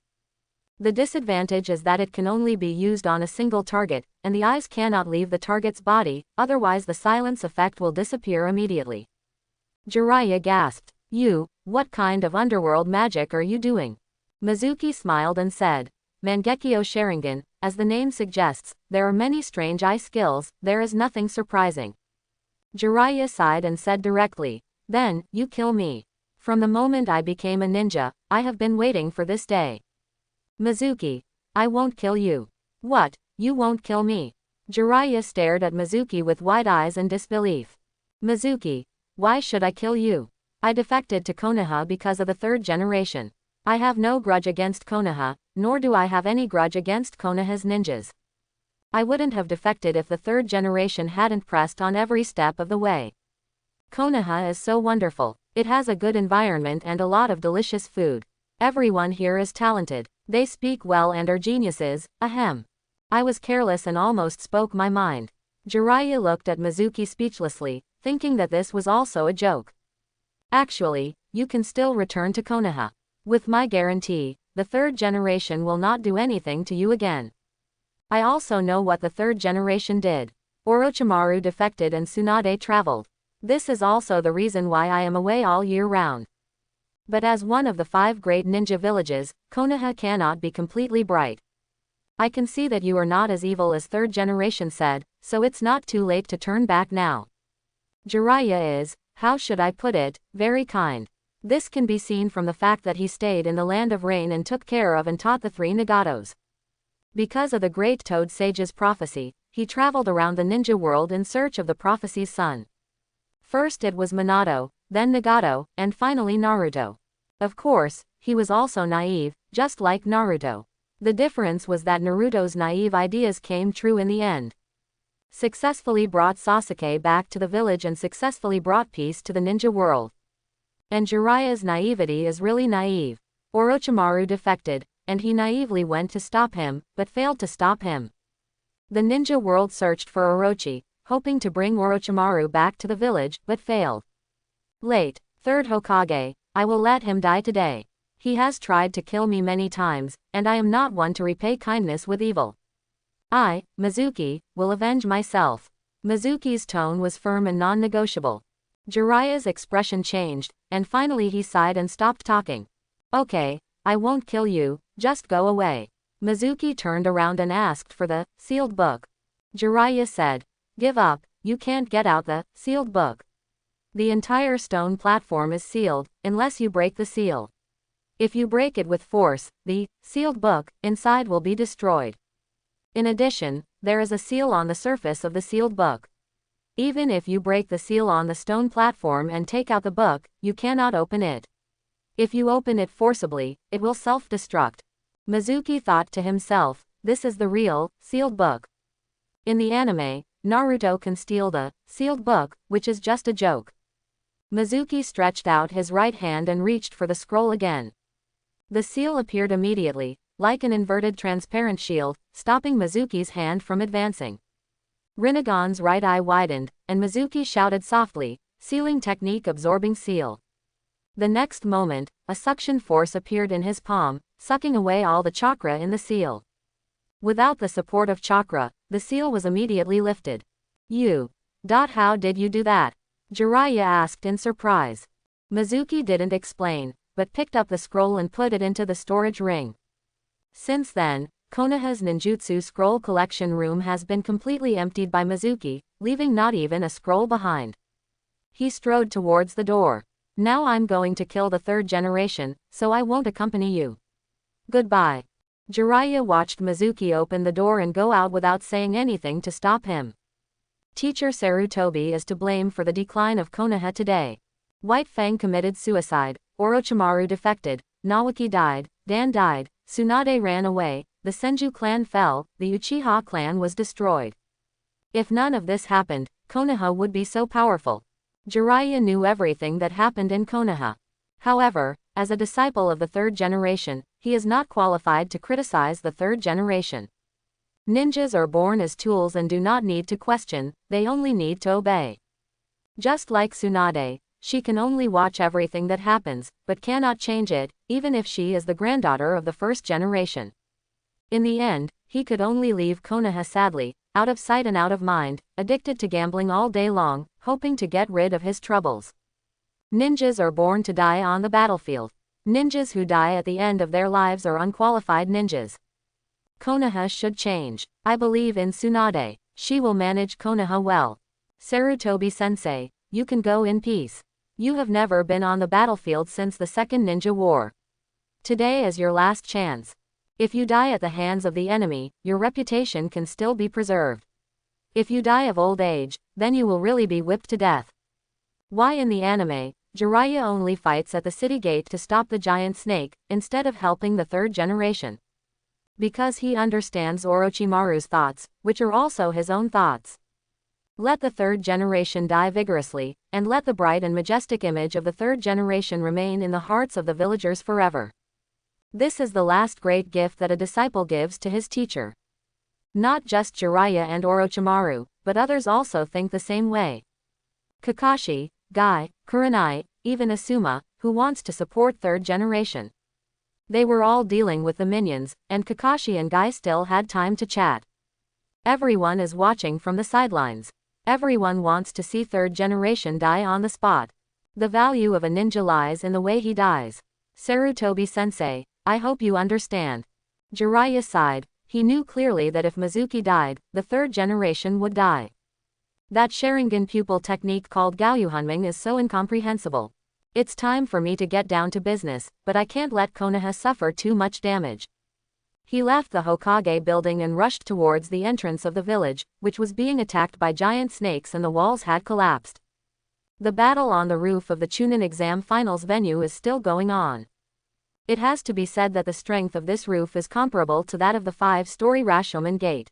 A: The disadvantage is that it can only be used on a single target, and the eyes cannot leave the target's body, otherwise the silence effect will disappear immediately. Jiraiya gasped, What kind of underworld magic are you doing?" Mizuki smiled and said, "Mangekyo Sharingan, as the name suggests, there are many strange eye skills, there is nothing surprising." Jiraiya sighed and said directly, "Then, you kill me. From the moment I became a ninja, I have been waiting for this day." Mizuki, "I won't kill you." "What, you won't kill me?" Jiraiya stared at Mizuki with wide eyes and disbelief. Mizuki, "Why should I kill you? I defected to Konoha because of the 3rd generation. I have no grudge against Konoha, nor do I have any grudge against Konoha's ninjas. I wouldn't have defected if the 3rd generation hadn't pressed on every step of the way. Konoha is so wonderful, it has a good environment and a lot of delicious food. Everyone here is talented, they speak well and are geniuses, ahem. I was careless and almost spoke my mind." Jiraiya looked at Mizuki speechlessly, thinking that this was also a joke. "Actually, you can still return to Konoha. With my guarantee, the 3rd generation will not do anything to you again. I also know what the 3rd generation did. Orochimaru defected and Tsunade traveled. This is also the reason why I am away all year round. But as one of the 5 great ninja villages, Konoha cannot be completely bright. I can see that you are not as evil as 3rd generation said, so it's not too late to turn back now. Jiraiya is, how should I put it, very kind. This can be seen from the fact that he stayed in the land of rain and took care of and taught the 3 Nagatos. Because of the great Toad Sage's prophecy, he traveled around the ninja world in search of the prophecy's son. First it was Minato, then Nagato, and finally Naruto. Of course, he was also naive, just like Naruto. The difference was that Naruto's naive ideas came true in the end. Successfully brought Sasuke back to the village and successfully brought peace to the ninja world. And Jiraiya's naivety is really naive. Orochimaru defected, and he naively went to stop him, but failed to stop him. The ninja world searched for Orochi, hoping to bring Orochimaru back to the village, but failed. Late, third Hokage, I will let him die today. He has tried to kill me many times, and I am not one to repay kindness with evil. I, Mizuki, will avenge myself. Mizuki's tone was firm and non-negotiable. Jiraiya's expression changed, and finally he sighed and stopped talking. Okay, I won't kill you, just go away. Mizuki turned around and asked for the sealed book. Jiraiya said, give up, you can't get out the sealed book. The entire stone platform is sealed, unless you break the seal. If you break it with force, the sealed book inside will be destroyed. In addition, there is a seal on the surface of the sealed book. Even if you break the seal on the stone platform and take out the book, you cannot open it. If you open it forcibly, it will self-destruct. Mizuki thought to himself, this is the real, sealed book. In the anime, Naruto can steal the sealed book, which is just a joke. Mizuki stretched out his right hand and reached for the scroll again. The seal appeared immediately, like an inverted transparent shield, stopping Mizuki's hand from advancing. Rinnegan's right eye widened, and Mizuki shouted softly, sealing technique absorbing seal. The next moment, a suction force appeared in his palm, sucking away all the chakra in the seal. Without the support of chakra, the seal was immediately lifted. How did you do that? Jiraiya asked in surprise. Mizuki didn't explain, but picked up the scroll and put it into the storage ring. Since then, Konoha's ninjutsu scroll collection room has been completely emptied by Mizuki, leaving not even a scroll behind. He strode towards the door. Now I'm going to kill the third generation, so I won't accompany you. Goodbye. Jiraiya watched Mizuki open the door and go out without saying anything to stop him. Teacher Sarutobi is to blame for the decline of Konoha today. White Fang committed suicide, Orochimaru defected, Naoki died, Dan died, Tsunade ran away, the Senju clan fell, the Uchiha clan was destroyed. If none of this happened, Konoha would be so powerful. Jiraiya knew everything that happened in Konoha. However, as a disciple of the third generation, he is not qualified to criticize the third generation. Ninjas are born as tools and do not need to question, they only need to obey. Just like Tsunade, she can only watch everything that happens, but cannot change it, even if she is the granddaughter of the first generation. In the end, he could only leave Konoha sadly, out of sight and out of mind, addicted to gambling all day long, hoping to get rid of his troubles. Ninjas are born to die on the battlefield. Ninjas who die at the end of their lives are unqualified ninjas. Konoha should change. I believe in Tsunade. She will manage Konoha well. Sarutobi-sensei, you can go in peace. You have never been on the battlefield since the Second Ninja War. Today is your last chance. If you die at the hands of the enemy, your reputation can still be preserved. If you die of old age, then you will really be whipped to death. Why in the anime, Jiraiya only fights at the city gate to stop the giant snake, instead of helping the third generation? Because he understands Orochimaru's thoughts, which are also his own thoughts. Let the third generation die vigorously, and let the bright and majestic image of the third generation remain in the hearts of the villagers forever. This is the last great gift that a disciple gives to his teacher. Not just Jiraiya and Orochimaru, but others also think the same way. Kakashi, Guy, Kurenai, even Asuma, who wants to support third generation. They were all dealing with the minions, and Kakashi and Guy still had time to chat. Everyone is watching from the sidelines. Everyone wants to see third generation die on the spot. The value of a ninja lies in the way he dies. Sarutobi-sensei, I hope you understand. Jiraiya sighed. He knew clearly that if Mizuki died, the third generation would die. That Sharingan pupil technique called Gaoyuhanming is so incomprehensible. It's time for me to get down to business, but I can't let Konoha suffer too much damage. He left the Hokage building and rushed towards the entrance of the village, which was being attacked by giant snakes and the walls had collapsed. The battle on the roof of the Chunin exam finals venue is still going on. It has to be said that the strength of this roof is comparable to that of the 5-story Rashomon Gate.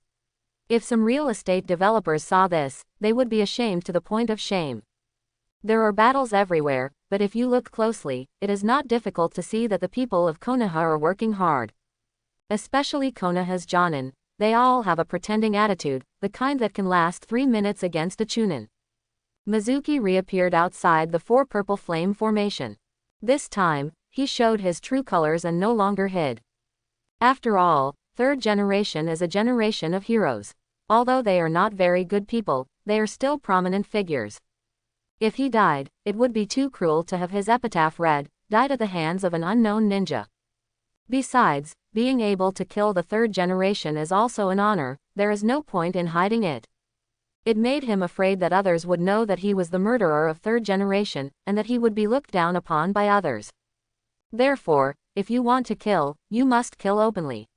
A: If some real estate developers saw this, they would be ashamed to the point of shame. There are battles everywhere, but if you look closely, it is not difficult to see that the people of Konoha are working hard. Especially Konoha's Jonin. They all have a pretending attitude, the kind that can last 3 minutes against a Chunin. Mizuki reappeared outside the 4 purple flame formation. This time, he showed his true colors and no longer hid. After all, 3rd generation is a generation of heroes. Although they are not very good people, they are still prominent figures. If he died, it would be too cruel to have his epitaph read, "Died at the hands of an unknown ninja." Besides, being able to kill the 3rd generation is also an honor, there is no point in hiding it. It made him afraid that others would know that he was the murderer of 3rd generation, and that he would be looked down upon by others. Therefore, if you want to kill, you must kill openly.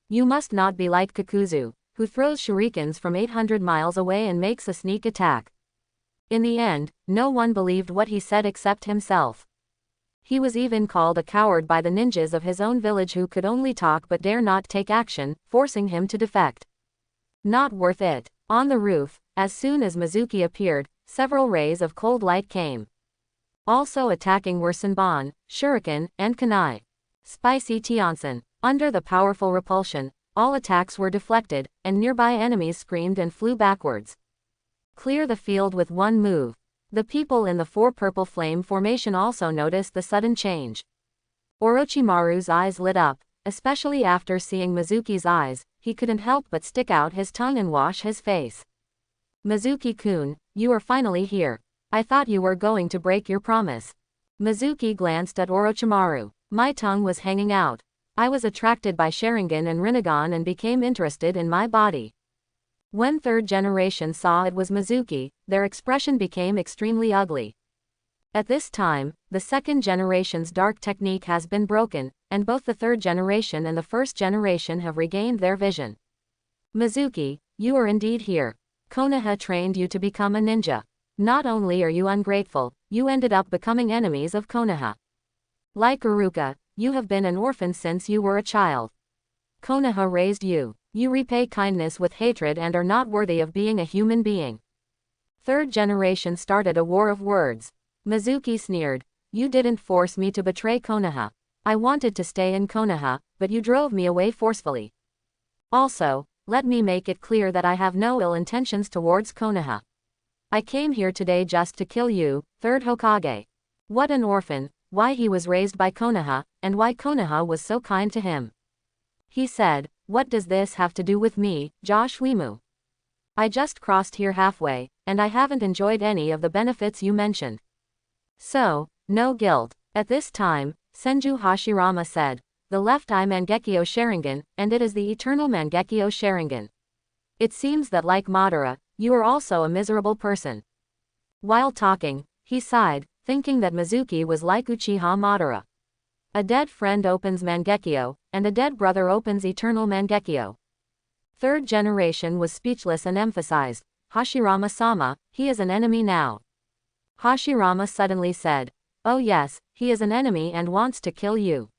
A: You must not be like Kakuzu, who throws shurikens from 800 miles away and makes a sneak attack. In the end, no one believed what he said except himself. He was even called a coward by the ninjas of his own village who could only talk but dare not take action, forcing him to defect. Not worth it. On the roof, as soon as Mizuki appeared, several rays of cold light came. Also attacking were Senbon, Shuriken, and Kunai. Spicy Tionsen. Under the powerful repulsion, all attacks were deflected, and nearby enemies screamed and flew backwards. Clear the field with one move. The people in the 4 purple flame formation also noticed the sudden change. Orochimaru's eyes lit up, especially after seeing Mizuki's eyes. He couldn't help but stick out his tongue and wash his face. Mizuki-kun, you are finally here. I thought you were going to break your promise. Mizuki glanced at Orochimaru. My tongue was hanging out. I was attracted by Sharingan and Rinnegan and became interested in my body. When 3rd generation saw it was Mizuki, their expression became extremely ugly. At this time, the 2nd generation's dark technique has been broken, and both the 3rd generation and the 1st generation have regained their vision. Mizuki, you are indeed here. Konoha trained you to become a ninja. Not only are you ungrateful, you ended up becoming enemies of Konoha. Like Iruka, you have been an orphan since you were a child. Konoha raised you. You repay kindness with hatred and are not worthy of being a human being. 3rd generation started a war of words. Mizuki sneered. You didn't force me to betray Konoha. I wanted to stay in Konoha, but you drove me away forcefully. Also, let me make it clear that I have no ill intentions towards Konoha. I came here today just to kill you, 3rd Hokage. What an orphan, why he was raised by Konoha, and why Konoha was so kind to him. He said, what does this have to do with me, Josh Wimu? I just crossed here halfway, and I haven't enjoyed any of the benefits you mentioned. So, no guilt. At this time, Senju Hashirama said, the left eye Mangekyo Sharingan, and it is the eternal Mangekyo Sharingan. It seems that like Madara, you are also a miserable person. While talking, he sighed, thinking that Mizuki was like Uchiha Madara. A dead friend opens Mangekyo, and a dead brother opens eternal Mangekyo. 3rd generation was speechless and emphasized, Hashirama-sama, he is an enemy now. Hashirama suddenly said, oh yes, he is an enemy and wants to kill you.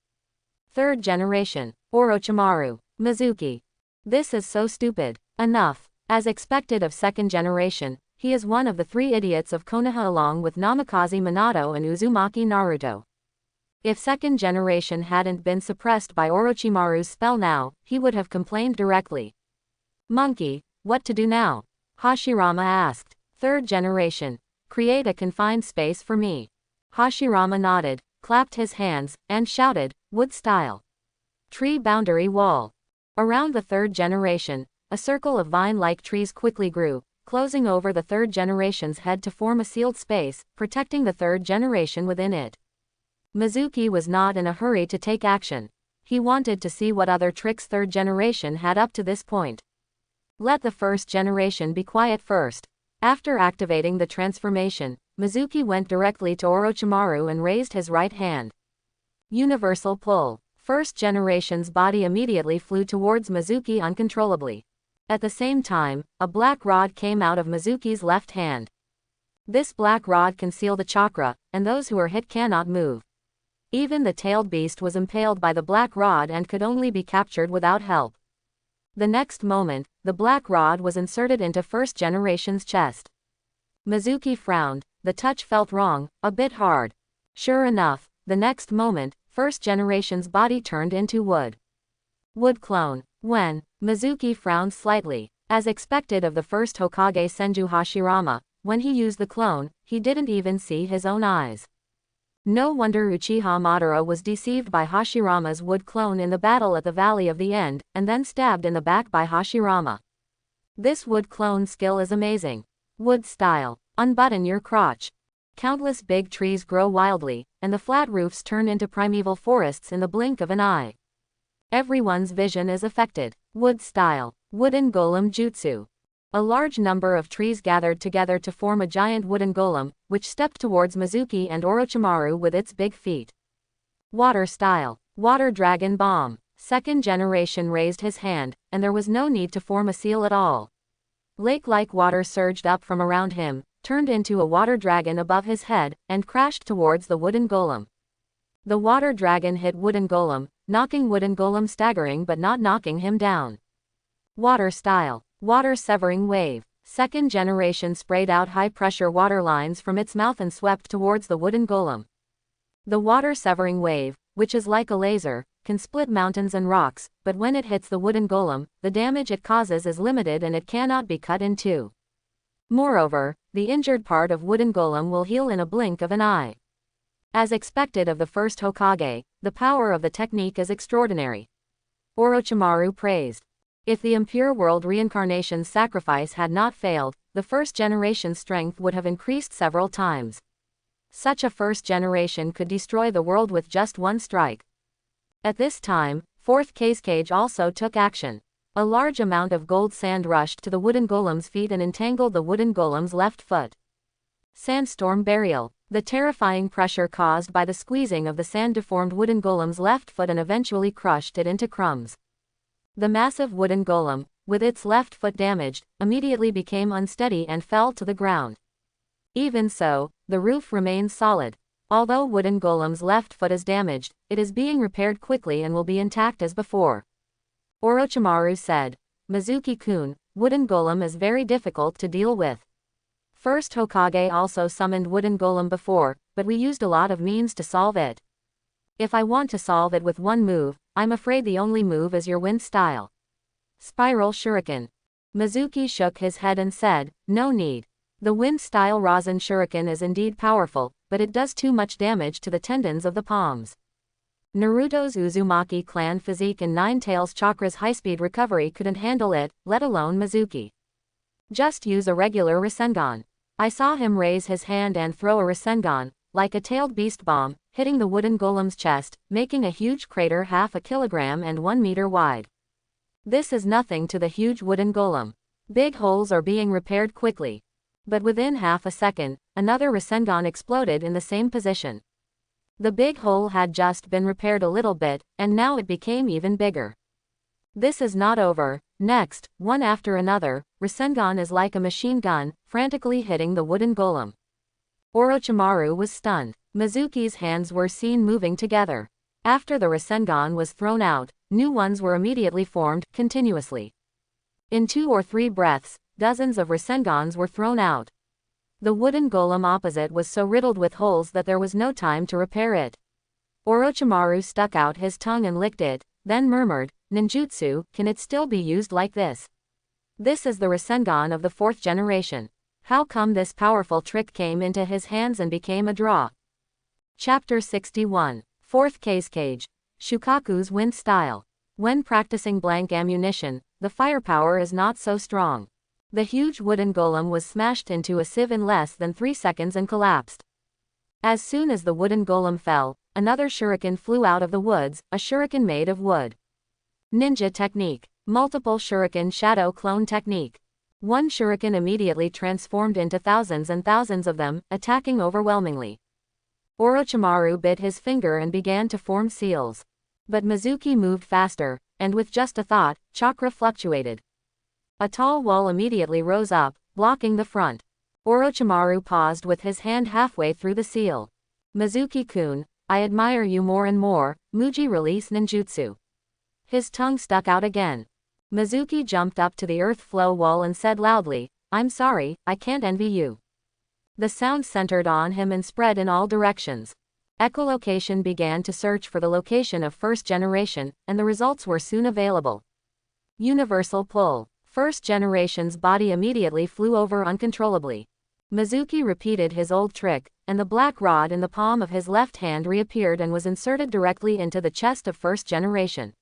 A: 3rd generation, Orochimaru, Mizuki. This is so stupid. Enough. As expected of 2nd generation, he is one of the 3 idiots of Konoha along with Namikaze Minato and Uzumaki Naruto. If 2nd generation hadn't been suppressed by Orochimaru's spell now, he would have complained directly. Monkey, what to do now? Hashirama asked. 3rd generation. Create a confined space for me. Hashirama nodded, clapped his hands, and shouted, wood style. Tree boundary wall. Around the 3rd generation, a circle of vine-like trees quickly grew, closing over the 3rd generation's head to form a sealed space, protecting the 3rd generation within it. Mizuki was not in a hurry to take action. He wanted to see what other tricks 3rd generation had up to this point. Let the 1st generation be quiet first. After activating the transformation, Mizuki went directly to Orochimaru and raised his right hand. Universal pull. 1st generation's body immediately flew towards Mizuki uncontrollably. At the same time, a black rod came out of Mizuki's left hand. This black rod concealed the chakra, and those who are hit cannot move. Even the tailed beast was impaled by the black rod and could only be captured without help. The next moment, the black rod was inserted into first generation's chest. Mizuki frowned. The touch felt wrong, a bit hard. Sure enough, the next moment, first generation's body turned into wood. Wood clone. When Mizuki frowned slightly. As expected of the first Hokage Senju Hashirama, when he used the clone, he didn't even see his own eyes. No wonder Uchiha Madara was deceived by Hashirama's wood clone in the battle at the Valley of the End, and then stabbed in the back by Hashirama. This wood clone skill is amazing. Wood style. Unbutton your crotch. Countless big trees grow wildly, and the flat roofs turn into primeval forests in the blink of an eye. Everyone's vision is affected. Wood style. Wooden golem jutsu. A large number of trees gathered together to form a giant wooden golem, which stepped towards Mizuki and Orochimaru with its big feet. Water style. Water dragon bomb. Second generation raised his hand, and there was no need to form a seal at all. Lake-like water surged up from around him, turned into a water dragon above his head, and crashed towards the wooden golem. The water dragon hit wooden golem, knocking wooden golem staggering but not knocking him down. Water style. Water severing wave. Second generation sprayed out high-pressure water lines from its mouth and swept towards the wooden golem. The water severing wave, which is like a laser, can split mountains and rocks, but when it hits the wooden golem, the damage it causes is limited and it cannot be cut in two. Moreover, the injured part of wooden golem will heal in a blink of an eye. As expected of the first Hokage, the power of the technique is extraordinary. Orochimaru praised. If the impure world reincarnation sacrifice had not failed, the first generation's strength would have increased several times. Such a first generation could destroy the world with just one strike. At this time, fourth Hokage also took action. A large amount of gold sand rushed to the wooden golem's feet and entangled the wooden golem's left foot. Sandstorm burial. The terrifying pressure caused by the squeezing of the sand deformed wooden golem's left foot and eventually crushed it into crumbs. The massive wooden golem, with its left foot damaged, immediately became unsteady and fell to the ground. Even so, the roof remains solid. Although wooden golem's left foot is damaged, it is being repaired quickly and will be intact as before. Orochimaru said, Mizuki-kun, wooden golem is very difficult to deal with. First Hokage also summoned wooden golem before, but we used a lot of means to solve it. If I want to solve it with one move, I'm afraid the only move is your wind style. Spiral shuriken. Mizuki shook his head and said, no need. The wind style Rasen shuriken is indeed powerful, but it does too much damage to the tendons of the palms. Naruto's Uzumaki clan physique and Nine Tails Chakra's high-speed recovery couldn't handle it, let alone Mizuki. Just use a regular Rasengan. I saw him raise his hand and throw a Rasengan, like a tailed beast bomb, hitting the wooden golem's chest, making a huge crater half a kilogram and 1 meter wide. This is nothing to the huge wooden golem. Big holes are being repaired quickly. But within half a second, another Rasengan exploded in the same position. The big hole had just been repaired a little bit, and now it became even bigger. This is not over. Next, one after another, Rasengan is like a machine gun, frantically hitting the wooden golem. Orochimaru was stunned. Mizuki's hands were seen moving together. After the Rasengan was thrown out, new ones were immediately formed, continuously. In 2 or 3 breaths, dozens of Rasengans were thrown out. The wooden golem opposite was so riddled with holes that there was no time to repair it. Orochimaru stuck out his tongue and licked it, then murmured, Ninjutsu, can it still be used like this? This is the Rasengan of the 4th generation. How come this powerful trick came into his hands and became a draw? Chapter 61. 4th Hokage. Shukaku's wind style. When practicing blank ammunition, the firepower is not so strong. The huge wooden golem was smashed into a sieve in less than 3 seconds and collapsed. As soon as the wooden golem fell, another shuriken flew out of the woods, a shuriken made of wood. Ninja technique. Multiple shuriken shadow clone technique. One shuriken immediately transformed into thousands and thousands of them, attacking overwhelmingly. Orochimaru bit his finger and began to form seals. But Mizuki moved faster, and with just a thought, chakra fluctuated. A tall wall immediately rose up, blocking the front. Orochimaru paused with his hand halfway through the seal. Mizuki-kun, I admire you more and more. Muji release ninjutsu. His tongue stuck out again. Mizuki jumped up to the earth flow wall and said loudly, I'm sorry, I can't envy you. The sound centered on him and spread in all directions. Echolocation began to search for the location of first generation, and the results were soon available. Universal pull. First generation's body immediately flew over uncontrollably. Mizuki repeated his old trick, and the black rod in the palm of his left hand reappeared and was inserted directly into the chest of first generation.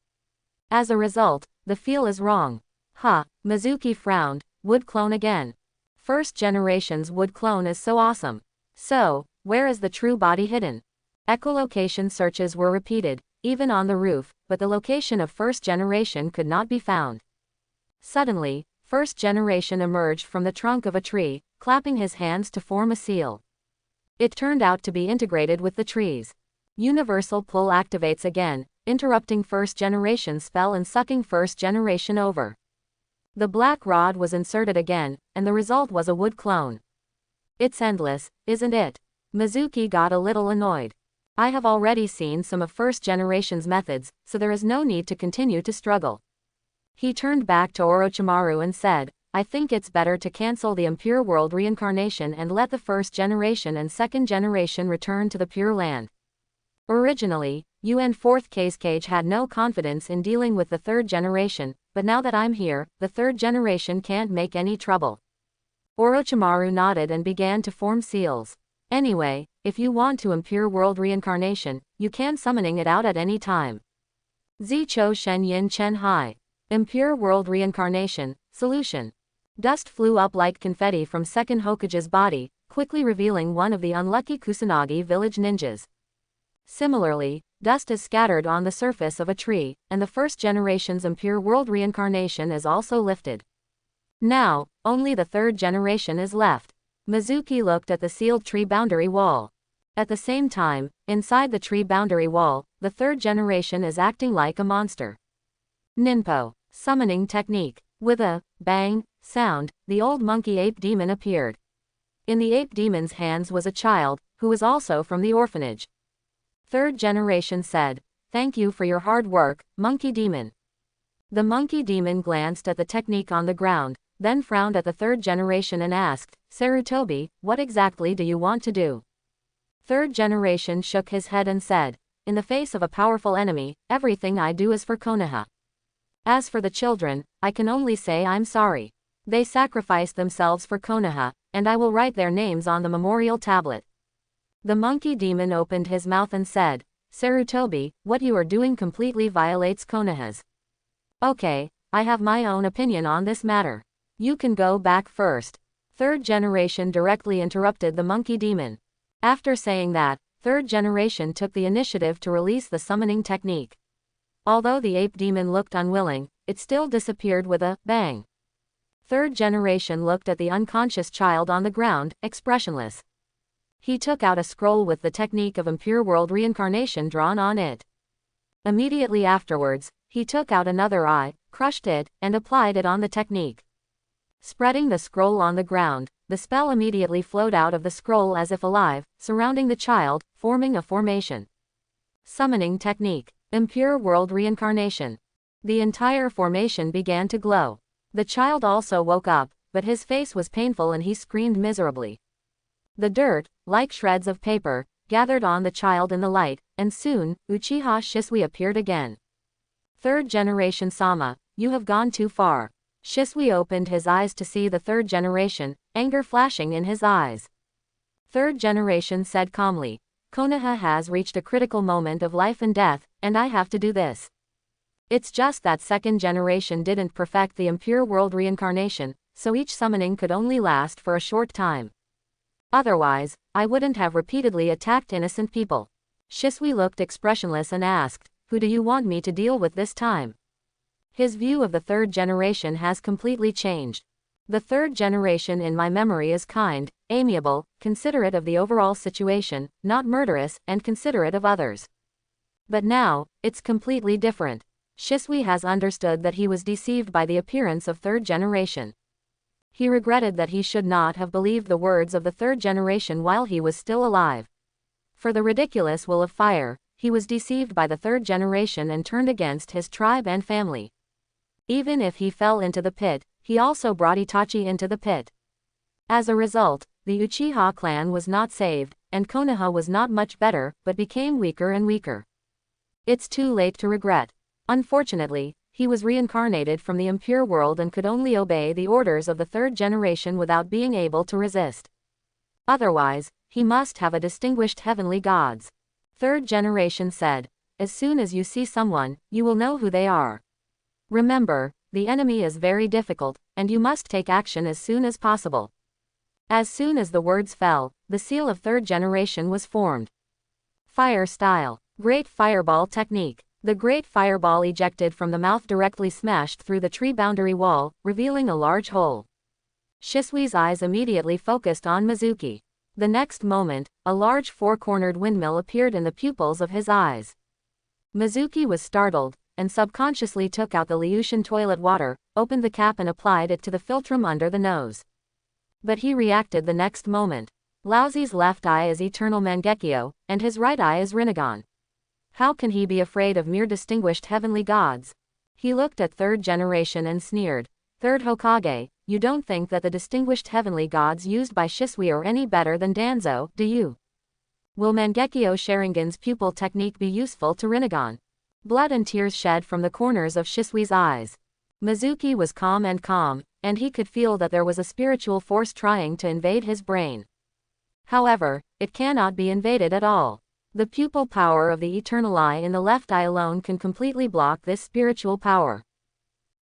A: As a result, the feel is wrong. Mizuki frowned. Would clone again. First generation's would clone is so awesome. So, where is the true body hidden? Echolocation searches were repeated, even on the roof, but the location of first generation could not be found. Suddenly, first generation emerged from the trunk of a tree, clapping his hands to form a seal. It turned out to be integrated with the trees. Universal pull activates again, interrupting first generation spell and sucking first generation over. The black rod was inserted again, and the result was a wood clone. It's endless, isn't it? Mizuki got a little annoyed. I have already seen some of first generation's methods, so there is no need to continue to struggle. He turned back to Orochimaru and said, I think it's better to cancel the impure world reincarnation and let the first generation and second generation return to the Pure Land. Originally, you and fourth Cage had no confidence in dealing with the third generation, but now that I'm here, the third generation can't make any trouble. Orochimaru nodded and began to form seals. Anyway, if you want to impure world reincarnation, you can summoning it out at any time. Zicho Shen Yin Chen Hai. Impure world reincarnation, solution. Dust flew up like confetti from second Hokage's body, quickly revealing one of the unlucky Kusanagi village ninjas. Similarly, dust is scattered on the surface of a tree, and the first generation's impure world reincarnation is also lifted. Now, only the third generation is left. Mizuki looked at the sealed tree boundary wall. At the same time, inside the tree boundary wall, the third generation is acting like a monster. Ninpo. Summoning technique. With a bang sound, the old monkey ape demon appeared. In the ape demon's hands was a child, who was also from the orphanage. Third generation said, Thank you for your hard work, monkey demon. The monkey demon glanced at the technique on the ground, then frowned at the third generation and asked, Sarutobi, what exactly do you want to do? Third generation shook his head and said, In the face of a powerful enemy, everything I do is for Konoha. As for the children, I can only say I'm sorry. They sacrificed themselves for Konoha, and I will write their names on the memorial tablet. The monkey demon opened his mouth and said, Sarutobi, what you are doing completely violates Konoha's. Okay, I have my own opinion on this matter. You can go back first. Third generation directly interrupted the monkey demon. After saying that, third generation took the initiative to release the summoning technique. Although the ape demon looked unwilling, it still disappeared with a bang. Third generation looked at the unconscious child on the ground, expressionless. He took out a scroll with the technique of impure world reincarnation drawn on it. Immediately afterwards, he took out another eye, crushed it, and applied it on the technique. Spreading the scroll on the ground, the spell immediately flowed out of the scroll as if alive, surrounding the child, forming a formation. Summoning technique. Impure world reincarnation. The entire formation began to glow. The child also woke up, but his face was painful and he screamed miserably. The dirt, like shreds of paper, gathered on the child in the light, and soon, Uchiha Shisui appeared again. Third generation Sama, you have gone too far. Shisui opened his eyes to see the third generation, anger flashing in his eyes. Third generation said calmly, Konoha has reached a critical moment of life and death, and I have to do this. It's just that second generation didn't perfect the impure world reincarnation, so each summoning could only last for a short time. Otherwise, I wouldn't have repeatedly attacked innocent people. Shisui looked expressionless and asked, Who do you want me to deal with this time? His view of the third generation has completely changed. The third generation in my memory is kind, amiable, considerate of the overall situation, not murderous, and considerate of others. But now, it's completely different. Shisui has understood that he was deceived by the appearance of third generation. He regretted that he should not have believed the words of the third generation while he was still alive. For the ridiculous will of fire, he was deceived by the third generation and turned against his tribe and family. Even if he fell into the pit, he also brought Itachi into the pit. As a result, the Uchiha clan was not saved, and Konoha was not much better, but became weaker and weaker. It's too late to regret. Unfortunately, he was reincarnated from the impure world and could only obey the orders of the third generation without being able to resist. Otherwise, he must have a distinguished heavenly gods. Third generation said, as soon as you see someone, you will know who they are. Remember, the enemy is very difficult, and you must take action as soon as possible. As soon as the words fell, the seal of third generation was formed. Fire style. Great fireball technique. The great fireball ejected from the mouth directly smashed through the tree boundary wall, revealing a large hole. Shisui's eyes immediately focused on Mizuki. The next moment, a large four-cornered windmill appeared in the pupils of his eyes. Mizuki was startled, and subconsciously took out the Liutian toilet water, opened the cap and applied it to the philtrum under the nose. But he reacted the next moment. Laozi's left eye is Eternal Mangekyo, and his right eye is Rinnegan. How can he be afraid of mere distinguished heavenly gods? He looked at third generation and sneered. Third Hokage, you don't think that the distinguished heavenly gods used by Shisui are any better than Danzo, do you? Will Mangekyo Sharingan's pupil technique be useful to Rinnegan? Blood and tears shed from the corners of Shisui's eyes. Mizuki was calm, and he could feel that there was a spiritual force trying to invade his brain. However, it cannot be invaded at all. The pupil power of the eternal eye in the left eye alone can completely block this spiritual power.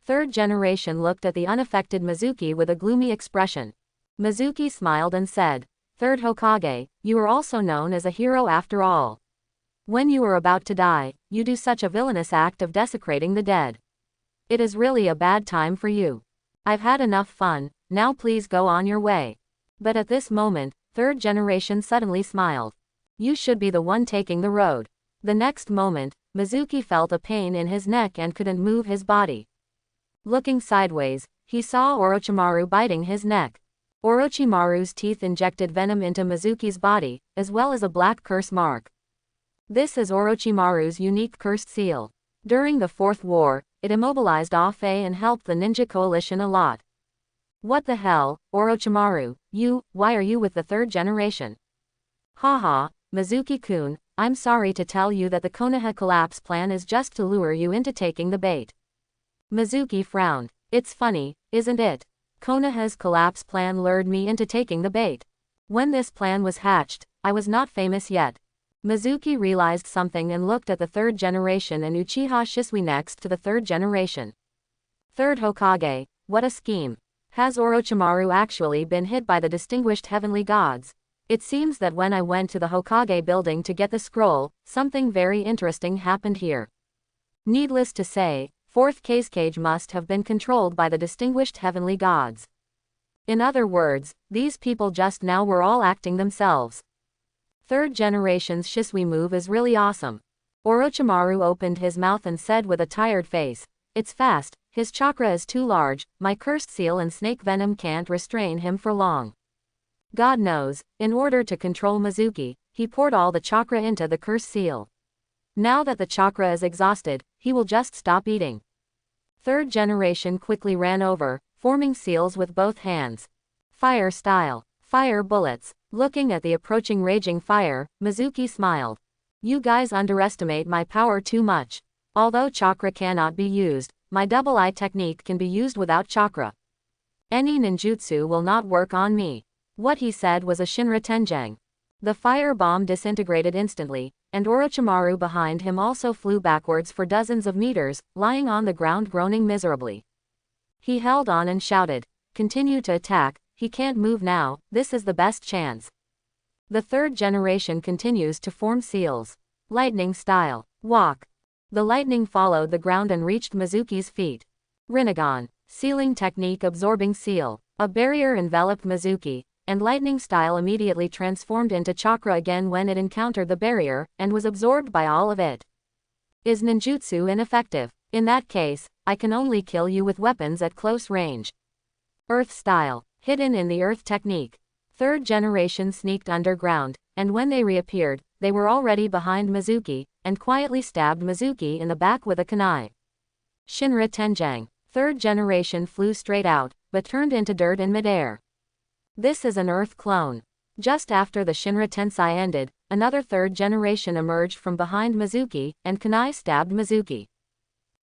A: Third generation looked at the unaffected Mizuki with a gloomy expression. Mizuki smiled and said, Third Hokage, you are also known as a hero after all. When you are about to die, you do such a villainous act of desecrating the dead. It is really a bad time for you. I've had enough fun, now please go on your way. But at this moment, third generation suddenly smiled. You should be the one taking the road. The next moment, Mizuki felt a pain in his neck and couldn't move his body. Looking sideways, he saw Orochimaru biting his neck. Orochimaru's teeth injected venom into Mizuki's body, as well as a black curse mark. This is Orochimaru's unique cursed seal. During the Fourth War, it immobilized Afe and helped the ninja coalition a lot. What the hell, Orochimaru, why are you with the third generation? Haha, Mizuki-kun, I'm sorry to tell you that the Konoha collapse plan is just to lure you into taking the bait. Mizuki frowned. It's funny, isn't it? Konoha's collapse plan lured me into taking the bait. When this plan was hatched, I was not famous yet. Mizuki realized something and looked at the third generation and Uchiha Shisui next to the third generation. Third Hokage, what a scheme. Has Orochimaru actually been hit by the distinguished heavenly gods? It seems that when I went to the Hokage building to get the scroll, something very interesting happened here. Needless to say, fourth Cage must have been controlled by the distinguished heavenly gods. In other words, these people just now were all acting themselves. Third generation's Shisui move is really awesome. Orochimaru opened his mouth and said with a tired face, it's fast, his chakra is too large, my cursed seal and snake venom can't restrain him for long. God knows, in order to control Mizuki, he poured all the chakra into the cursed seal. Now that the chakra is exhausted, he will just stop eating. Third generation quickly ran over, forming seals with both hands. Fire style. Fire bullets. Looking at the approaching raging fire, Mizuki smiled. You guys underestimate my power too much. Although chakra cannot be used, my double eye technique can be used without chakra. Any ninjutsu will not work on me. What he said was a Shinra Tenjang. The fire bomb disintegrated instantly, and Orochimaru behind him also flew backwards for dozens of meters, lying on the ground groaning miserably. He held on and shouted, continue to attack, he can't move now, this is the best chance. The third generation continues to form seals. Lightning style. Walk. The lightning followed the ground and reached Mizuki's feet. Rinnegan. Sealing technique absorbing seal. A barrier enveloped Mizuki, and lightning style immediately transformed into chakra again when it encountered the barrier, and was absorbed by all of it. Is ninjutsu ineffective? In that case, I can only kill you with weapons at close range. Earth style. Hidden in the earth technique. Third generation sneaked underground, and when they reappeared, they were already behind Mizuki, and quietly stabbed Mizuki in the back with a kunai. Shinra Tenjang, third generation flew straight out, but turned into dirt in midair. This is an Earth clone. Just after the Shinra Tensei ended, another third generation emerged from behind Mizuki, and kunai stabbed Mizuki.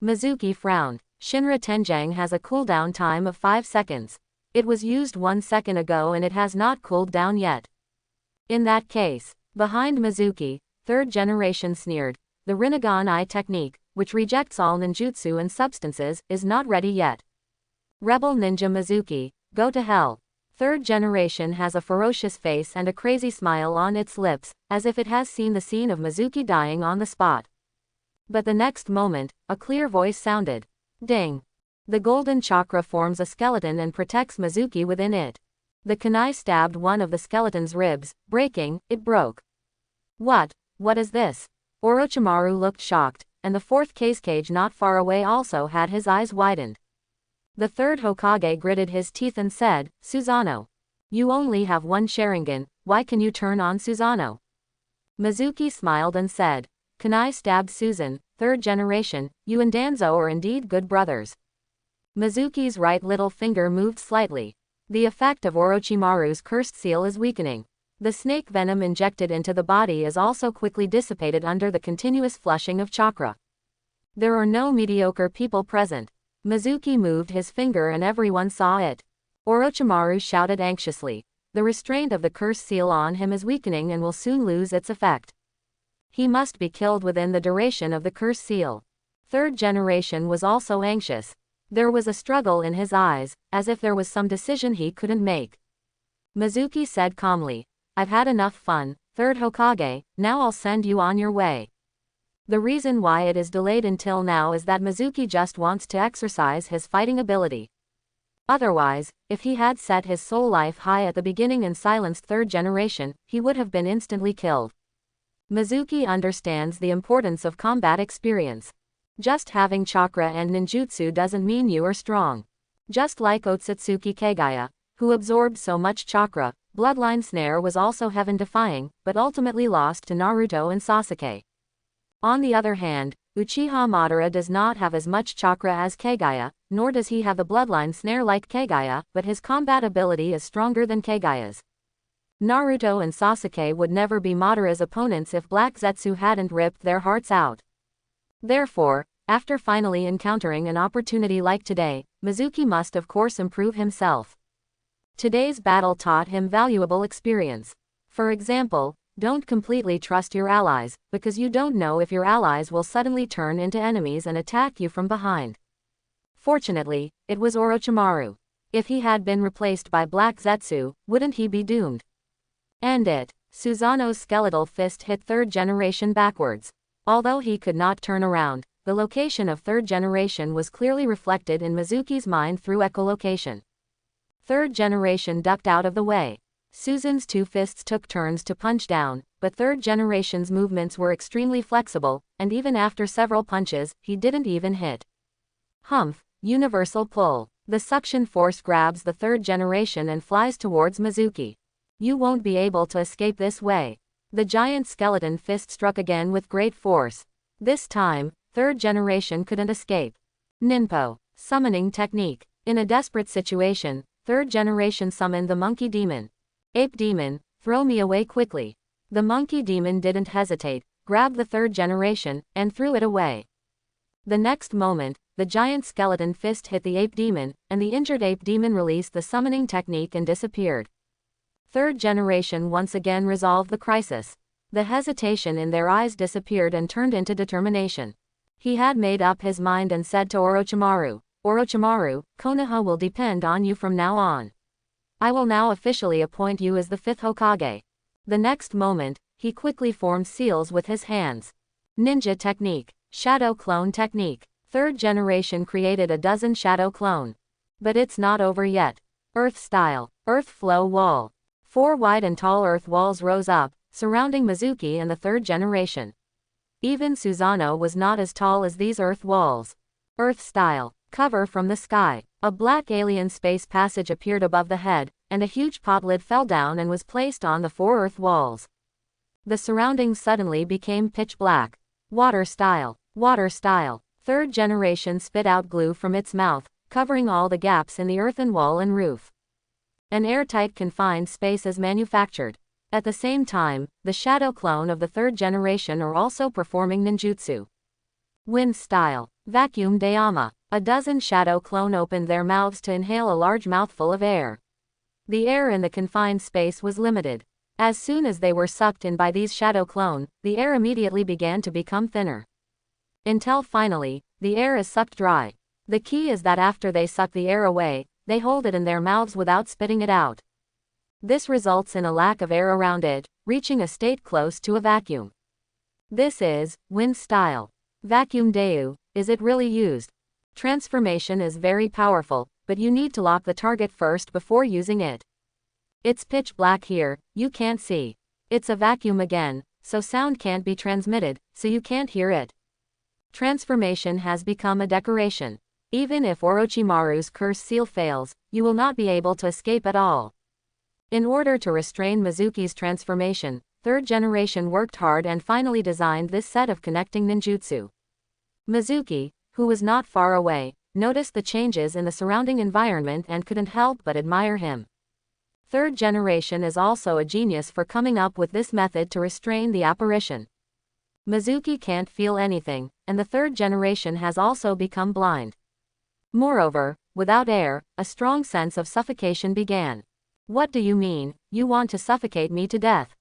A: Mizuki frowned. Shinra Tenjang has a cooldown time of 5 seconds. It was used 1 second ago and it has not cooled down yet. In that case, behind Mizuki, third generation sneered, the Rinnegan eye technique, which rejects all ninjutsu and substances, is not ready yet. Rebel Ninja Mizuki, go to hell. Third generation has a ferocious face and a crazy smile on its lips, as if it has seen the scene of Mizuki dying on the spot. But the next moment, a clear voice sounded. Ding! The golden chakra forms a skeleton and protects Mizuki within it. The kunai stabbed one of the skeleton's ribs, breaking, it broke. What is this? Orochimaru looked shocked, and the fourth cage not far away also had his eyes widened. The third Hokage gritted his teeth and said, Susanoo. You only have one Sharingan, why can you turn on Susanoo? Mizuki smiled and said, Kunai stabbed Susan, third generation, you and Danzo are indeed good brothers. Mizuki's right little finger moved slightly. The effect of Orochimaru's cursed seal is weakening. The snake venom injected into the body is also quickly dissipated under the continuous flushing of chakra. There are no mediocre people present. Mizuki moved his finger and everyone saw it. Orochimaru shouted anxiously. The restraint of the curse seal on him is weakening and will soon lose its effect. He must be killed within the duration of the curse seal. Third generation was also anxious. There was a struggle in his eyes, as if there was some decision he couldn't make. Mizuki said calmly, I've had enough fun, third Hokage, now I'll send you on your way. The reason why it is delayed until now is that Mizuki just wants to exercise his fighting ability. Otherwise, if he had set his soul life high at the beginning and silenced third generation, he would have been instantly killed. Mizuki understands the importance of combat experience. Just having chakra and ninjutsu doesn't mean you are strong. Just like Otsutsuki Kagaya, who absorbed so much chakra, bloodline snare was also heaven-defying, but ultimately lost to Naruto and Sasuke. On the other hand, Uchiha Madara does not have as much chakra as Kagaya, nor does he have the bloodline snare like Kagaya, but his combat ability is stronger than Kagaya's. Naruto and Sasuke would never be Madara's opponents if Black Zetsu hadn't ripped their hearts out. Therefore, after finally encountering an opportunity like today, Mizuki must of course improve himself. Today's battle taught him valuable experience. For example, don't completely trust your allies, because you don't know if your allies will suddenly turn into enemies and attack you from behind. Fortunately, it was Orochimaru. If he had been replaced by Black Zetsu, wouldn't he be doomed? End it. Susanoo's skeletal fist hit third generation backwards. Although he could not turn around, the location of third generation was clearly reflected in Mizuki's mind through echolocation. Third generation ducked out of the way. Susan's two fists took turns to punch down, but third generation's movements were extremely flexible, and even after several punches, he didn't even hit. Humph, universal pull. The suction force grabs the third generation and flies towards Mizuki. You won't be able to escape this way. The giant skeleton fist struck again with great force. This time, third generation couldn't escape. Ninpo, summoning technique. In a desperate situation, third generation summoned the monkey demon. Ape demon, throw me away quickly. The monkey demon didn't hesitate, grabbed the third generation, and threw it away. The next moment, the giant skeleton fist hit the ape demon, and the injured ape demon released the summoning technique and disappeared. Third generation once again resolved the crisis. The hesitation in their eyes disappeared and turned into determination. He had made up his mind and said to Orochimaru, Orochimaru, Konoha will depend on you from now on. I will now officially appoint you as the 5th Hokage. The next moment, he quickly formed seals with his hands. Ninja technique. Shadow clone technique. Third generation created a dozen shadow clone. But it's not over yet. Earth style. Earth flow wall. 4 wide and tall earth walls rose up, surrounding Mizuki and the third generation. Even Susanoo was not as tall as these earth walls. Earth style. Cover from the sky. A black alien space passage appeared above the head, and a huge pot lid fell down and was placed on the 4 earth walls. The surroundings suddenly became pitch black. Water style. Water style. Third generation spit out glue from its mouth, covering all the gaps in the earthen wall and roof. An airtight confined space is manufactured. At the same time, the shadow clone of the third generation are also performing ninjutsu. Wind style. Vacuum Dayama. A dozen shadow clone opened their mouths to inhale a large mouthful of air. The air in the confined space was limited. As soon as they were sucked in by these shadow clone, the air immediately began to become thinner. Until finally, the air is sucked dry. The key is that after they suck the air away, they hold it in their mouths without spitting it out. This results in a lack of air around it, reaching a state close to a vacuum. This is wind style. Vacuum Dayu. Is it really used? Transformation is very powerful, but you need to lock the target first before using it. It's pitch black here, you can't see. It's a vacuum again, so sound can't be transmitted, so you can't hear it. Transformation has become a decoration. Even if Orochimaru's curse seal fails, you will not be able to escape at all. In order to restrain Mizuki's transformation, third generation worked hard and finally designed this set of connecting ninjutsu. Mizuki, who was not far away, noticed the changes in the surrounding environment and couldn't help but admire him. Third generation is also a genius for coming up with this method to restrain the apparition. Mizuki can't feel anything, and the third generation has also become blind. Moreover, without air, a strong sense of suffocation began. What do you mean, you want to suffocate me to death?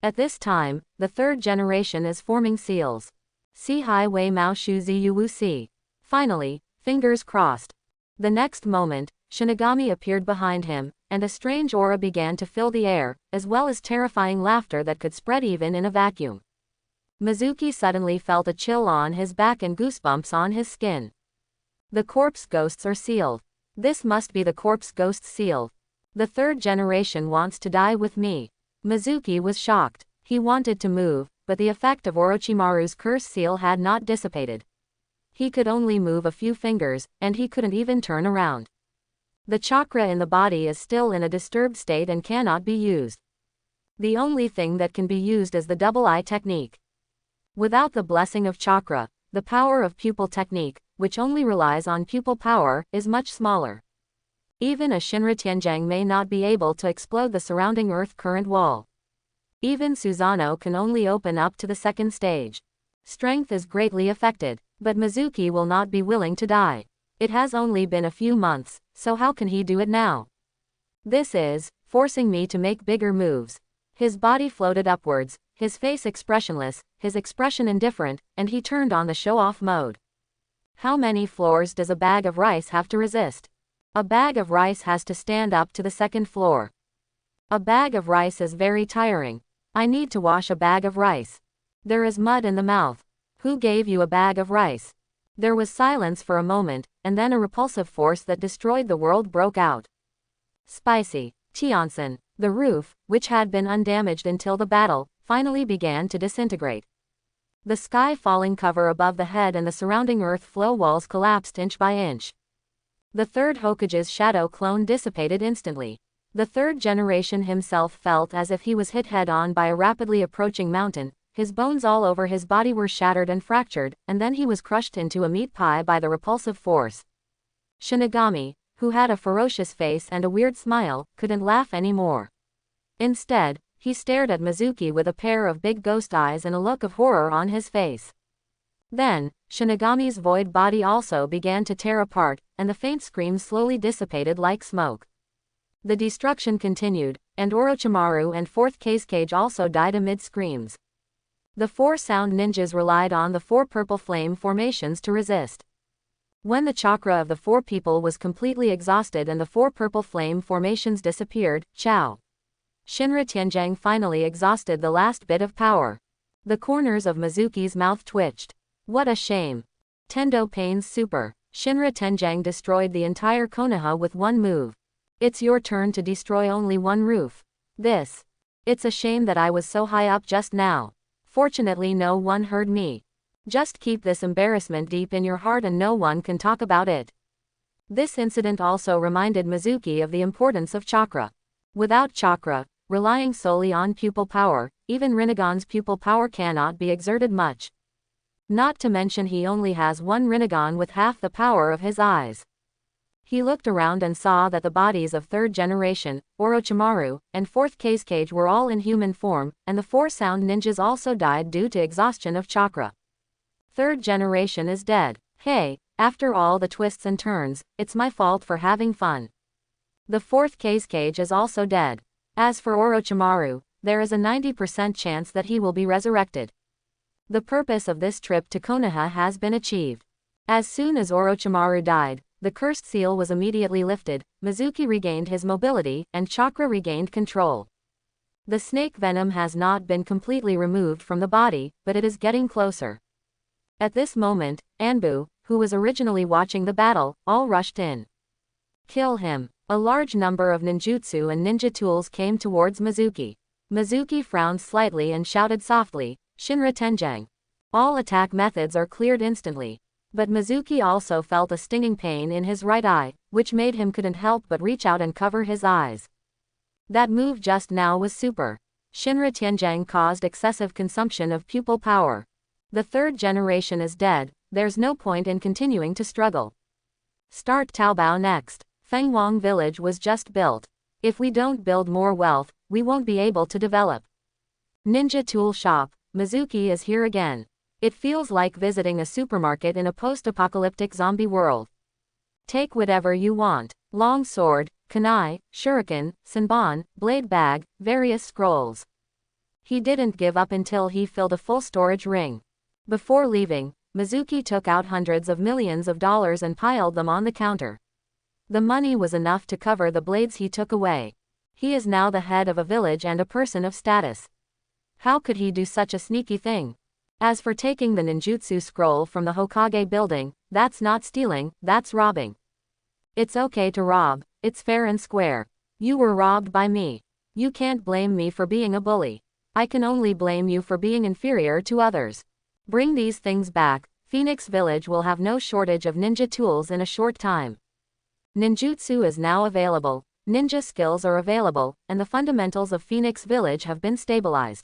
A: At this time, the third generation is forming seals. Si Hai Wei Mao Shu Zi Yu Wu Si. Finally, fingers crossed. The next moment, Shinigami appeared behind him, and a strange aura began to fill the air, as well as terrifying laughter that could spread even in a vacuum. Mizuki suddenly felt a chill on his back and goosebumps on his skin. The corpse ghosts are sealed. This must be the corpse ghost seal. The third generation wants to die with me. Mizuki was shocked. He wanted to move, but the effect of Orochimaru's curse seal had not dissipated. He could only move a few fingers, and he couldn't even turn around. The chakra in the body is still in a disturbed state and cannot be used. The only thing that can be used is the double eye technique. Without the blessing of chakra, the power of pupil technique, which only relies on pupil power, is much smaller. Even a Shinra Tianjang may not be able to explode the surrounding earth current wall. Even Susanoo can only open up to the second stage. Strength is greatly affected, but Mizuki will not be willing to die. It has only been a few months, so how can he do it now? This is forcing me to make bigger moves. His body floated upwards, his face expressionless, his expression indifferent, and he turned on the show-off mode. How many floors does a bag of rice have to resist? A bag of rice has to stand up to the second floor. A bag of rice is very tiring. I need to wash a bag of rice. There is mud in the mouth. Who gave you a bag of rice? There was silence for a moment, and then a repulsive force that destroyed the world broke out. Spicy. Tiansen. The roof, which had been undamaged until the battle, finally began to disintegrate. The sky falling cover above the head and the surrounding earth flow walls collapsed inch by inch. The third Hokage's shadow clone dissipated instantly. The third generation himself felt as if he was hit head-on by a rapidly approaching mountain. His bones all over his body were shattered and fractured, and then he was crushed into a meat pie by the repulsive force. Shinigami, who had a ferocious face and a weird smile, couldn't laugh anymore. Instead, he stared at Mizuki with a pair of big ghost eyes and a look of horror on his face. Then, Shinigami's void body also began to tear apart, and the faint screams slowly dissipated like smoke. The destruction continued, and Orochimaru and 4th Kazekage also died amid screams. The 4 sound ninjas relied on the 4 purple flame formations to resist. When the chakra of the 4 people was completely exhausted and the 4 purple flame formations disappeared, Chow. Shinra Tianjang finally exhausted the last bit of power. The corners of Mizuki's mouth twitched. What a shame. Tendo Pain's super. Shinra Tianjang destroyed the entire Konoha with one move. It's your turn to destroy only one roof. It's a shame that I was so high up just now. Fortunately no one heard me. Just keep this embarrassment deep in your heart and no one can talk about it. This incident also reminded Mizuki of the importance of chakra. Without chakra, relying solely on pupil power, even Rinnegan's pupil power cannot be exerted much. Not to mention he only has one Rinnegan with half the power of his eyes. He looked around and saw that the bodies of third generation, Orochimaru, and fourth Kazekage were all in human form, and the four sound ninjas also died due to exhaustion of chakra. Third generation is dead. Hey, after all the twists and turns, it's my fault for having fun. The fourth Kazekage is also dead. As for Orochimaru, there is a 90% chance that he will be resurrected. The purpose of this trip to Konoha has been achieved. As soon as Orochimaru died, the cursed seal was immediately lifted, Mizuki regained his mobility, and chakra regained control. The snake venom has not been completely removed from the body, but it is getting closer. At this moment, Anbu, who was originally watching the battle, all rushed in. Kill him. A large number of ninjutsu and ninja tools came towards Mizuki. Mizuki frowned slightly and shouted softly, Shinra Tenjang. All attack methods are cleared instantly. But Mizuki also felt a stinging pain in his right eye, which made him couldn't help but reach out and cover his eyes. That move just now was super. Shinra Tenjang caused excessive consumption of pupil power. The third generation is dead, there's no point in continuing to struggle. Start Taobao next. Fengwang village was just built. If we don't build more wealth, we won't be able to develop. Ninja tool shop. Mizuki is here again. It feels like visiting a supermarket in a post-apocalyptic zombie world. Take whatever you want. Long sword, kunai, shuriken, senbon, blade bag, various scrolls. He didn't give up until he filled a full storage ring. Before leaving, Mizuki took out hundreds of millions of dollars and piled them on the counter. The money was enough to cover the blades he took away. He is now the head of a village and a person of status. How could he do such a sneaky thing? As for taking the ninjutsu scroll from the Hokage building, that's not stealing, that's robbing. It's okay to rob, it's fair and square. You were robbed by me. You can't blame me for being a bully. I can only blame you for being inferior to others. Bring these things back, Phoenix Village will have no shortage of ninja tools in a short time. Ninjutsu is now available, ninja skills are available, and the fundamentals of Phoenix Village have been stabilized.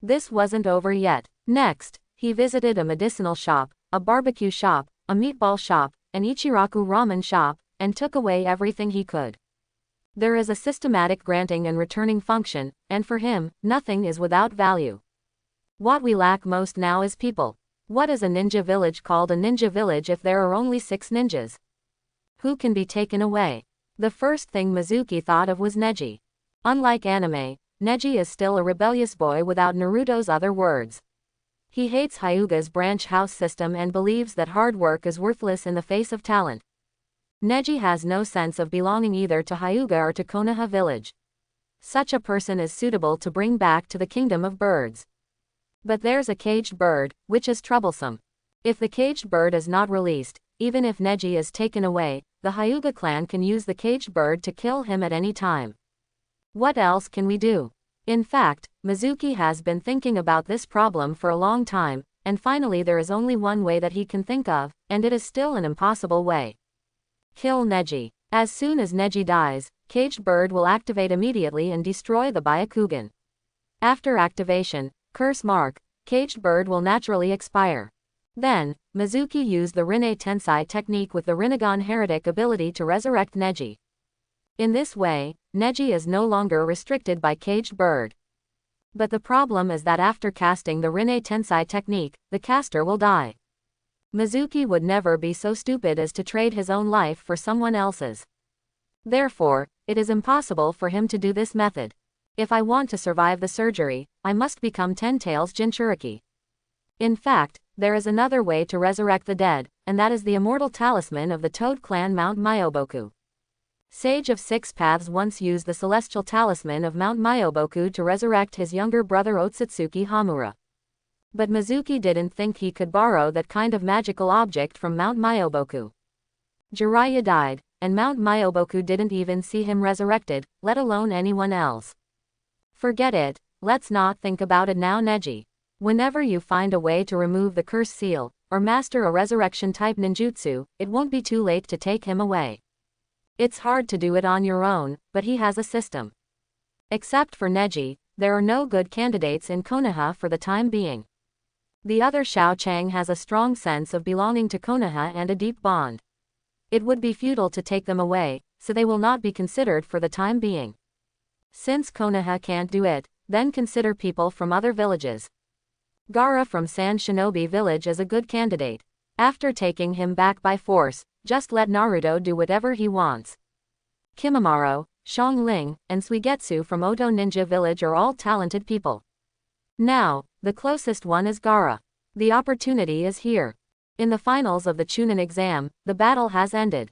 A: This wasn't over yet. Next, he visited a medicinal shop, a barbecue shop, a meatball shop, an Ichiraku ramen shop, and took away everything he could. There is a systematic granting and returning function, and for him, nothing is without value. What we lack most now is people. What is a ninja village called a ninja village if there are only 6 ninjas? Who can be taken away? The first thing Mizuki thought of was Neji. Unlike anime, Neji is still a rebellious boy without Naruto's other words. He hates Hyuga's branch house system and believes that hard work is worthless in the face of talent. Neji has no sense of belonging either to Hyuga or to Konoha village. Such a person is suitable to bring back to the kingdom of birds. But there's a caged bird, which is troublesome. If the caged bird is not released, even if Neji is taken away, the Hyuga clan can use the caged bird to kill him at any time. What else can we do? In fact, Mizuki has been thinking about this problem for a long time, and finally there is only one way that he can think of, and it is still an impossible way. Kill Neji. As soon as Neji dies, caged bird will activate immediately and destroy the Byakugan. After activation, curse mark, caged bird will naturally expire. Then, Mizuki used the Rinne Tensai technique with the Rinnegan heretic ability to resurrect Neji. In this way, Neji is no longer restricted by caged bird. But the problem is that after casting the Rinne Tensai technique, the caster will die. Mizuki would never be so stupid as to trade his own life for someone else's. Therefore, it is impossible for him to do this method. If I want to survive the surgery, I must become Ten Tails Jinchuriki. In fact, there is another way to resurrect the dead, and that is the immortal talisman of the Toad clan Mount Myoboku. Sage of 6 Paths once used the celestial talisman of Mount Myoboku to resurrect his younger brother Otsutsuki Hamura. But Mizuki didn't think he could borrow that kind of magical object from Mount Myoboku. Jiraiya died, and Mount Myoboku didn't even see him resurrected, let alone anyone else. Forget it, let's not think about it now Neji. Whenever you find a way to remove the curse seal, or master a resurrection-type ninjutsu, it won't be too late to take him away. It's hard to do it on your own, but he has a system. Except for Neji, there are no good candidates in Konoha for the time being. The other Xiao Chang has a strong sense of belonging to Konoha and a deep bond. It would be futile to take them away, so they will not be considered for the time being. Since Konoha can't do it, then consider people from other villages. Gaara from Sand Shinobi Village is a good candidate. After taking him back by force, just let Naruto do whatever he wants. Kimimaro, Xiongling, and Suigetsu from Oto Ninja Village are all talented people. Now, the closest one is Gaara. The opportunity is here. In the finals of the Chunin exam, the battle has ended.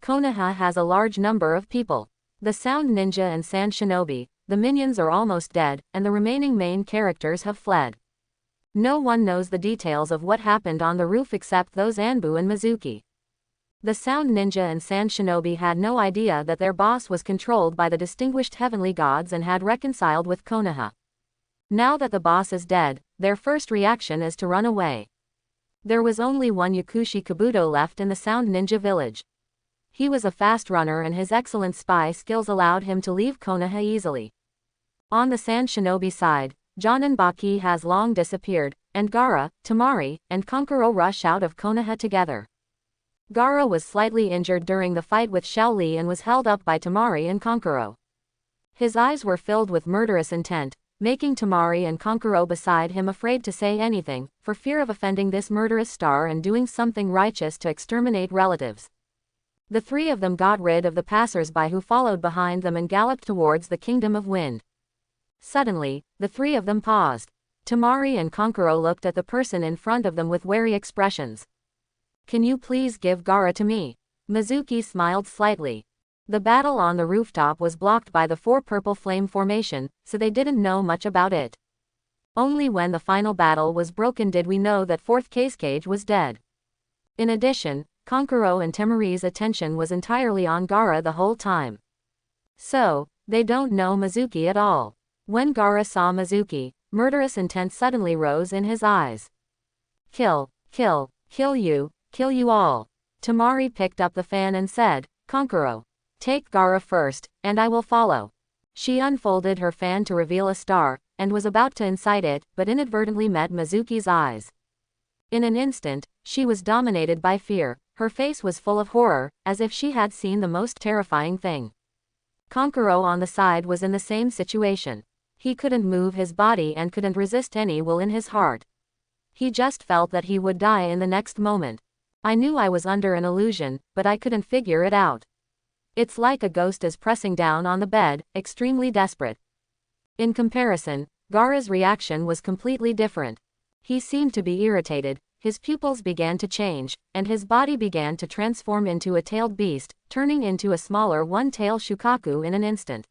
A: Konoha has a large number of people. The Sound Ninja and Sand Shinobi, the minions are almost dead, and the remaining main characters have fled. No one knows the details of what happened on the roof except those Anbu and Mizuki. The Sound Ninja and Sand Shinobi had no idea that their boss was controlled by the distinguished heavenly gods and had reconciled with Konoha. Now that the boss is dead, their first reaction is to run away. There was only one Yakushi Kabuto left in the Sound Ninja village. He was a fast runner and his excellent spy skills allowed him to leave Konoha easily. On the Sand Shinobi side, Jonin Baki has long disappeared, and Gaara, Temari, and Kankuro rush out of Konoha together. Gaara was slightly injured during the fight with Shaoli and was held up by Temari and Kankuro. His eyes were filled with murderous intent, making Temari and Kankuro beside him afraid to say anything, for fear of offending this murderous star and doing something righteous to exterminate relatives. The three of them got rid of the passers-by who followed behind them and galloped towards the Kingdom of Wind. Suddenly, the three of them paused. Temari and Kankuro looked at the person in front of them with wary expressions. "Can you please give Gaara to me?" Mizuki smiled slightly. The battle on the rooftop was blocked by the four purple flame formation, so they didn't know much about it. Only when the final battle was broken did we know that fourth Kazekage was dead. In addition, Kankuro and Temari's attention was entirely on Gaara the whole time. So, they don't know Mizuki at all. When Gaara saw Mizuki, murderous intent suddenly rose in his eyes. Kill, kill, kill you all. Temari picked up the fan and said, "Kankuro, take Gaara first, and I will follow." She unfolded her fan to reveal a star, and was about to incite it, but inadvertently met Mizuki's eyes. In an instant, she was dominated by fear, her face was full of horror, as if she had seen the most terrifying thing. Kankuro on the side was in the same situation. He couldn't move his body and couldn't resist any will in his heart. He just felt that he would die in the next moment. I knew I was under an illusion, but I couldn't figure it out. It's like a ghost is pressing down on the bed, extremely desperate. In comparison, Gaara's reaction was completely different. He seemed to be irritated, his pupils began to change, and his body began to transform into a tailed beast, turning into a smaller one-tail Shukaku in an instant.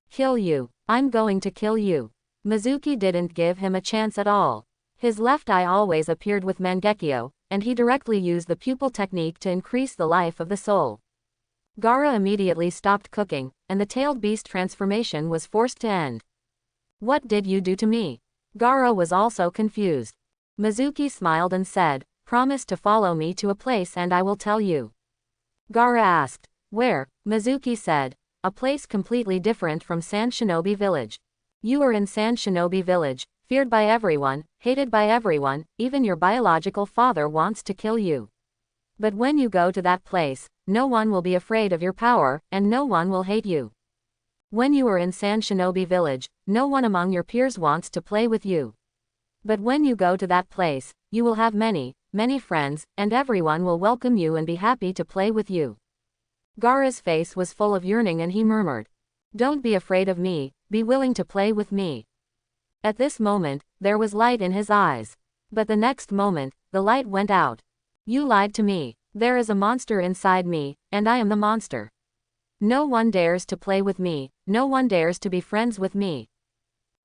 A: "Kill you. I'm going to kill you." Mizuki didn't give him a chance at all. His left eye always appeared with Mangekyo, and he directly used the pupil technique to increase the life of the soul. Gaara immediately stopped cooking, and the tailed beast transformation was forced to end. "What did you do to me?" Gaara was also confused. Mizuki smiled and said, "Promise to follow me to a place and I will tell you." Gaara asked, "Where?" Mizuki said, "A place completely different from Sand Shinobi Village. You are in Sand Shinobi Village, feared by everyone, hated by everyone, even your biological father wants to kill you. But when you go to that place, no one will be afraid of your power, and no one will hate you. When you are in Sand Shinobi Village, no one among your peers wants to play with you. But when you go to that place, you will have many, many friends, and everyone will welcome you and be happy to play with you." Gaara's face was full of yearning and he murmured, "Don't be afraid of me, be willing to play with me." At this moment, there was light in his eyes. But the next moment, the light went out. "You lied to me. There is a monster inside me, and I am the monster. No one dares to play with me, no one dares to be friends with me.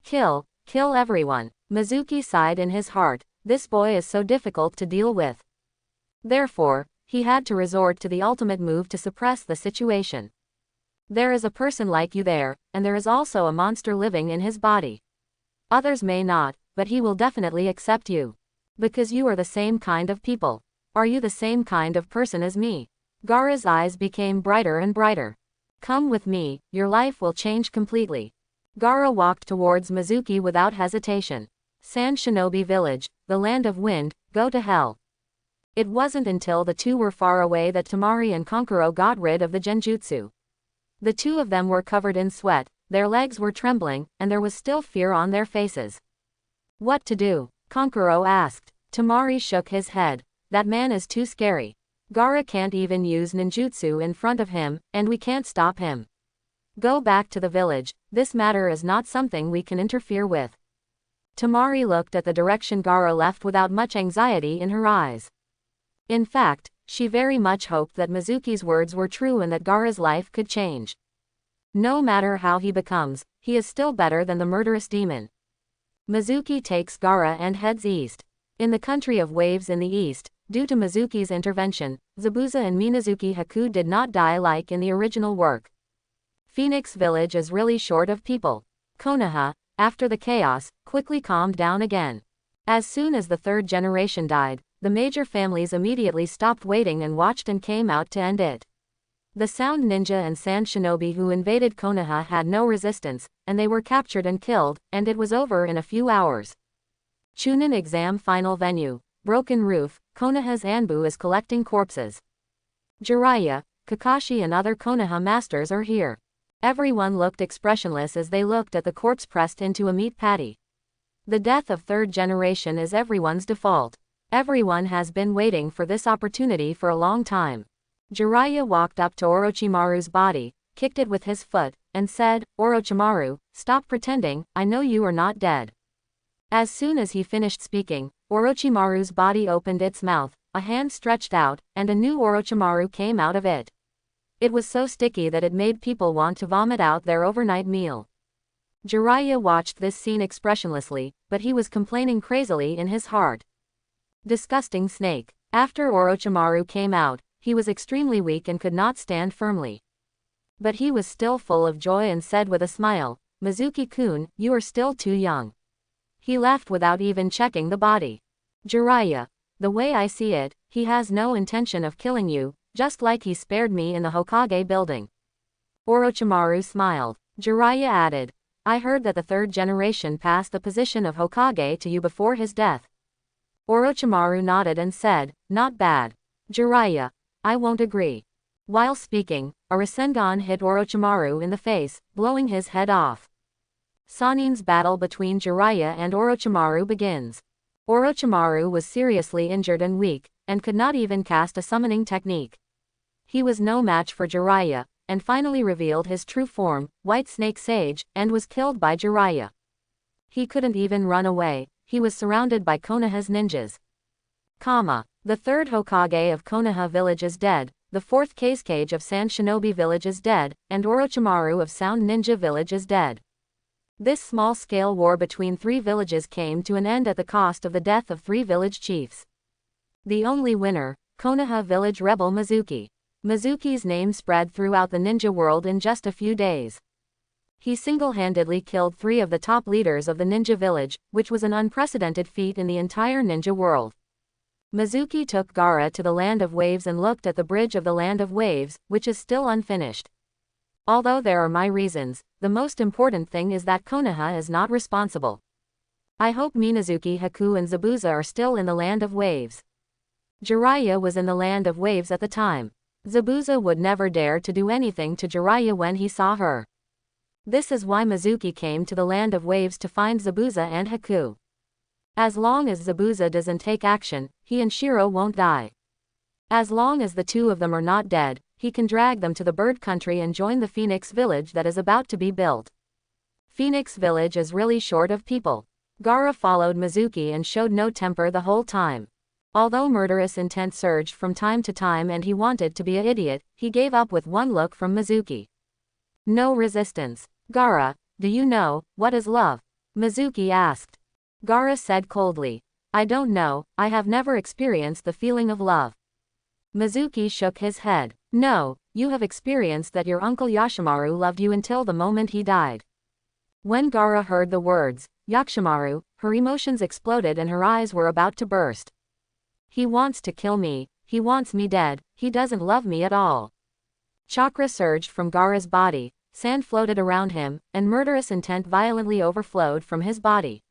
A: Kill everyone." Mizuki sighed in his heart, this boy is so difficult to deal with. Therefore, he had to resort to the ultimate move to suppress the situation. There is a person like you there, and there is also a monster living in his body. Others may not, but he will definitely accept you. Because you are the same kind of people. Are you the same kind of person as me? Gaara's eyes became brighter and brighter. Come with me, your life will change completely. Gaara walked towards Mizuki without hesitation. Sand Shinobi Village, the land of wind, go to hell. It wasn't until the two were far away that Temari and Kankuro got rid of the genjutsu. The two of them were covered in sweat, their legs were trembling, and there was still fear on their faces. What to do? Kankuro asked. Temari shook his head. That man is too scary. Gaara can't even use ninjutsu in front of him, and we can't stop him. Go back to the village, this matter is not something we can interfere with. Temari looked at the direction Gaara left without much anxiety in her eyes. In fact, she very much hoped that Mizuki's words were true and that Gaara's life could change. No matter how he becomes, he is still better than the murderous demon. Mizuki takes Gaara and heads east. In the country of waves in the east, due to Mizuki's intervention, Zabuza and Minazuki Haku did not die like in the original work. Phoenix Village is really short of people. Konoha, after the chaos, quickly calmed down again. As soon as the third generation died, the major families immediately stopped waiting and watched and came out to end it. The Sound Ninja and Sand Shinobi who invaded Konoha had no resistance, and they were captured and killed, and it was over in a few hours. Chunin exam final venue. Broken roof, Konoha's Anbu is collecting corpses. Jiraiya, Kakashi and other Konoha masters are here. Everyone looked expressionless as they looked at the corpse pressed into a meat patty. The death of third generation is everyone's default. Everyone has been waiting for this opportunity for a long time. Jiraiya walked up to Orochimaru's body, kicked it with his foot, and said, Orochimaru, stop pretending, I know you are not dead. As soon as he finished speaking, Orochimaru's body opened its mouth, a hand stretched out, and a new Orochimaru came out of it. It was so sticky that it made people want to vomit out their overnight meal. Jiraiya watched this scene expressionlessly, but he was complaining crazily in his heart. Disgusting snake. After Orochimaru came out, he was extremely weak and could not stand firmly. But he was still full of joy and said with a smile, Mizuki-kun, you are still too young. He left without even checking the body. Jiraiya, the way I see it, he has no intention of killing you, just like he spared me in the Hokage building. Orochimaru smiled. Jiraiya added, I heard that the third generation passed the position of Hokage to you before his death. Orochimaru nodded and said, not bad. Jiraiya, I won't agree. While speaking, a Rasengan hit Orochimaru in the face, blowing his head off. Sanin's battle between Jiraiya and Orochimaru begins. Orochimaru was seriously injured and weak, and could not even cast a summoning technique. He was no match for Jiraiya, and finally revealed his true form, White Snake Sage, and was killed by Jiraiya. He couldn't even run away, he was surrounded by Konoha's ninjas. The third Hokage of Konoha village is dead, the fourth Kazekage of Sand Shinobi village is dead, and Orochimaru of Sound Ninja village is dead. This small-scale war between three villages came to an end at the cost of the death of three village chiefs. The only winner, Konoha village rebel Mizuki. Mizuki's name spread throughout the ninja world in just a few days. He single-handedly killed three of the top leaders of the ninja village, which was an unprecedented feat in the entire ninja world. Mizuki took Gaara to the Land of Waves and looked at the bridge of the Land of Waves, which is still unfinished. Although there are my reasons, the most important thing is that Konoha is not responsible. I hope Minazuki Haku and Zabuza are still in the Land of Waves. Jiraiya was in the Land of Waves at the time. Zabuza would never dare to do anything to Jiraiya when he saw her. This is why Mizuki came to the Land of Waves to find Zabuza and Haku. As long as Zabuza doesn't take action, he and Shiro won't die. As long as the two of them are not dead, he can drag them to the bird country and join the Phoenix village that is about to be built. Phoenix village is really short of people. Gaara followed Mizuki and showed no temper the whole time. Although murderous intent surged from time to time and he wanted to be an idiot, he gave up with one look from Mizuki. No resistance. Gaara, do you know, what is love? Mizuki asked. Gaara said coldly. I don't know, I have never experienced the feeling of love. Mizuki shook his head. No, you have experienced that your uncle Yashimaru loved you until the moment he died. When Gaara heard the words, Yakshimaru, her emotions exploded and her eyes were about to burst. He wants to kill me, he wants me dead, he doesn't love me at all. Chakra surged from Gaara's body, sand floated around him, and murderous intent violently overflowed from his body.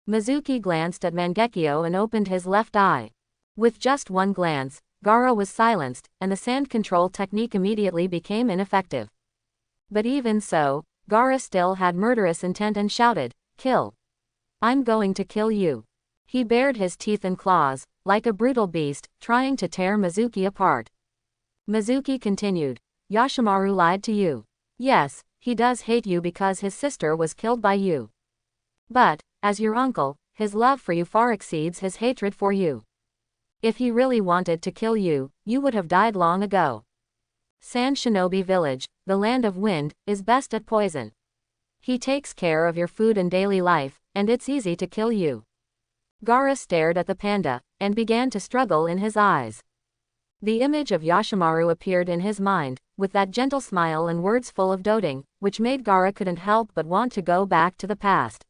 A: Mizuki glanced at Mangekyo and opened his left eye. With just one glance, Gaara was silenced, and the sand control technique immediately became ineffective. But even so, Gaara still had murderous intent and shouted, "Kill! I'm going to kill you." He bared his teeth and claws, like a brutal beast, trying to tear Mizuki apart. Mizuki continued, "Yoshimaru lied to you. Yes, he does hate you because his sister was killed by you. But, as your uncle, his love for you far exceeds his hatred for you. If he really wanted to kill you, you would have died long ago. Sand Shinobi Village, the land of wind, is best at poison. He takes care of your food and daily life, and it's easy to kill you." Gaara stared at the panda, and began to struggle in his eyes. The image of Yoshimaru appeared in his mind, with that gentle smile and words full of doting, which made Gaara couldn't help but want to go back to the past.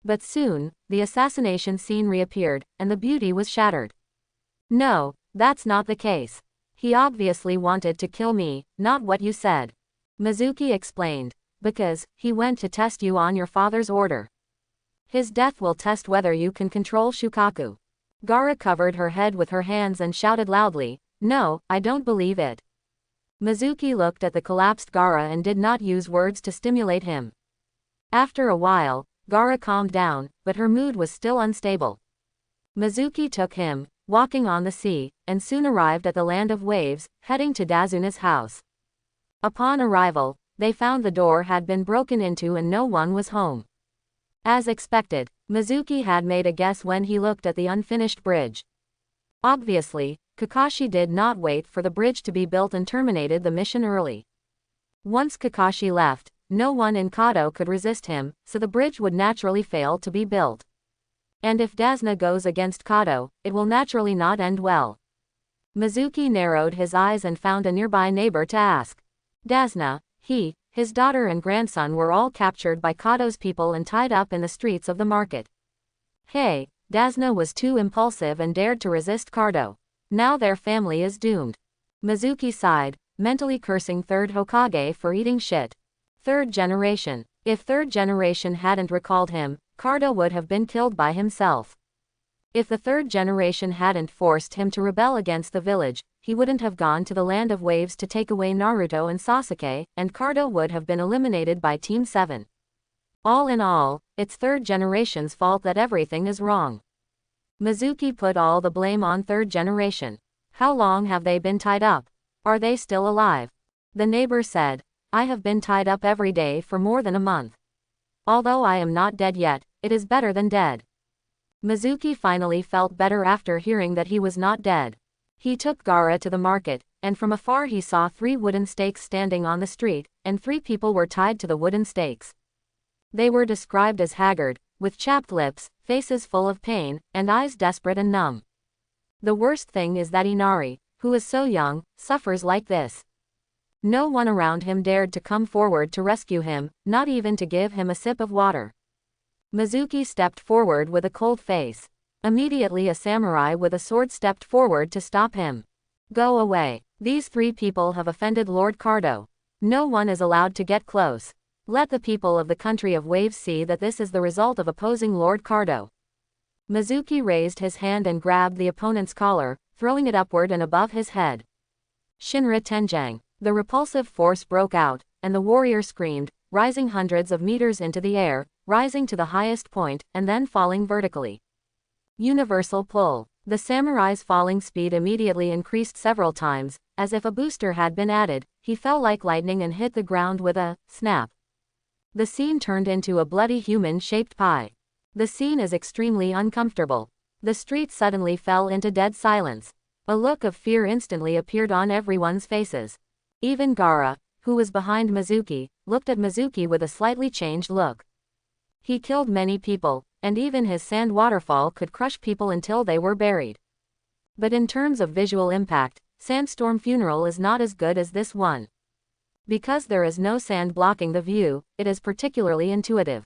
A: But soon, the assassination scene reappeared, and the beauty was shattered. "No, that's not the case. He obviously wanted to kill me, not what you said," Mizuki explained. "Because, he went to test you on your father's order. His death will test whether you can control Shukaku." Gaara covered her head with her hands and shouted loudly, "No, I don't believe it." Mizuki looked at the collapsed Gaara and did not use words to stimulate him. After a while, Gaara calmed down, but her mood was still unstable. Mizuki took him, walking on the sea, and soon arrived at the land of waves, heading to Dazuna's house. Upon arrival, they found the door had been broken into and no one was home. As expected, Mizuki had made a guess when he looked at the unfinished bridge. Obviously, Kakashi did not wait for the bridge to be built and terminated the mission early. Once Kakashi left, no one in Kado could resist him, so the bridge would naturally fail to be built. And if Dasuna goes against Kado, it will naturally not end well. Mizuki narrowed his eyes and found a nearby neighbor to ask. Dasuna, his daughter and grandson were all captured by Kado's people and tied up in the streets of the market. Hey, Dasuna was too impulsive and dared to resist Kado. Now their family is doomed. Mizuki sighed, mentally cursing third Hokage for eating shit. Third generation. If third generation hadn't recalled him, Kado would have been killed by himself. If the third generation hadn't forced him to rebel against the village, he wouldn't have gone to the land of waves to take away Naruto and Sasuke, and Kado would have been eliminated by Team 7. All in all, it's third generation's fault that everything is wrong. Mizuki put all the blame on third generation. How long have they been tied up? Are they still alive? The neighbor said, I have been tied up every day for more than a month. Although I am not dead yet, it is better than dead. Mizuki finally felt better after hearing that he was not dead. He took Gaara to the market, and from afar he saw 3 wooden stakes standing on the street, and 3 people were tied to the wooden stakes. They were described as haggard, with chapped lips, faces full of pain, and eyes desperate and numb. The worst thing is that Inari, who is so young, suffers like this. No one around him dared to come forward to rescue him, not even to give him a sip of water. Mizuki stepped forward with a cold face. Immediately a samurai with a sword stepped forward to stop him. Go away. These 3 people have offended Lord Kado. No one is allowed to get close. Let the people of the country of waves see that this is the result of opposing Lord Kado. Mizuki raised his hand and grabbed the opponent's collar, throwing it upward and above his head. Shinra Tenjang. The repulsive force broke out, and the warrior screamed, rising hundreds of meters into the air, rising to the highest point, and then falling vertically. Universal pull. The samurai's falling speed immediately increased several times, as if a booster had been added. He fell like lightning and hit the ground with a snap. The scene turned into a bloody human-shaped pie. The scene is extremely uncomfortable. The street suddenly fell into dead silence. A look of fear instantly appeared on everyone's faces. Even Gaara, who was behind Mizuki, looked at Mizuki with a slightly changed look. He killed many people, and even his sand waterfall could crush people until they were buried. But in terms of visual impact, Sandstorm Funeral is not as good as this one. Because there is no sand blocking the view, it is particularly intuitive.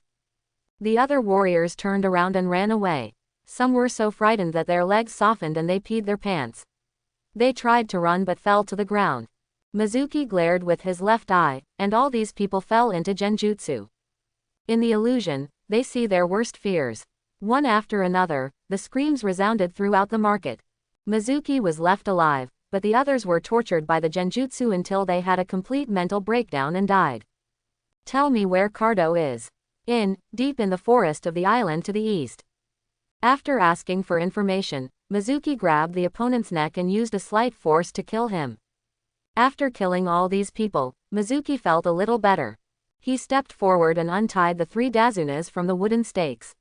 A: The other warriors turned around and ran away. Some were so frightened that their legs softened and they peed their pants. They tried to run but fell to the ground. Mizuki glared with his left eye, and all these people fell into genjutsu. In the illusion, they see their worst fears. One after another, the screams resounded throughout the market. Mizuki was left alive, but the others were tortured by the genjutsu until they had a complete mental breakdown and died. Tell me where Cardo is. Deep in the forest of the island to the east. After asking for information, Mizuki grabbed the opponent's neck and used a slight force to kill him. After killing all these people, Mizuki felt a little better. He stepped forward and untied the 3 Dazunas from the wooden stakes.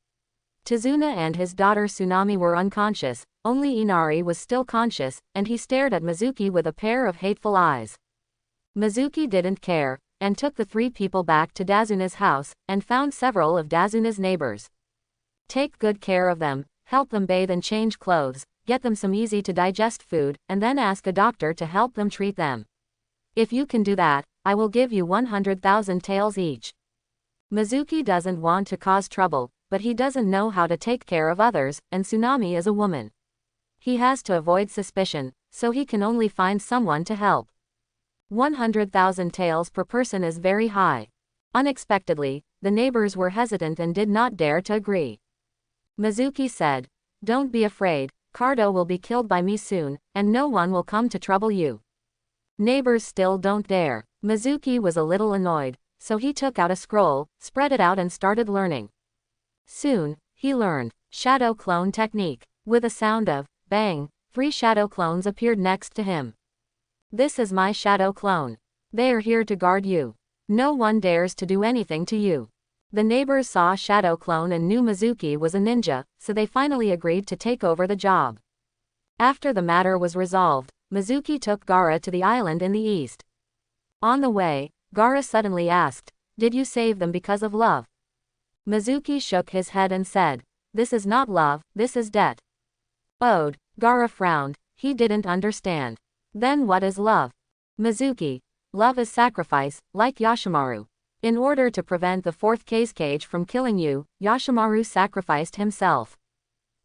A: Tazuna and his daughter Tsunami were unconscious, only Inari was still conscious, and he stared at Mizuki with a pair of hateful eyes. Mizuki didn't care, and took the 3 people back to Dazuna's house, and found several of Dazuna's neighbors. Take good care of them, help them bathe and change clothes, get them some easy-to-digest food, and then ask a doctor to help them treat them. If you can do that, I will give you 100,000 taels each. Mizuki doesn't want to cause trouble, but he doesn't know how to take care of others, and Tsunami is a woman. He has to avoid suspicion, so he can only find someone to help. 100,000 taels per person is very high. Unexpectedly, the neighbors were hesitant and did not dare to agree. Mizuki said, "Don't be afraid, Cardo will be killed by me soon, and no one will come to trouble you." Neighbors still don't dare. Mizuki was a little annoyed, so he took out a scroll, spread it out and started learning. Soon, he learned shadow clone technique. With a sound of bang, 3 shadow clones appeared next to him. This is my shadow clone. They are here to guard you. No one dares to do anything to you. The neighbors saw shadow clone and knew Mizuki was a ninja, so they finally agreed to take over the job. After the matter was resolved, Mizuki took Gaara to the island in the east. On the way, Gaara suddenly asked, "Did you save them because of love?" Mizuki shook his head and said, "This is not love, this is debt." Gaara frowned, he didn't understand. Then what is love? Mizuki, love is sacrifice, like Yashimaru. In order to prevent the 4th Kazekage from killing you, Yashimaru sacrificed himself.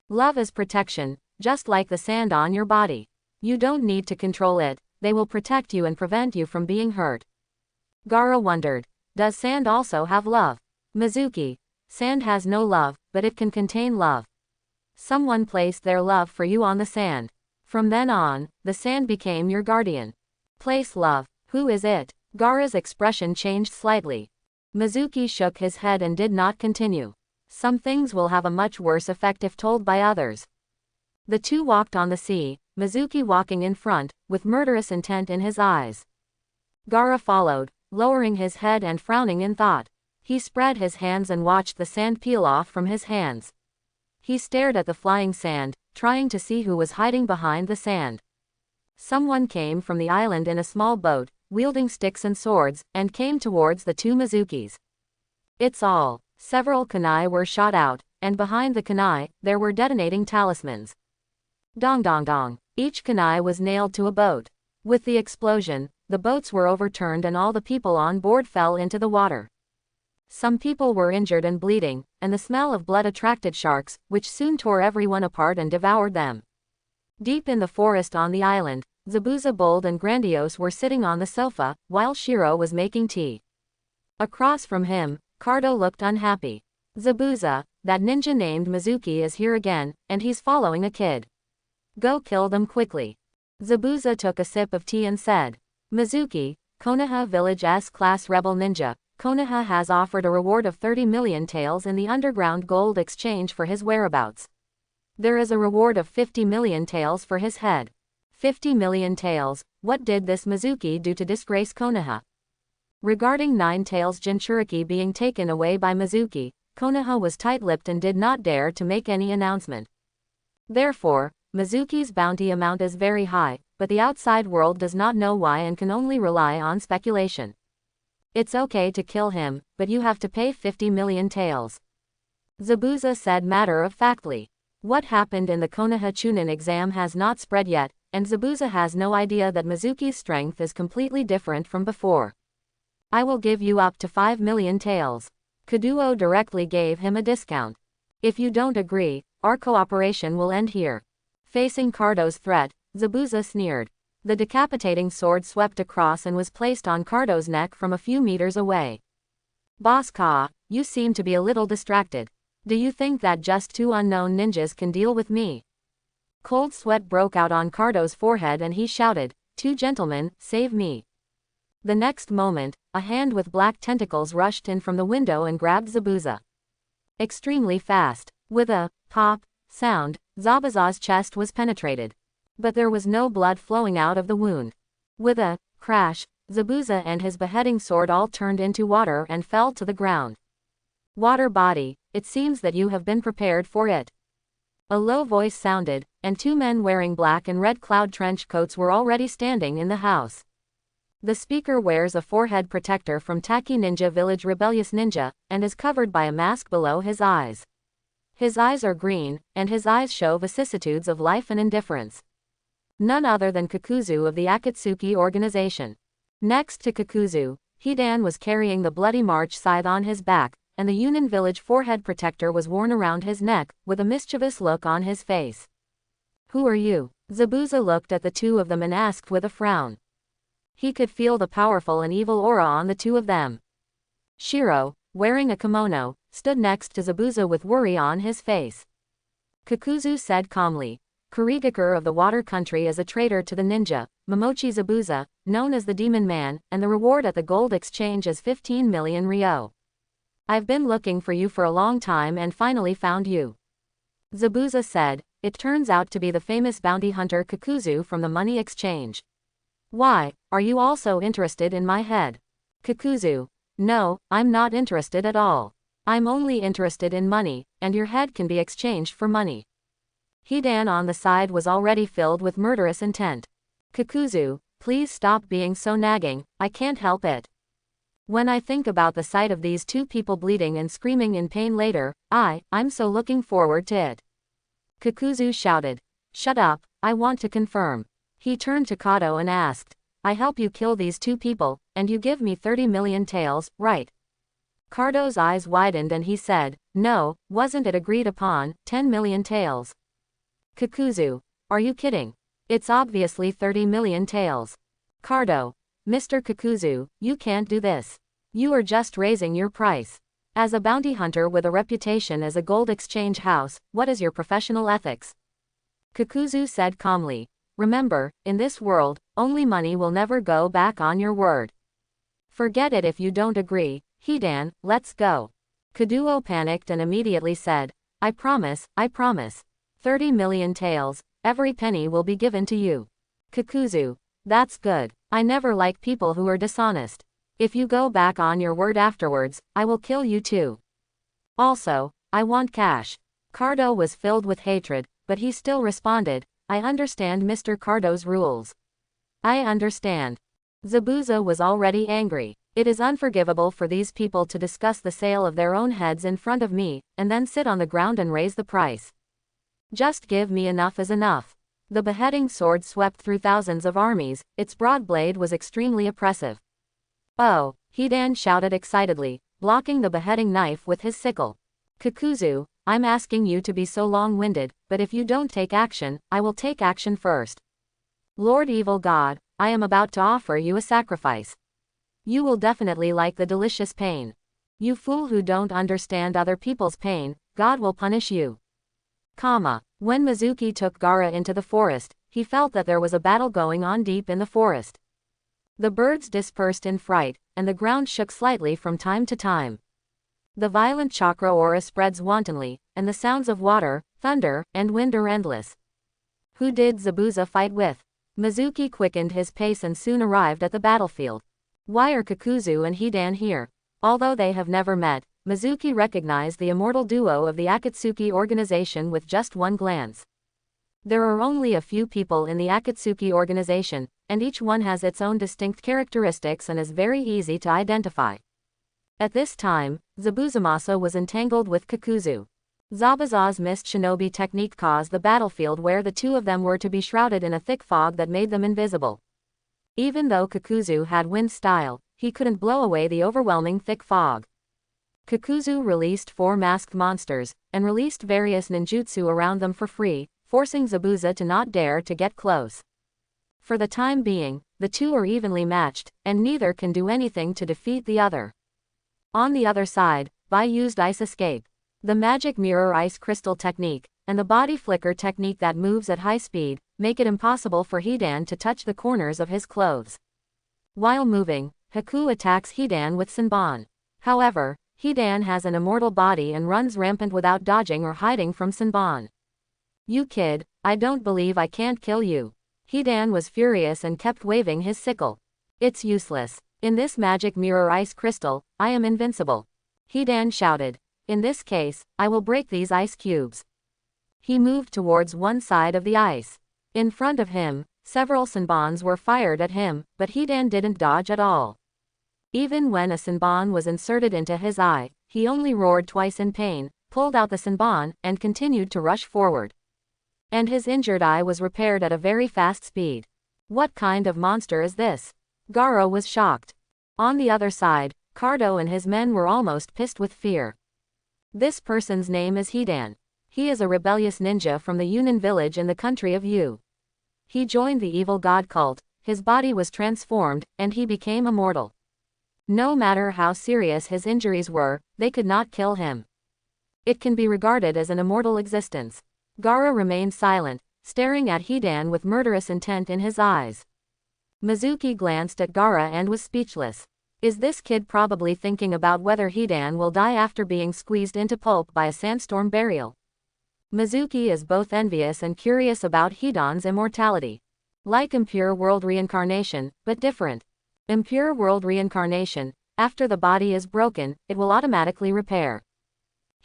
A: Love is protection, just like the sand on your body. You don't need to control it, they will protect you and prevent you from being hurt. Gaara wondered, does sand also have love? Mizuki, sand has no love, but it can contain love. Someone placed their love for you on the sand. From then on, the sand became your guardian. Place love. Who is it? Gaara's expression changed slightly. Mizuki shook his head and did not continue. Some things will have a much worse effect if told by others. The two walked on the sea, Mizuki walking in front, with murderous intent in his eyes. Gaara followed, lowering his head and frowning in thought. He spread his hands and watched the sand peel off from his hands. He stared at the flying sand, trying to see who was hiding behind the sand. Someone came from the island in a small boat, wielding sticks and swords, and came towards the 2 Mizukis. It's all. Several kunai were shot out, and behind the kunai, there were detonating talismans. Dong dong dong. Each kunai was nailed to a boat. With the explosion, the boats were overturned and all the people on board fell into the water. Some people were injured and bleeding, and the smell of blood attracted sharks, which soon tore everyone apart and devoured them. Deep in the forest on the island, Zabuza bold and grandiose were sitting on the sofa, while Shiro was making tea. Across from him, Cardo looked unhappy. Zabuza, that ninja named Mizuki is here again, and he's following a kid. Go kill them quickly. Zabuza took a sip of tea and said, Mizuki, Konoha Village S-Class Rebel Ninja, Konoha has offered a reward of 30 million taels in the underground gold exchange for his whereabouts. There is a reward of 50 million taels for his head. 50 million taels, what did this Mizuki do to disgrace Konoha? Regarding 9 taels Jinchuriki being taken away by Mizuki, Konoha was tight-lipped and did not dare to make any announcement. Therefore, Mizuki's bounty amount is very high, but the outside world does not know why and can only rely on speculation. It's okay to kill him, but you have to pay 50 million taels. Zabuza said matter-of-factly. What happened in the Konoha Chunin exam has not spread yet, and Zabuza has no idea that Mizuki's strength is completely different from before. I will give you up to 5 million taels. Kaduo directly gave him a discount. If you don't agree, our cooperation will end here. Facing Cardo's threat, Zabuza sneered. The decapitating sword swept across and was placed on Cardo's neck from a few meters away. Boss Ka, you seem to be a little distracted. Do you think that just two unknown ninjas can deal with me? Cold sweat broke out on Cardo's forehead and he shouted, "Two gentlemen, save me." The next moment, a hand with black tentacles rushed in from the window and grabbed Zabuza. Extremely fast. With a pop sound, Zabuza's chest was penetrated. But there was no blood flowing out of the wound. With a crash, Zabuza and his beheading sword all turned into water and fell to the ground. Water body, it seems that you have been prepared for it. A low voice sounded, and two men wearing black and red cloud trench coats were already standing in the house. The speaker wears a forehead protector from Taki Ninja Village Rebellious Ninja, and is covered by a mask below his eyes. His eyes are green, and his eyes show vicissitudes of life and indifference. None other than Kakuzu of the Akatsuki organization. Next to Kakuzu, Hidan was carrying the Bloody March scythe on his back, and the Yunin village forehead protector was worn around his neck, with a mischievous look on his face. Who are you? Zabuza looked at the two of them and asked with a frown. He could feel the powerful and evil aura on the two of them. Shiro, wearing a kimono, stood next to Zabuza with worry on his face. Kakuzu said calmly, Kurigakure of the Water Country is a traitor to the ninja, Momochi Zabuza, known as the Demon Man, and the reward at the gold exchange is 15 million ryo. I've been looking for you for a long time and finally found you. Zabuza said, it turns out to be the famous bounty hunter Kakuzu from the money exchange. Why, are you also interested in my head? Kakuzu, no, I'm not interested at all. I'm only interested in money, and your head can be exchanged for money. Hidan on the side was already filled with murderous intent. Kakuzu, please stop being so nagging, I can't help it. When I think about the sight of these two people bleeding and screaming in pain later, I'm so looking forward to it. Kakuzu shouted. Shut up, I want to confirm. He turned to Kato and asked, I help you kill these two people, and you give me 30 million taels, right? Kato's eyes widened and he said, no, wasn't it agreed upon, 10 million taels? Kakuzu, are you kidding? It's obviously 30 million taels. Kato, Mr. Kakuzu, you can't do this. You are just raising your price. As a bounty hunter with a reputation as a gold exchange house, what is your professional ethics? Kakuzu said calmly, remember, in this world, only money will never go back on your word. Forget it if you don't agree, Hidan, let's go. Kaduo panicked and immediately said, I promise, 30 million taels, every penny will be given to you. Kakuzu, that's good. I never like people who are dishonest. If you go back on your word afterwards, I will kill you too. Also, I want cash. Kato was filled with hatred, but he still responded, I understand Mr. Kato's rules. I understand. Zabuza was already angry. It is unforgivable for these people to discuss the sale of their own heads in front of me, and then sit on the ground and raise the price. Just give me enough is enough. The beheading sword swept through thousands of armies, its broad blade was extremely oppressive. Oh, Hidan shouted excitedly, blocking the beheading knife with his sickle. Kakuzu, I'm asking you to be so long-winded, but if you don't take action, I will take action first. Lord Evil God, I am about to offer you a sacrifice. You will definitely like the delicious pain. You fool who don't understand other people's pain, God will punish you. When Mizuki took Gaara into the forest, he felt that there was a battle going on deep in the forest. The birds dispersed in fright, and the ground shook slightly from time to time. The violent chakra aura spreads wantonly, and the sounds of water, thunder, and wind are endless. Who did Zabuza fight with? Mizuki quickened his pace and soon arrived at the battlefield. Why are Kakuzu and Hidan here? Although they have never met, Mizuki recognized the immortal duo of the Akatsuki organization with just one glance. There are only a few people in the Akatsuki organization, and each one has its own distinct characteristics and is very easy to identify. At this time, Zabuzamasa was entangled with Kakuzu. Zabuza's mist shinobi technique caused the battlefield where the two of them were to be shrouded in a thick fog that made them invisible. Even though Kakuzu had wind style, he couldn't blow away the overwhelming thick fog. Kakuzu released 4 masked monsters, and released various ninjutsu around them for free, forcing Zabuza to not dare to get close. For the time being, the two are evenly matched, and neither can do anything to defeat the other. On the other side, Bai used ice escape, the magic mirror ice crystal technique, and the body flicker technique that moves at high speed, make it impossible for Hidan to touch the corners of his clothes. While moving, Haku attacks Hidan with Senbon. However, Hidan has an immortal body and runs rampant without dodging or hiding from Senbon. You kid, I don't believe I can't kill you. Hidan was furious and kept waving his sickle. It's useless. In this magic mirror ice crystal, I am invincible. Hidan shouted. In this case, I will break these ice cubes. He moved towards one side of the ice. In front of him, several Senbons were fired at him, but Hidan didn't dodge at all. Even when a Senbon was inserted into his eye, he only roared twice in pain, pulled out the Senbon, and continued to rush forward. And his injured eye was repaired at a very fast speed. What kind of monster is this? Gaara was shocked. On the other side, Cardo and his men were almost pissed with fear. This person's name is Hidan. He is a rebellious ninja from the Yunan village in the country of Yu. He joined the evil god cult, his body was transformed, and he became immortal. No matter how serious his injuries were, they could not kill him. It can be regarded as an immortal existence. Gaara remained silent, staring at Hidan with murderous intent in his eyes. Mizuki glanced at Gaara and was speechless. Is this kid probably thinking about whether Hidan will die after being squeezed into pulp by a sandstorm burial? Mizuki is both envious and curious about Hidan's immortality. Like impure world reincarnation, but different. Impure world reincarnation, after the body is broken, it will automatically repair.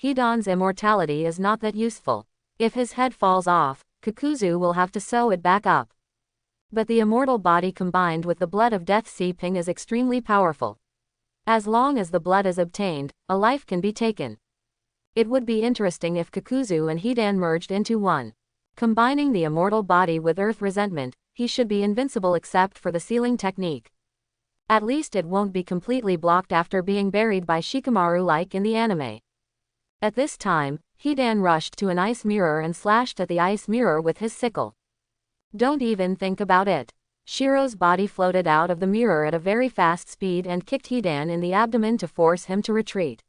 A: Hidan's immortality is not that useful. If his head falls off, Kakuzu will have to sew it back up. But the immortal body combined with the blood of death seeping is extremely powerful. As long as the blood is obtained, a life can be taken. It would be interesting if Kakuzu and Hidan merged into one. Combining the immortal body with earth resentment, he should be invincible except for the sealing technique. At least it won't be completely blocked after being buried by Shikamaru like in the anime. At this time, Hidan rushed to an ice mirror and slashed at the ice mirror with his sickle. Don't even think about it. Shiro's body floated out of the mirror at a very fast speed and kicked Hidan in the abdomen to force him to retreat.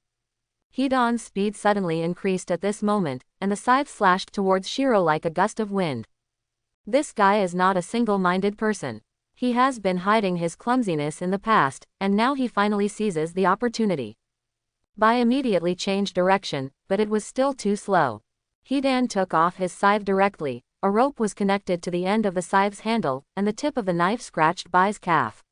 A: Hidan's speed suddenly increased at this moment, and the scythe slashed towards Shiro like a gust of wind. This guy is not a single-minded person. He has been hiding his clumsiness in the past, and now he finally seizes the opportunity. Bai immediately changed direction, but it was still too slow. Hidan took off his scythe directly, a rope was connected to the end of the scythe's handle, and the tip of the knife scratched Bai's calf.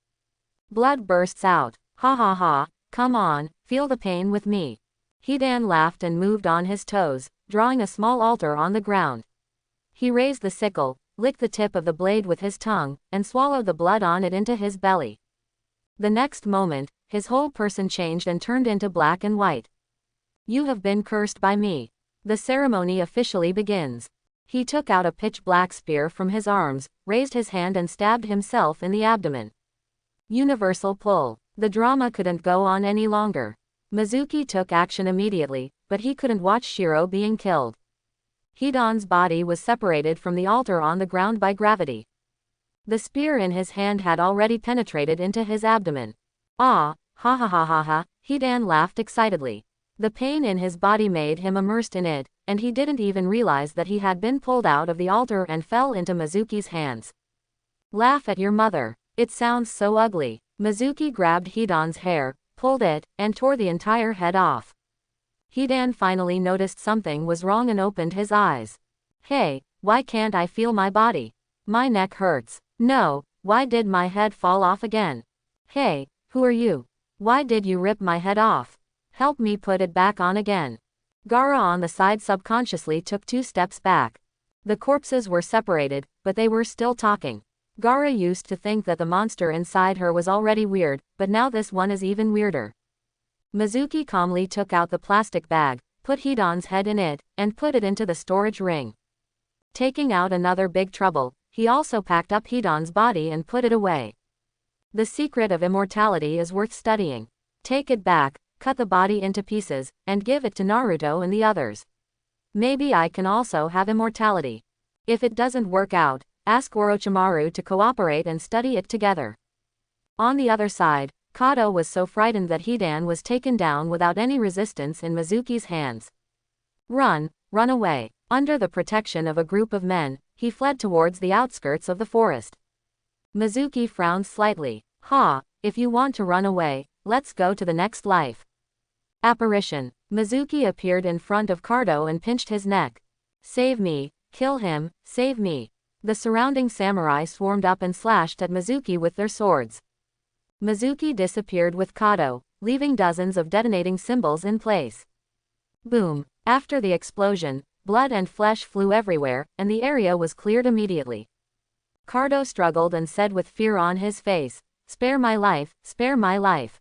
A: Blood bursts out. Ha ha ha, come on, feel the pain with me. Hidan laughed and moved on his toes, drawing a small altar on the ground. He raised the sickle, licked the tip of the blade with his tongue, and swallowed the blood on it into his belly. The next moment, his whole person changed and turned into black and white. You have been cursed by me. The ceremony officially begins. He took out a pitch-black spear from his arms, raised his hand and stabbed himself in the abdomen. Universal pull. The drama couldn't go on any longer. Mizuki took action immediately, but he couldn't watch Shiro being killed. Hidan's body was separated from the altar on the ground by gravity. The spear in his hand had already penetrated into his abdomen. Ah, ha ha ha ha ha, Hidan laughed excitedly. The pain in his body made him immersed in it, and he didn't even realize that he had been pulled out of the altar and fell into Mizuki's hands. Laugh at your mother. It sounds so ugly. Mizuki grabbed Hidan's hair, pulled it, and tore the entire head off. Hidan finally noticed something was wrong and opened his eyes. Hey, why can't I feel my body? My neck hurts. No, why did my head fall off again? Hey, who are you? Why did you rip my head off? Help me put it back on again. Gaara on the side subconsciously took 2 steps back. The corpses were separated, but they were still talking. Gaara used to think that the monster inside her was already weird, but now this one is even weirder. Mizuki calmly took out the plastic bag, put Hidan's head in it, and put it into the storage ring. Taking out another big trouble, he also packed up Hidan's body and put it away. The secret of immortality is worth studying. Take it back, cut the body into pieces, and give it to Naruto and the others. Maybe I can also have immortality. If it doesn't work out, ask Orochimaru to cooperate and study it together. On the other side, Kato was so frightened that Hidan was taken down without any resistance in Mizuki's hands. Run away. Under the protection of a group of men, he fled towards the outskirts of the forest. Mizuki frowned slightly. If you want to run away, let's go to the next life. Apparition. Mizuki appeared in front of Kato and pinched his neck. Save me, kill him, save me. The surrounding samurai swarmed up and slashed at Mizuki with their swords. Mizuki disappeared with Kato, leaving dozens of detonating symbols in place. Boom. After the explosion, blood and flesh flew everywhere, and the area was cleared immediately. Kato struggled and said with fear on his face, "Spare my life, spare my life.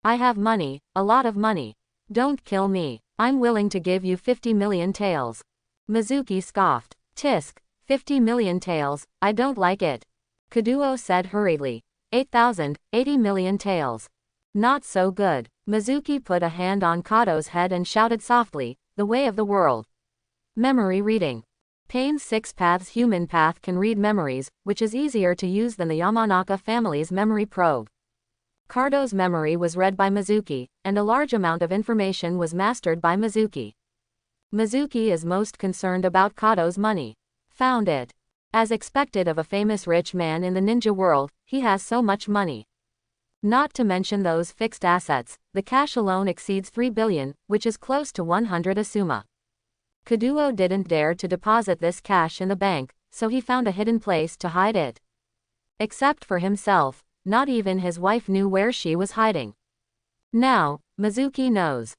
A: I have money, a lot of money. Don't kill me. I'm willing to give you 50 million taels." Mizuki scoffed. Tisk, 50 million taels, I don't like it. Kaduo said hurriedly. 80 million taels. Not so good. Mizuki put a hand on Kato's head and shouted softly, "The way of the world." Memory reading. Paine's 6 Paths human path can read memories, which is easier to use than the Yamanaka family's memory probe. Kato's memory was read by Mizuki, and a large amount of information was mastered by Mizuki. Mizuki is most concerned about Kato's money. Found it. As expected of a famous rich man in the ninja world, he has so much money. Not to mention those fixed assets, the cash alone exceeds 3 billion, which is close to 100 Asuma. Kaduo didn't dare to deposit this cash in the bank, so he found a hidden place to hide it. Except for himself, not even his wife knew where she was hiding. Now, Mizuki knows.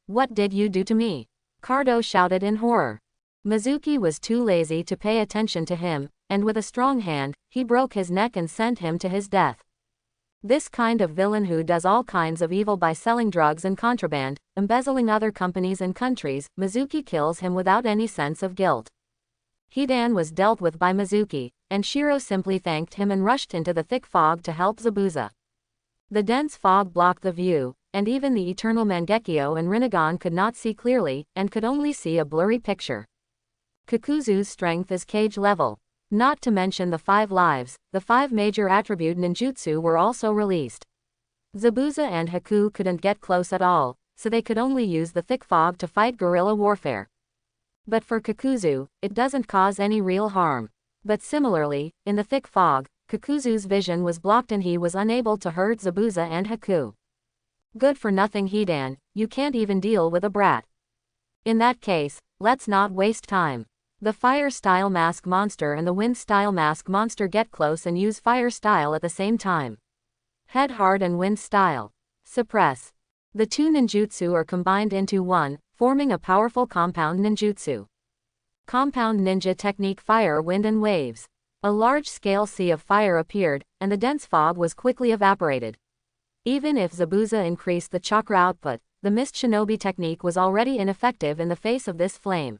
A: What did you do to me? Kato shouted in horror. Mizuki was too lazy to pay attention to him, and with a strong hand, he broke his neck and sent him to his death. This kind of villain who does all kinds of evil by selling drugs and contraband, embezzling other companies and countries, Mizuki kills him without any sense of guilt. Hidan was dealt with by Mizuki, and Shiro simply thanked him and rushed into the thick fog to help Zabuza. The dense fog blocked the view, and even the eternal Mangekyo and Rinnegan could not see clearly, and could only see a blurry picture. Kakuzu's strength is cage level. Not to mention the 5 lives, the 5 major attribute ninjutsu were also released. Zabuza and Haku couldn't get close at all, so they could only use the thick fog to fight guerrilla warfare. But for Kakuzu, it doesn't cause any real harm. But similarly, in the thick fog, Kakuzu's vision was blocked and he was unable to hurt Zabuza and Haku. Good for nothing Hidan, you can't even deal with a brat. In that case, let's not waste time. The fire-style mask monster and the wind-style mask monster get close and use fire-style at the same time. Head hard and wind-style. Suppress. The 2 ninjutsu are combined into one, forming a powerful compound ninjutsu. Compound ninja technique fire, wind and waves. A large-scale sea of fire appeared, and the dense fog was quickly evaporated. Even if Zabuza increased the chakra output, the mist shinobi technique was already ineffective in the face of this flame.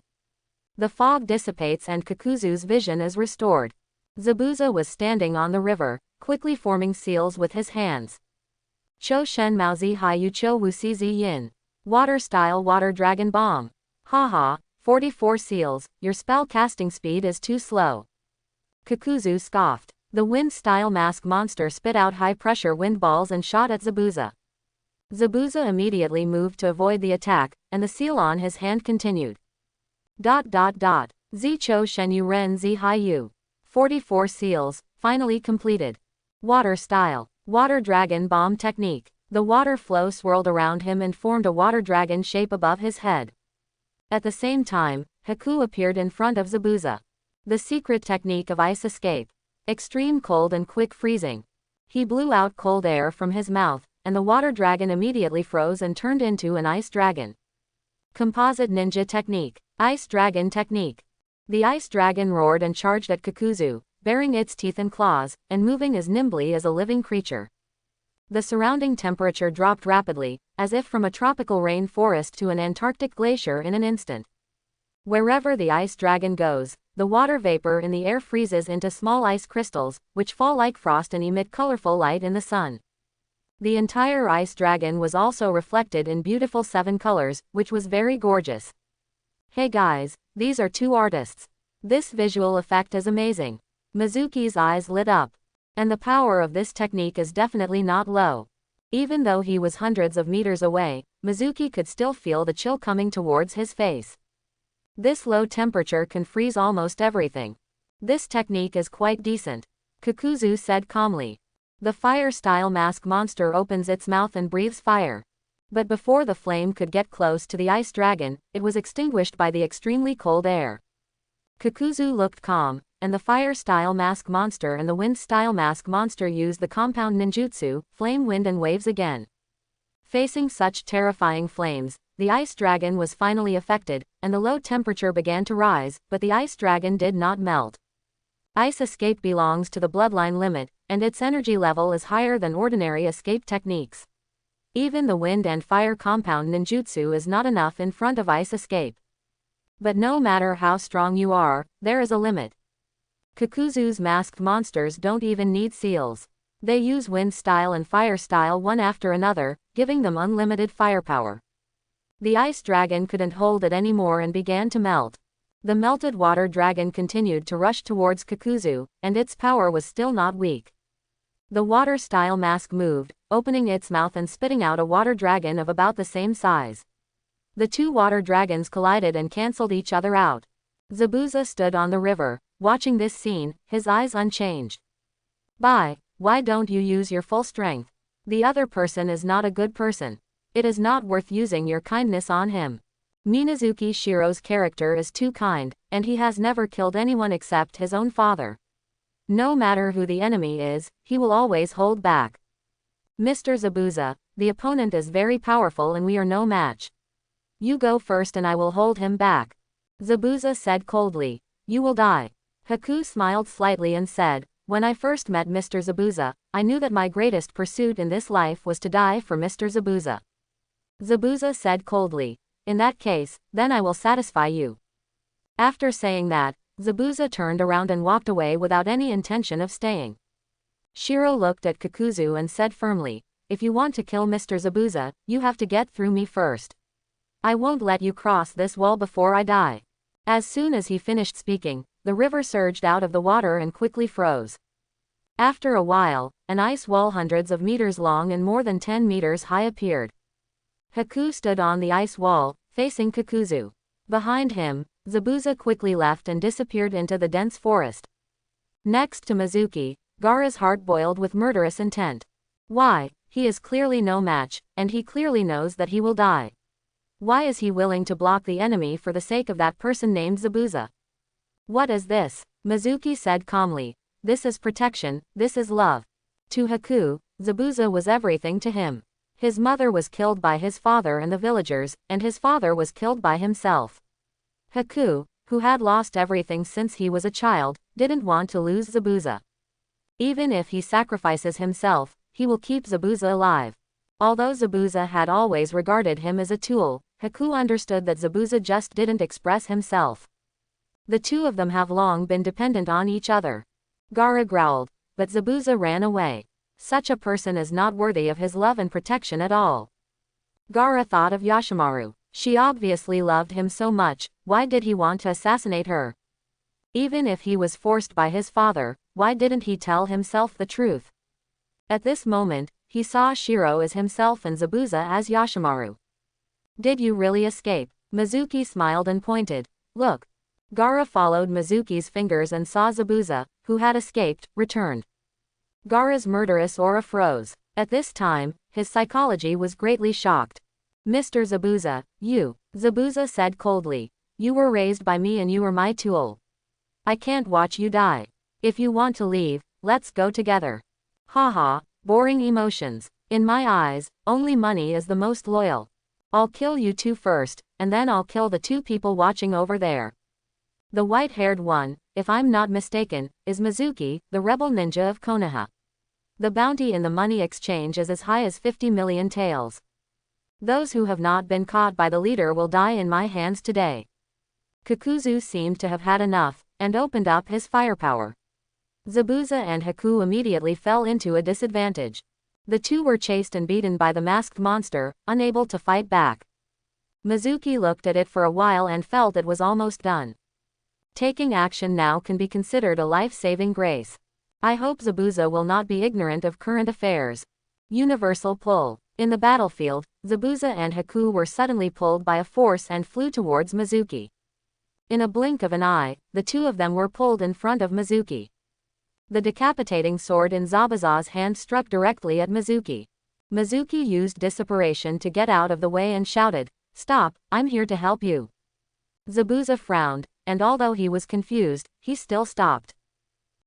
A: The fog dissipates and Kakuzu's vision is restored. Zabuza was standing on the river, quickly forming seals with his hands. Cho Shen Maozi Haiyu Cho Wusi Zi Yin. Water style water dragon bomb. Haha, 44 seals, your spell casting speed is too slow. Kakuzu scoffed. The wind style mask monster spit out high pressure wind balls and shot at Zabuza. Zabuza immediately moved to avoid the attack, and the seal on his hand continued. Zi Cho Shenyu Ren Zi Haiyu. 44 seals, finally completed. Water style. Water dragon bomb technique. The water flow swirled around him and formed a water dragon shape above his head. At the same time, Haku appeared in front of Zabuza. The secret technique of ice escape. Extreme cold and quick freezing. He blew out cold air from his mouth, and the water dragon immediately froze and turned into an ice dragon. Composite ninja technique. Ice dragon technique. The ice dragon roared and charged at Kakuzu, baring its teeth and claws, and moving as nimbly as a living creature. The surrounding temperature dropped rapidly, as if from a tropical rain forest to an Antarctic glacier in an instant. Wherever the ice dragon goes, the water vapor in the air freezes into small ice crystals, which fall like frost and emit colorful light in the sun. The entire ice dragon was also reflected in beautiful 7 colors, which was very gorgeous. Hey guys, these are 2 artists. This visual effect is amazing. Mizuki's eyes lit up. And the power of this technique is definitely not low. Even though he was hundreds of meters away, Mizuki could still feel the chill coming towards his face. This low temperature can freeze almost everything. This technique is quite decent, Kakuzu said calmly. The fire-style mask monster opens its mouth and breathes fire. But before the flame could get close to the ice dragon, it was extinguished by the extremely cold air. Kakuzu looked calm, and the fire-style mask monster and the wind-style mask monster used the compound ninjutsu, flame, wind and waves again. Facing such terrifying flames, the ice dragon was finally affected, and the low temperature began to rise, but the ice dragon did not melt. Ice escape belongs to the bloodline limit, and its energy level is higher than ordinary escape techniques. Even the wind and fire compound ninjutsu is not enough in front of ice escape. But no matter how strong you are, there is a limit. Kakuzu's masked monsters don't even need seals. They use wind style and fire style one after another, giving them unlimited firepower. The ice dragon couldn't hold it anymore and began to melt. The melted water dragon continued to rush towards Kakuzu, and its power was still not weak. The water-style mask moved, opening its mouth and spitting out a water dragon of about the same size. The two water dragons collided and cancelled each other out. Zabuza stood on the river, watching this scene, his eyes unchanged. Why don't you use your full strength? The other person is not a good person. It is not worth using your kindness on him. Minazuki Shiro's character is too kind, and he has never killed anyone except his own father. No matter who the enemy is, he will always hold back. Mr. Zabuza, the opponent is very powerful and we are no match. You go first and I will hold him back. Zabuza said coldly. You will die. Haku smiled slightly and said, when I first met Mr. Zabuza, I knew that my greatest pursuit in this life was to die for Mr. Zabuza. Zabuza said coldly. In that case, then I will satisfy you. After saying that, Zabuza turned around and walked away without any intention of staying. Shiro looked at Kakuzu and said firmly, if you want to kill Mr. Zabuza, you have to get through me first. I won't let you cross this wall before I die. As soon as he finished speaking, the river surged out of the water and quickly froze. After a while, an ice wall hundreds of meters long and more than 10 meters high appeared. Haku stood on the ice wall, facing Kakuzu. Behind him, Zabuza quickly left and disappeared into the dense forest. Next to Mizuki, Gaara's heart boiled with murderous intent. Why? He is clearly no match, and he clearly knows that he will die. Why is he willing to block the enemy for the sake of that person named Zabuza? What is this? Mizuki said calmly. This is protection, this is love. To Haku, Zabuza was everything to him. His mother was killed by his father and the villagers, and his father was killed by himself. Haku, who had lost everything since he was a child, didn't want to lose Zabuza. Even if he sacrifices himself, he will keep Zabuza alive. Although Zabuza had always regarded him as a tool, Haku understood that Zabuza just didn't express himself. The two of them have long been dependent on each other. Gaara growled, but Zabuza ran away. Such a person is not worthy of his love and protection at all. Gaara thought of Yashimaru. She obviously loved him so much, why did he want to assassinate her? Even if he was forced by his father, why didn't he tell himself the truth? At this moment, he saw Shiro as himself and Zabuza as Yashimaru. Did you really escape? Mizuki smiled and pointed. Look. Gaara followed Mizuki's fingers and saw Zabuza, who had escaped, returned. Gaara's murderous aura froze. At this time, his psychology was greatly shocked. Mr. Zabuza, you, Zabuza said coldly. You were raised by me and you were my tool. I can't watch you die. If you want to leave, let's go together. Haha, boring emotions. In my eyes, only money is the most loyal. I'll kill you two first, and then I'll kill the two people watching over there. The white-haired one, if I'm not mistaken, is Mizuki, the rebel ninja of Konoha. The bounty in the money exchange is as high as 50 million taels. Those who have not been caught by the leader will die in my hands today. Kakuzu seemed to have had enough, and opened up his firepower. Zabuza and Haku immediately fell into a disadvantage. The two were chased and beaten by the masked monster, unable to fight back. Mizuki looked at it for a while and felt it was almost done. Taking action now can be considered a life-saving grace. I hope Zabuza will not be ignorant of current affairs. Universal pull. In the battlefield, Zabuza and Haku were suddenly pulled by a force and flew towards Mizuki. In a blink of an eye, the two of them were pulled in front of Mizuki. The decapitating sword in Zabuza's hand struck directly at Mizuki. Mizuki used disapparition to get out of the way and shouted, "Stop, I'm here to help you." Zabuza frowned, and although he was confused, he still stopped.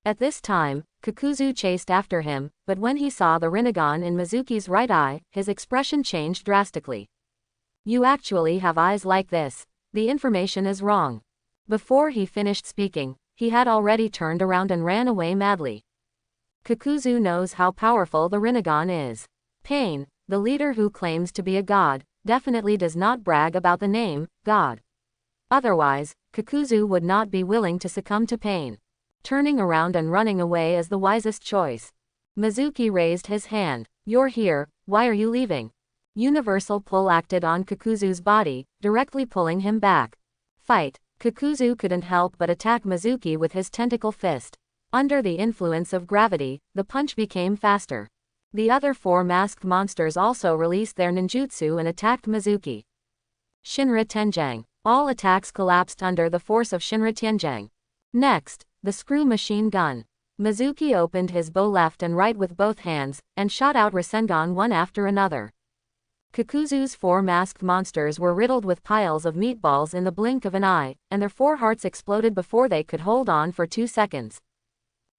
A: At this time, Kakuzu chased after him, but when he saw the Rinnegan in Mizuki's right eye, his expression changed drastically. "You actually have eyes like this. The information is wrong." Before he finished speaking, he had already turned around and ran away madly. Kakuzu knows how powerful the Rinnegan is. Pain, the leader who claims to be a god, definitely does not brag about the name, God. Otherwise, Kakuzu would not be willing to succumb to pain. Turning around and running away is the wisest choice. Mizuki raised his hand. "You're here, why are you leaving?" Universal pull acted on Kakuzu's body, directly pulling him back. Fight. Kakuzu couldn't help but attack Mizuki with his tentacle fist. Under the influence of gravity, the punch became faster. The other four masked monsters also released their ninjutsu and attacked Mizuki. Shinra Tenjang. All attacks collapsed under the force of Shinra Tenjang. Next, the screw machine gun. Mizuki opened his bow left and right with both hands, and shot out Rasengan one after another. Kakuzu's four masked monsters were riddled with piles of meatballs in the blink of an eye, and their four hearts exploded before they could hold on for 2 seconds.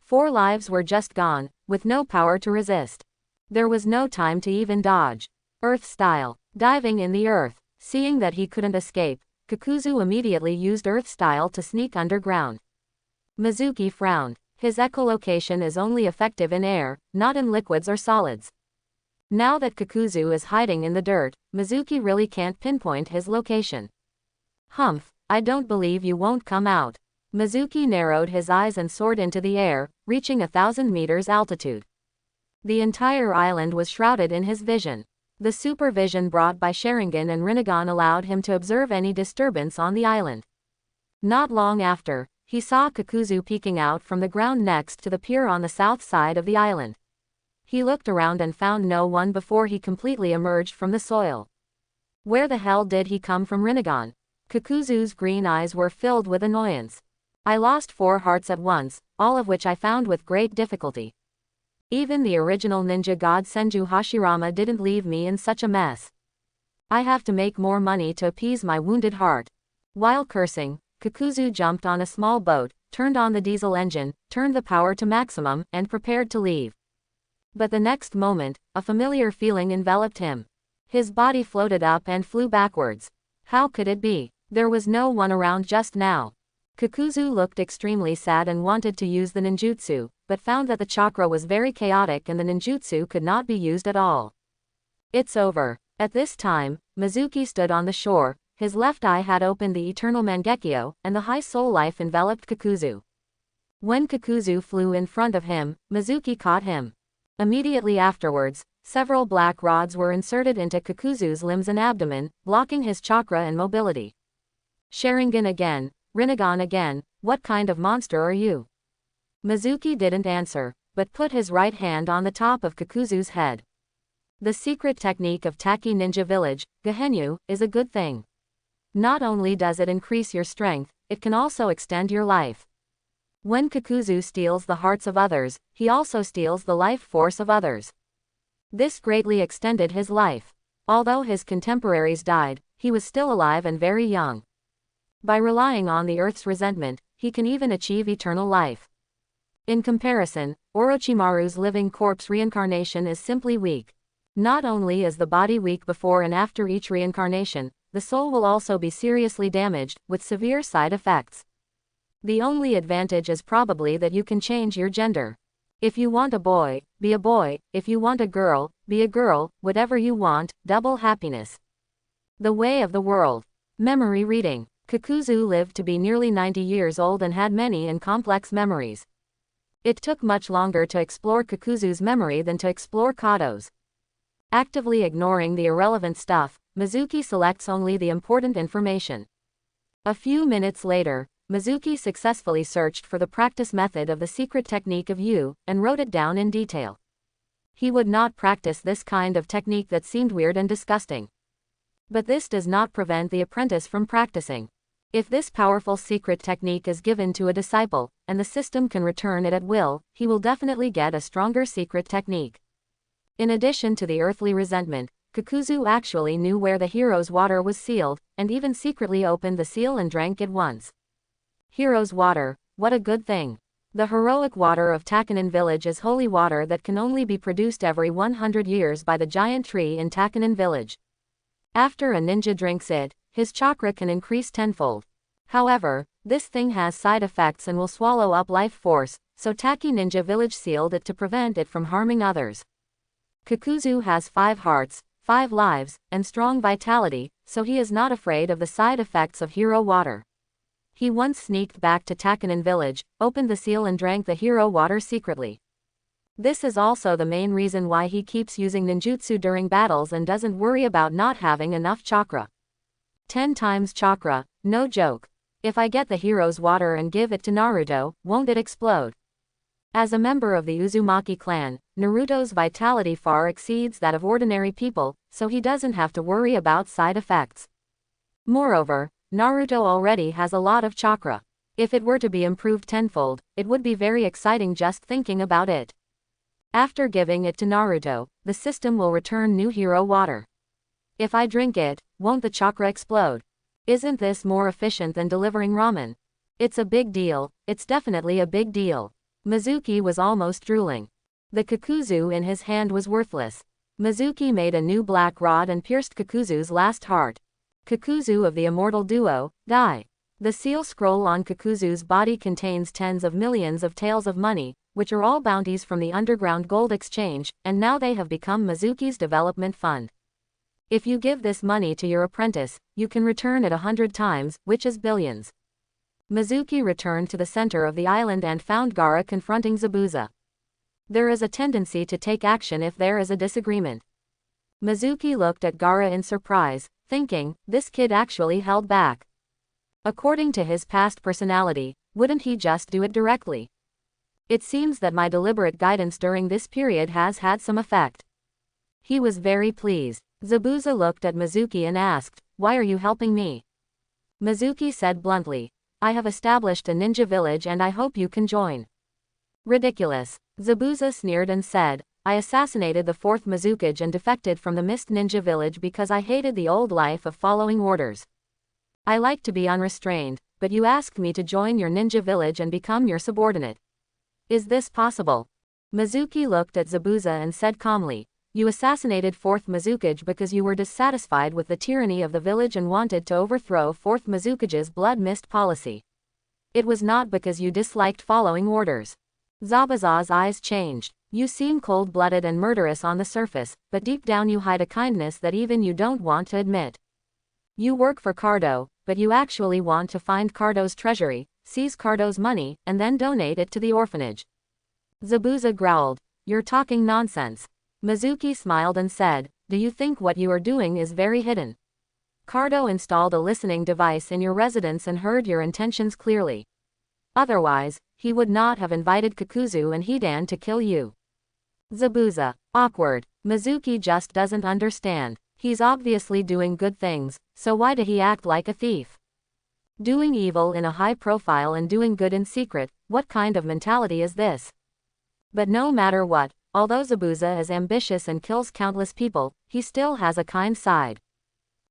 A: 4 lives were just gone, with no power to resist. There was no time to even dodge. Earth style. Diving in the earth. Seeing that he couldn't escape, Kakuzu immediately used Earth style to sneak underground. Mizuki frowned. His echolocation is only effective in air, not in liquids or solids. Now that Kakuzu is hiding in the dirt, Mizuki really can't pinpoint his location. "Humph, I don't believe you won't come out." Mizuki narrowed his eyes and soared into the air, reaching 1,000 meters altitude. The entire island was shrouded in his vision. The supervision brought by Sharingan and Rinnegan allowed him to observe any disturbance on the island. Not long after, he saw Kakuzu peeking out from the ground next to the pier on the south side of the island. He looked around and found no one before he completely emerged from the soil. Where the hell did he come from, Rinnegan? Kakuzu's green eyes were filled with annoyance. "I lost 4 hearts at once, all of which I found with great difficulty. Even the original ninja god Senju Hashirama didn't leave me in such a mess. I have to make more money to appease my wounded heart." While cursing, Kakuzu jumped on a small boat, turned on the diesel engine, turned the power to maximum, and prepared to leave. But the next moment, a familiar feeling enveloped him. His body floated up and flew backwards. How could it be? There was no one around just now. Kakuzu looked extremely sad and wanted to use the ninjutsu, but found that the chakra was very chaotic and the ninjutsu could not be used at all. "It's over." At this time, Mizuki stood on the shore. His left eye had opened the eternal Mangekyo, and the high soul life enveloped Kakuzu. When Kakuzu flew in front of him, Mizuki caught him. Immediately afterwards, several black rods were inserted into Kakuzu's limbs and abdomen, blocking his chakra and mobility. Sharingan again, Rinnegan again, what kind of monster are you? Mizuki didn't answer, but put his right hand on the top of Kakuzu's head. The secret technique of Taki Ninja Village, Gahenyu, is a good thing. Not only does it increase your strength, it can also extend your life. When Kakuzu steals the hearts of others, he also steals the life force of others. This greatly extended his life. Although his contemporaries died, he was still alive and very young. By relying on the Earth's resentment, he can even achieve eternal life. In comparison, Orochimaru's living corpse reincarnation is simply weak. Not only is the body weak before and after each reincarnation, the soul will also be seriously damaged, with severe side effects. The only advantage is probably that you can change your gender. If you want a boy, be a boy, if you want a girl, be a girl, whatever you want, double happiness. The way of the world. Memory reading. Kakuzu lived to be nearly 90 years old and had many and complex memories. It took much longer to explore Kakuzu's memory than to explore Kato's. Actively ignoring the irrelevant stuff, Mizuki selects only the important information. A few minutes later, Mizuki successfully searched for the practice method of the secret technique of Yu, and wrote it down in detail. He would not practice this kind of technique that seemed weird and disgusting. But this does not prevent the apprentice from practicing. If this powerful secret technique is given to a disciple, and the system can return it at will, he will definitely get a stronger secret technique. In addition to the earthly resentment, Kakuzu actually knew where the hero's water was sealed, and even secretly opened the seal and drank it once. Hero's water, what a good thing. The heroic water of Takanon village is holy water that can only be produced every 100 years by the giant tree in Takanon village. After a ninja drinks it, his chakra can increase tenfold. However, this thing has side effects and will swallow up life force, so Taki Ninja Village sealed it to prevent it from harming others. Kakuzu has 5 hearts, 5 lives, and strong vitality, so he is not afraid of the side effects of hero water. He once sneaked back to Takanon village, opened the seal and drank the hero water secretly. This is also the main reason why he keeps using ninjutsu during battles and doesn't worry about not having enough chakra. 10 times chakra, no joke. If I get the hero's water and give it to Naruto, won't it explode? As a member of the Uzumaki clan, Naruto's vitality far exceeds that of ordinary people, so he doesn't have to worry about side effects. Moreover, Naruto already has a lot of chakra. If it were to be improved tenfold, it would be very exciting just thinking about it. After giving it to Naruto, the system will return new hero water. If I drink it, won't the chakra explode? Isn't this more efficient than delivering ramen? It's a big deal, it's definitely a big deal. Mizuki was almost drooling. The Kakuzu in his hand was worthless. Mizuki made a new black rod and pierced Kakuzu's last heart. Kakuzu of the immortal duo, die. The seal scroll on Kakuzu's body contains tens of millions of taels of money, which are all bounties from the underground gold exchange, and now they have become Mizuki's development fund. If you give this money to your apprentice, you can return it 100 times, which is billions. Mizuki returned to the center of the island and found Gaara confronting Zabuza. There is a tendency to take action if there is a disagreement. Mizuki looked at Gaara in surprise, thinking, this kid actually held back. According to his past personality, wouldn't he just do it directly? It seems that my deliberate guidance during this period has had some effect. He was very pleased. Zabuza looked at Mizuki and asked, why are you helping me? Mizuki said bluntly, I have established a ninja village and I hope you can join. Ridiculous. Zabuza sneered and said, I assassinated the 4th Mizukage and defected from the Mist Ninja Village because I hated the old life of following orders. I like to be unrestrained, but you asked me to join your ninja village and become your subordinate. Is this possible? Mizuki looked at Zabuza and said calmly, you assassinated 4th Mizukage because you were dissatisfied with the tyranny of the village and wanted to overthrow 4th Mizukage's blood mist policy. It was not because you disliked following orders. Zabuza's eyes changed. You seem cold-blooded and murderous on the surface, but deep down you hide a kindness that even you don't want to admit. You work for Cardo, but you actually want to find Cardo's treasury, seize Cardo's money, and then donate it to the orphanage. Zabuza growled, you're talking nonsense. Mizuki smiled and said, do you think what you are doing is very hidden? Cardo installed a listening device in your residence and heard your intentions clearly. Otherwise, he would not have invited Kakuzu and Hidan to kill you. Zabuza. Awkward. Mizuki just doesn't understand. He's obviously doing good things, so why did he act like a thief? Doing evil in a high profile and doing good in secret, what kind of mentality is this? But no matter what, although Zabuza is ambitious and kills countless people, he still has a kind side.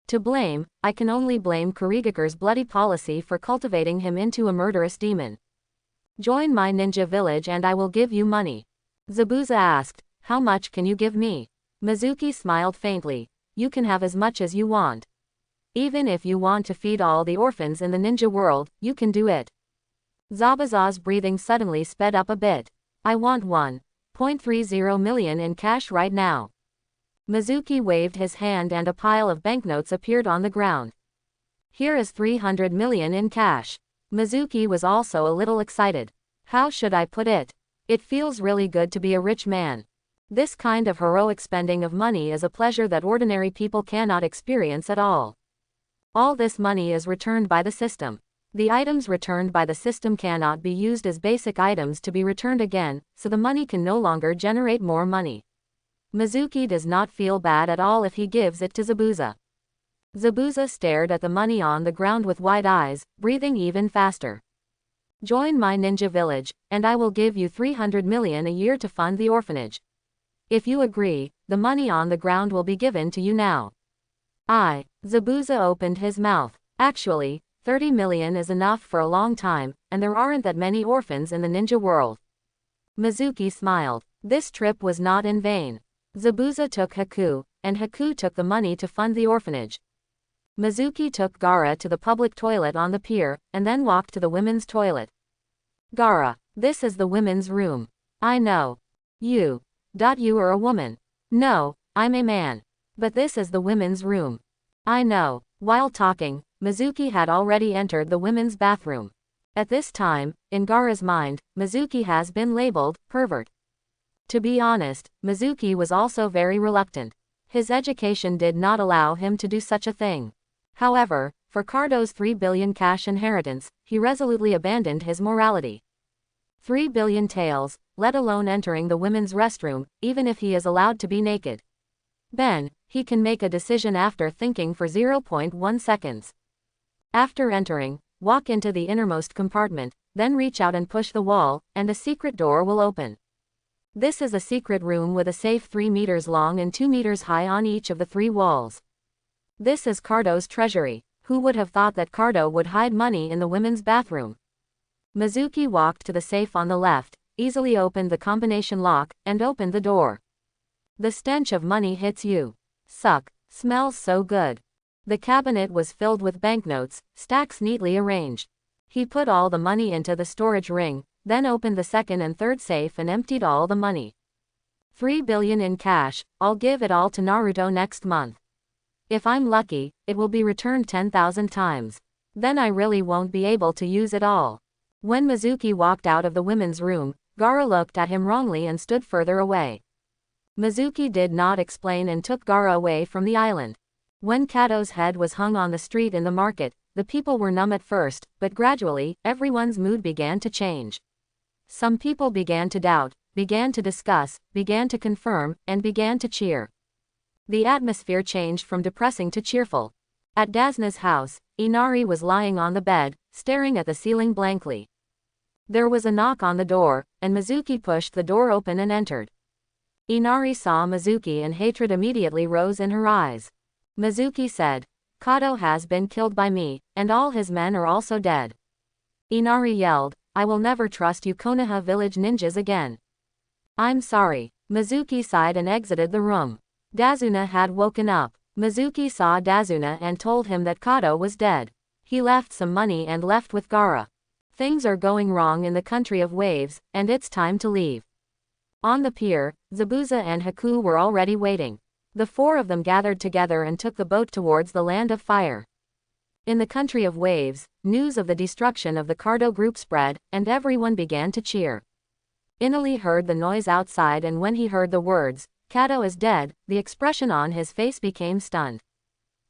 A: To blame, I can only blame Kurigakure's bloody policy for cultivating him into a murderous demon. Join my ninja village and I will give you money. Zabuza asked, how much can you give me? Mizuki smiled faintly, you can have as much as you want. Even if you want to feed all the orphans in the ninja world, you can do it. Zabuza's breathing suddenly sped up a bit. I want 1.30 million in cash right now. Mizuki waved his hand and a pile of banknotes appeared on the ground. Here is 300 million in cash. Mizuki was also a little excited. How should I put it? It feels really good to be a rich man. This kind of heroic spending of money is a pleasure that ordinary people cannot experience at all. All this money is returned by the system. The items returned by the system cannot be used as basic items to be returned again, so the money can no longer generate more money. Mizuki does not feel bad at all if he gives it to Zabuza. Zabuza stared at the money on the ground with wide eyes, breathing even faster. Join my ninja village, and I will give you 300 million a year to fund the orphanage. If you agree, the money on the ground will be given to you now. Zabuza opened his mouth. Actually, 30 million is enough for a long time, and there aren't that many orphans in the ninja world. Mizuki smiled. This trip was not in vain. Zabuza took Haku, and Haku took the money to fund the orphanage. Mizuki took Gaara to the public toilet on the pier, and then walked to the women's toilet. Gaara, this is the women's room. I know. You are a woman. No, I'm a man. But this is the women's room. I know. While talking, Mizuki had already entered the women's bathroom. At this time, in Gaara's mind, Mizuki has been labeled pervert. To be honest, Mizuki was also very reluctant. His education did not allow him to do such a thing. However, for Cardo's 3 billion cash inheritance, he resolutely abandoned his morality. 3 billion taels, let alone entering the women's restroom, even if he is allowed to be naked. He can make a decision after thinking for 0.1 seconds. After entering, walk into the innermost compartment, then reach out and push the wall, and a secret door will open. This is a secret room with a safe 3 meters long and 2 meters high on each of the 3 walls. This is Cardo's treasury. Who would have thought that Cardo would hide money in the women's bathroom? Mizuki walked to the safe on the left, easily opened the combination lock, and opened the door. The stench of money hits you. Suck. Smells so good. The cabinet was filled with banknotes, stacks neatly arranged. He put all the money into the storage ring, then opened the second and third safe and emptied all the money. 3 billion in cash, I'll give it all to Naruto next month. If I'm lucky, it will be returned 10,000 times. Then I really won't be able to use it all. When Mizuki walked out of the women's room, Gaara looked at him wrongly and stood further away. Mizuki did not explain and took Gaara away from the island. When Kato's head was hung on the street in the market, the people were numb at first, but gradually, everyone's mood began to change. Some people began to doubt, began to discuss, began to confirm, and began to cheer. The atmosphere changed from depressing to cheerful. At Dazna's house, Inari was lying on the bed, staring at the ceiling blankly. There was a knock on the door, and Mizuki pushed the door open and entered. Inari saw Mizuki and hatred immediately rose in her eyes. Mizuki said, "Kato has been killed by me, and all his men are also dead." Inari yelled, "I will never trust you Konoha village ninjas again." "I'm sorry." Mizuki sighed and exited the room. Dazuna had woken up. Mizuki saw Dazuna and told him that Kato was dead. He left some money and left with Gaara. Things are going wrong in the country of waves, and it's time to leave. On the pier, Zabuza and Haku were already waiting. The 4 of them gathered together and took the boat towards the land of fire. In the country of waves, news of the destruction of the Cardo group spread, and everyone began to cheer. Inali heard the noise outside, and when he heard the words, "Kato is dead," the expression on his face became stunned.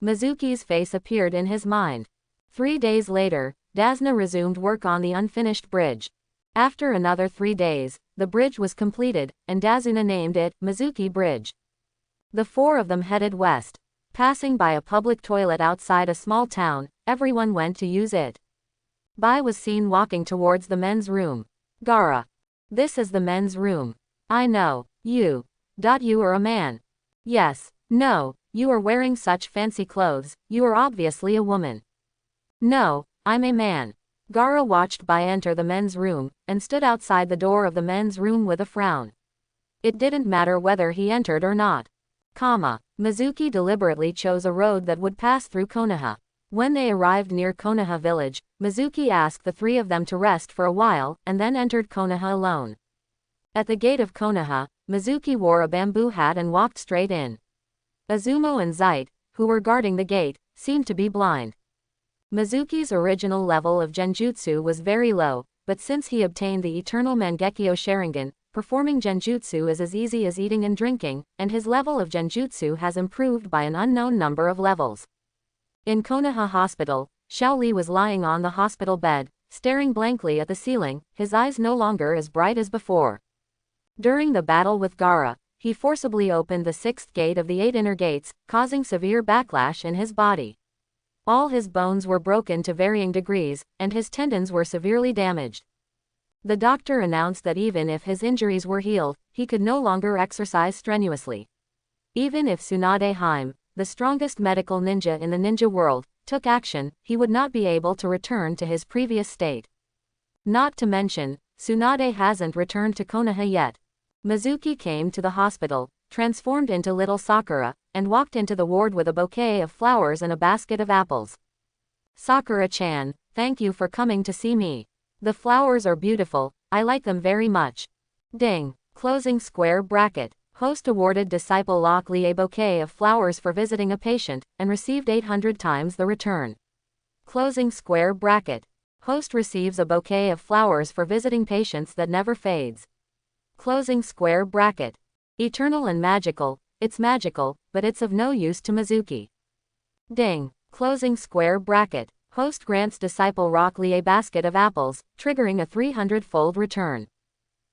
A: Mizuki's face appeared in his mind. 3 days later, Dazna resumed work on the unfinished bridge. After another 3 days, the bridge was completed, and Dazuna named it Mizuki Bridge. The 4 of them headed west. Passing by a public toilet outside a small town, everyone went to use it. Bai was seen walking towards the men's room. "Gaara. This is the men's room. I know. You are a man. Yes. No, you are wearing such fancy clothes, you are obviously a woman." "No, I'm a man." Gaara watched Bai enter the men's room, and stood outside the door of the men's room with a frown. It didn't matter whether he entered or not. Mizuki deliberately chose a road that would pass through Konoha. When they arrived near Konoha village, Mizuki asked the 3 of them to rest for a while, and then entered Konoha alone. At the gate of Konoha, Mizuki wore a bamboo hat and walked straight in. Azumo and Zeit, who were guarding the gate, seemed to be blind. Mizuki's original level of genjutsu was very low, but since he obtained the Eternal Mangekyo Sharingan, performing genjutsu is as easy as eating and drinking, and his level of genjutsu has improved by an unknown number of levels. In Konoha Hospital, Xiaoli was lying on the hospital bed, staring blankly at the ceiling, his eyes no longer as bright as before. During the battle with Gaara, he forcibly opened the sixth gate of the 8 inner gates, causing severe backlash in his body. All his bones were broken to varying degrees, and his tendons were severely damaged. The doctor announced that even if his injuries were healed, he could no longer exercise strenuously. Even if Tsunade Hime, the strongest medical ninja in the ninja world, took action, he would not be able to return to his previous state. Not to mention, Tsunade hasn't returned to Konoha yet. Mizuki came to the hospital, transformed into little Sakura, and walked into the ward with a bouquet of flowers and a basket of apples. Sakura-chan, thank you for coming to see me. The flowers are beautiful, I like them very much. Ding. Closing square bracket. Host awarded disciple Lock Lee a bouquet of flowers for visiting a patient, and received 800 times the return. Closing square bracket. Host receives a bouquet of flowers for visiting patients that never fades. Closing square bracket. Eternal and magical, it's magical, but it's of no use to Mizuki. Ding. Closing square bracket. Host grants disciple Rock Lee a basket of apples, triggering a 300-fold return.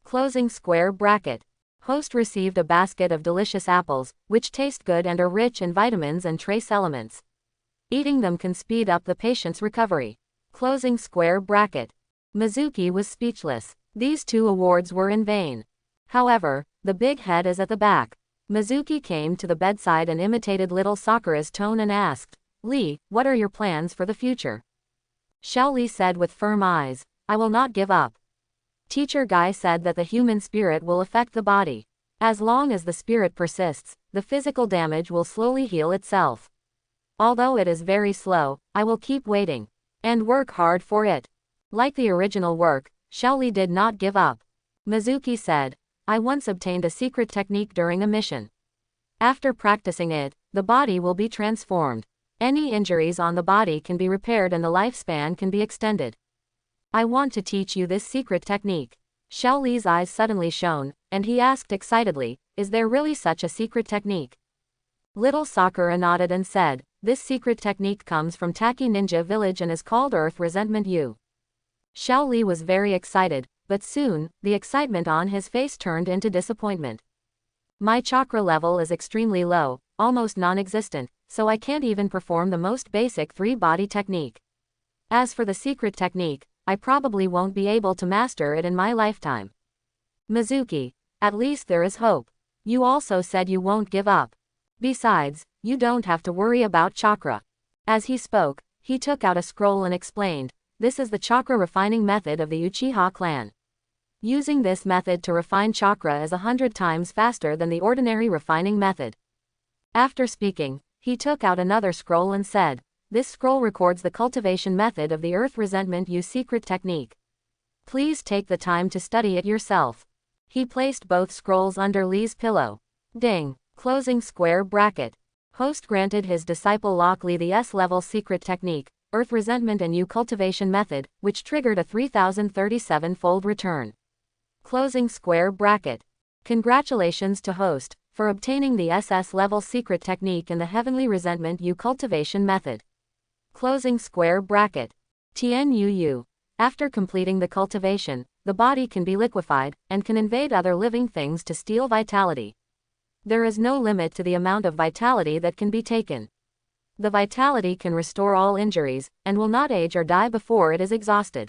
A: Closing square bracket. Host received a basket of delicious apples, which taste good and are rich in vitamins and trace elements. Eating them can speed up the patient's recovery. Closing square bracket. Mizuki was speechless. These 2 awards were in vain. However, the big head is at the back. Mizuki came to the bedside and imitated little Sakura's tone and asked, Lee, what are your plans for the future? Xiaoli said with firm eyes, I will not give up. Teacher Guy said that the human spirit will affect the body. As long as the spirit persists, the physical damage will slowly heal itself. Although it is very slow, I will keep waiting. And work hard for it. Like the original work, Xiaoli did not give up. Mizuki said, I once obtained a secret technique during a mission. After practicing it, the body will be transformed. Any injuries on the body can be repaired and the lifespan can be extended. I want to teach you this secret technique. Xiaoli's eyes suddenly shone, and he asked excitedly, is there really such a secret technique? Little Sakura nodded and said, this secret technique comes from Taki Ninja Village and is called Earth Resentment U. Xiaoli was very excited, but soon, the excitement on his face turned into disappointment. My chakra level is extremely low, almost non-existent, so I can't even perform the most basic 3-body technique. As for the secret technique, I probably won't be able to master it in my lifetime. Mizuki, at least there is hope. You also said you won't give up. Besides, you don't have to worry about chakra. As he spoke, he took out a scroll and explained, this is the chakra refining method of the Uchiha clan. Using this method to refine chakra is 100 times faster than the ordinary refining method. After speaking, he took out another scroll and said, this scroll records the cultivation method of the Earth Resentment U secret technique. Please take the time to study it yourself. He placed both scrolls under Lee's pillow. Ding. Closing square bracket. Host granted his disciple Lock Lee the S-level secret technique, Earth Resentment and U cultivation method, which triggered a 3037-fold return. Closing square bracket. Congratulations to Host, for obtaining the SS-level secret technique in the Heavenly Resentment U cultivation method. Closing square bracket. TNUU. After completing the cultivation, the body can be liquefied, and can invade other living things to steal vitality. There is no limit to the amount of vitality that can be taken. The vitality can restore all injuries, and will not age or die before it is exhausted.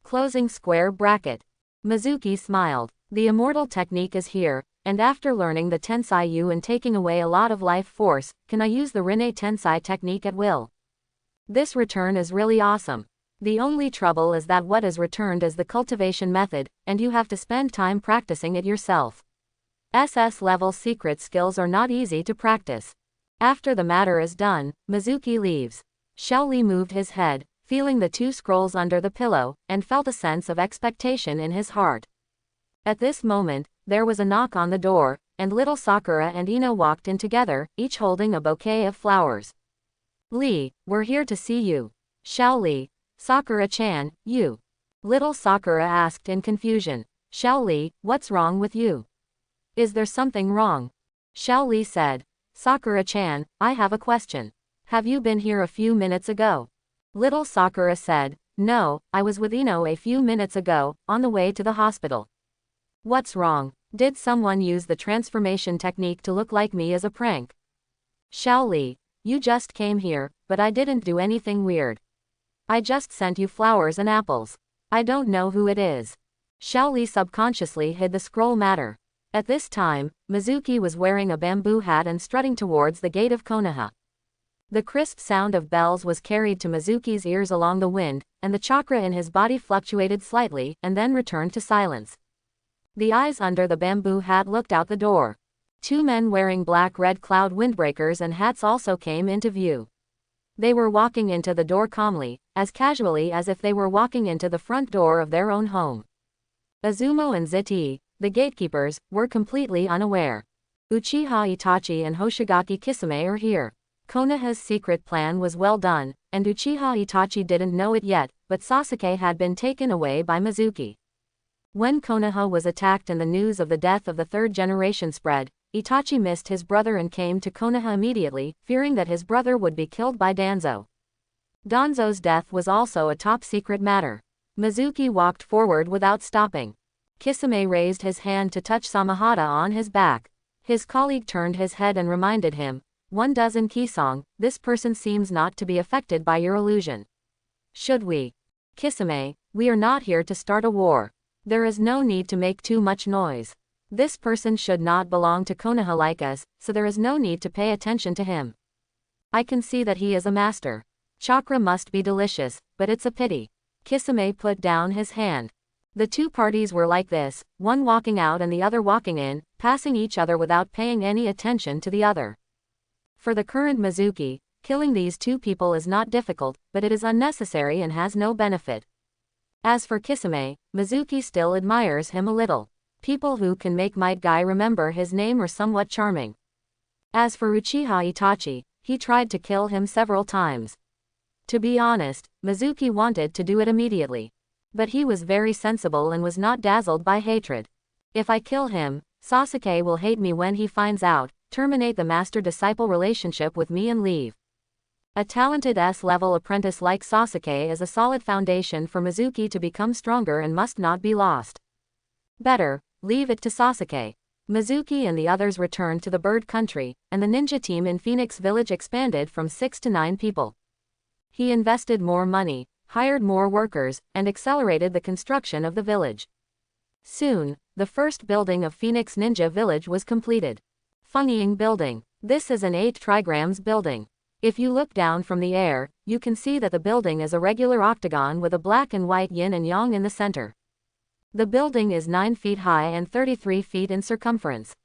A: Closing square bracket. Mizuki smiled. The immortal technique is here, and after learning the Tensai U and taking away a lot of life force, can I use the Rinne Tensai technique at will? This return is really awesome. The only trouble is that what is returned is the cultivation method, and you have to spend time practicing it yourself. SS-level secret skills are not easy to practice. After the matter is done, Mizuki leaves. Xiaoli moved his head, feeling the 2 scrolls under the pillow, and felt a sense of expectation in his heart. At this moment, there was a knock on the door, and little Sakura and Ino walked in together, each holding a bouquet of flowers. Lee, we're here to see you. Xiaoli, Sakura-chan, you. Little Sakura asked in confusion. Xiaoli, what's wrong with you? Is there something wrong? Xiaoli said. Sakura-chan, I have a question. Have you been here a few minutes ago? Little Sakura said, "No, I was with Ino a few minutes ago, on the way to the hospital." "What's wrong? Did someone use the transformation technique to look like me as a prank?" "Xiaoli, you just came here, but I didn't do anything weird. I just sent you flowers and apples. I don't know who it is." Xiaoli subconsciously hid the scroll matter. At this time, Mizuki was wearing a bamboo hat and strutting towards the gate of Konoha. The crisp sound of bells was carried to Mizuki's ears along the wind, and the chakra in his body fluctuated slightly and then returned to silence. The eyes under the bamboo hat looked out the door. Two men wearing black red cloud windbreakers and hats also came into view. They were walking into the door calmly, as casually as if they were walking into the front door of their own home. Izumo and Ziti, the gatekeepers, were completely unaware. Uchiha Itachi and Hoshigaki Kisame are here. Konoha's secret plan was well done, and Uchiha Itachi didn't know it yet, but Sasuke had been taken away by Mizuki. When Konoha was attacked and the news of the death of the third generation spread, Itachi missed his brother and came to Konoha immediately, fearing that his brother would be killed by Danzo. Danzo's death was also a top-secret matter. Mizuki walked forward without stopping. Kisame raised his hand to touch Samahata on his back. His colleague turned his head and reminded him, "12 Kisong, this person seems not to be affected by your illusion. Should we?" "Kisame, we are not here to start a war. There is no need to make too much noise. This person should not belong to Konoha like us, so there is no need to pay attention to him. I can see that he is a master. Chakra must be delicious, but it's a pity." Kisame put down his hand. The two parties were like this, one walking out and the other walking in, passing each other without paying any attention to the other. For the current Mizuki, killing these two people is not difficult, but it is unnecessary and has no benefit. As for Kisame, Mizuki still admires him a little. People who can make Might Guy remember his name are somewhat charming. As for Uchiha Itachi, he tried to kill him several times. To be honest, Mizuki wanted to do it immediately. But he was very sensible and was not dazzled by hatred. "If I kill him, Sasuke will hate me when he finds out, terminate the master-disciple relationship with me and leave." A talented S-level apprentice like Sasuke is a solid foundation for Mizuki to become stronger and must not be lost. Better, leave it to Sasuke. Mizuki and the others returned to the Bird Country, and the ninja team in Phoenix Village expanded from 6 to 9 people. He invested more money, hired more workers, and accelerated the construction of the village. Soon, the first building of Phoenix Ninja Village was completed. Fungying Building. This is an 8 trigrams building. If you look down from the air, you can see that the building is a regular octagon with a black and white yin and yang in the center. The building is 9 feet high and 33 feet in circumference.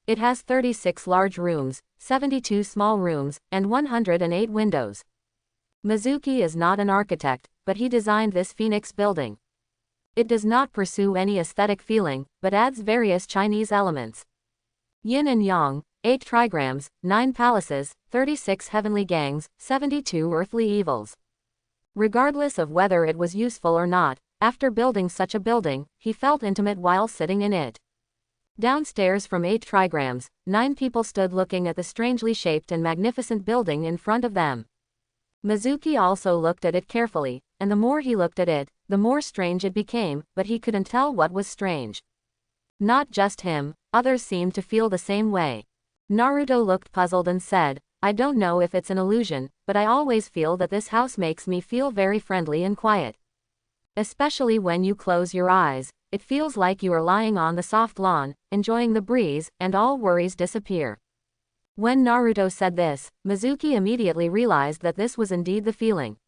A: It has 36 large rooms, 72 small rooms, and 108 windows. Mizuki is not an architect, but he designed this Phoenix building. It does not pursue any aesthetic feeling, but adds various Chinese elements. Yin and Yang, 8 trigrams, 9 palaces, 36 heavenly gangs, 72 earthly evils. Regardless of whether it was useful or not, after building such a building, he felt intimate while sitting in it. Downstairs from 8 trigrams, 9 people stood looking at the strangely shaped and magnificent building in front of them. Mizuki also looked at it carefully, and the more he looked at it, the more strange it became, but he couldn't tell what was strange. Not just him, others seemed to feel the same way. Naruto looked puzzled and said, "I don't know if it's an illusion, but I always feel that this house makes me feel very friendly and quiet. Especially when you close your eyes, it feels like you are lying on the soft lawn, enjoying the breeze, and all worries disappear." When Naruto said this, Mizuki immediately realized that this was indeed the feeling.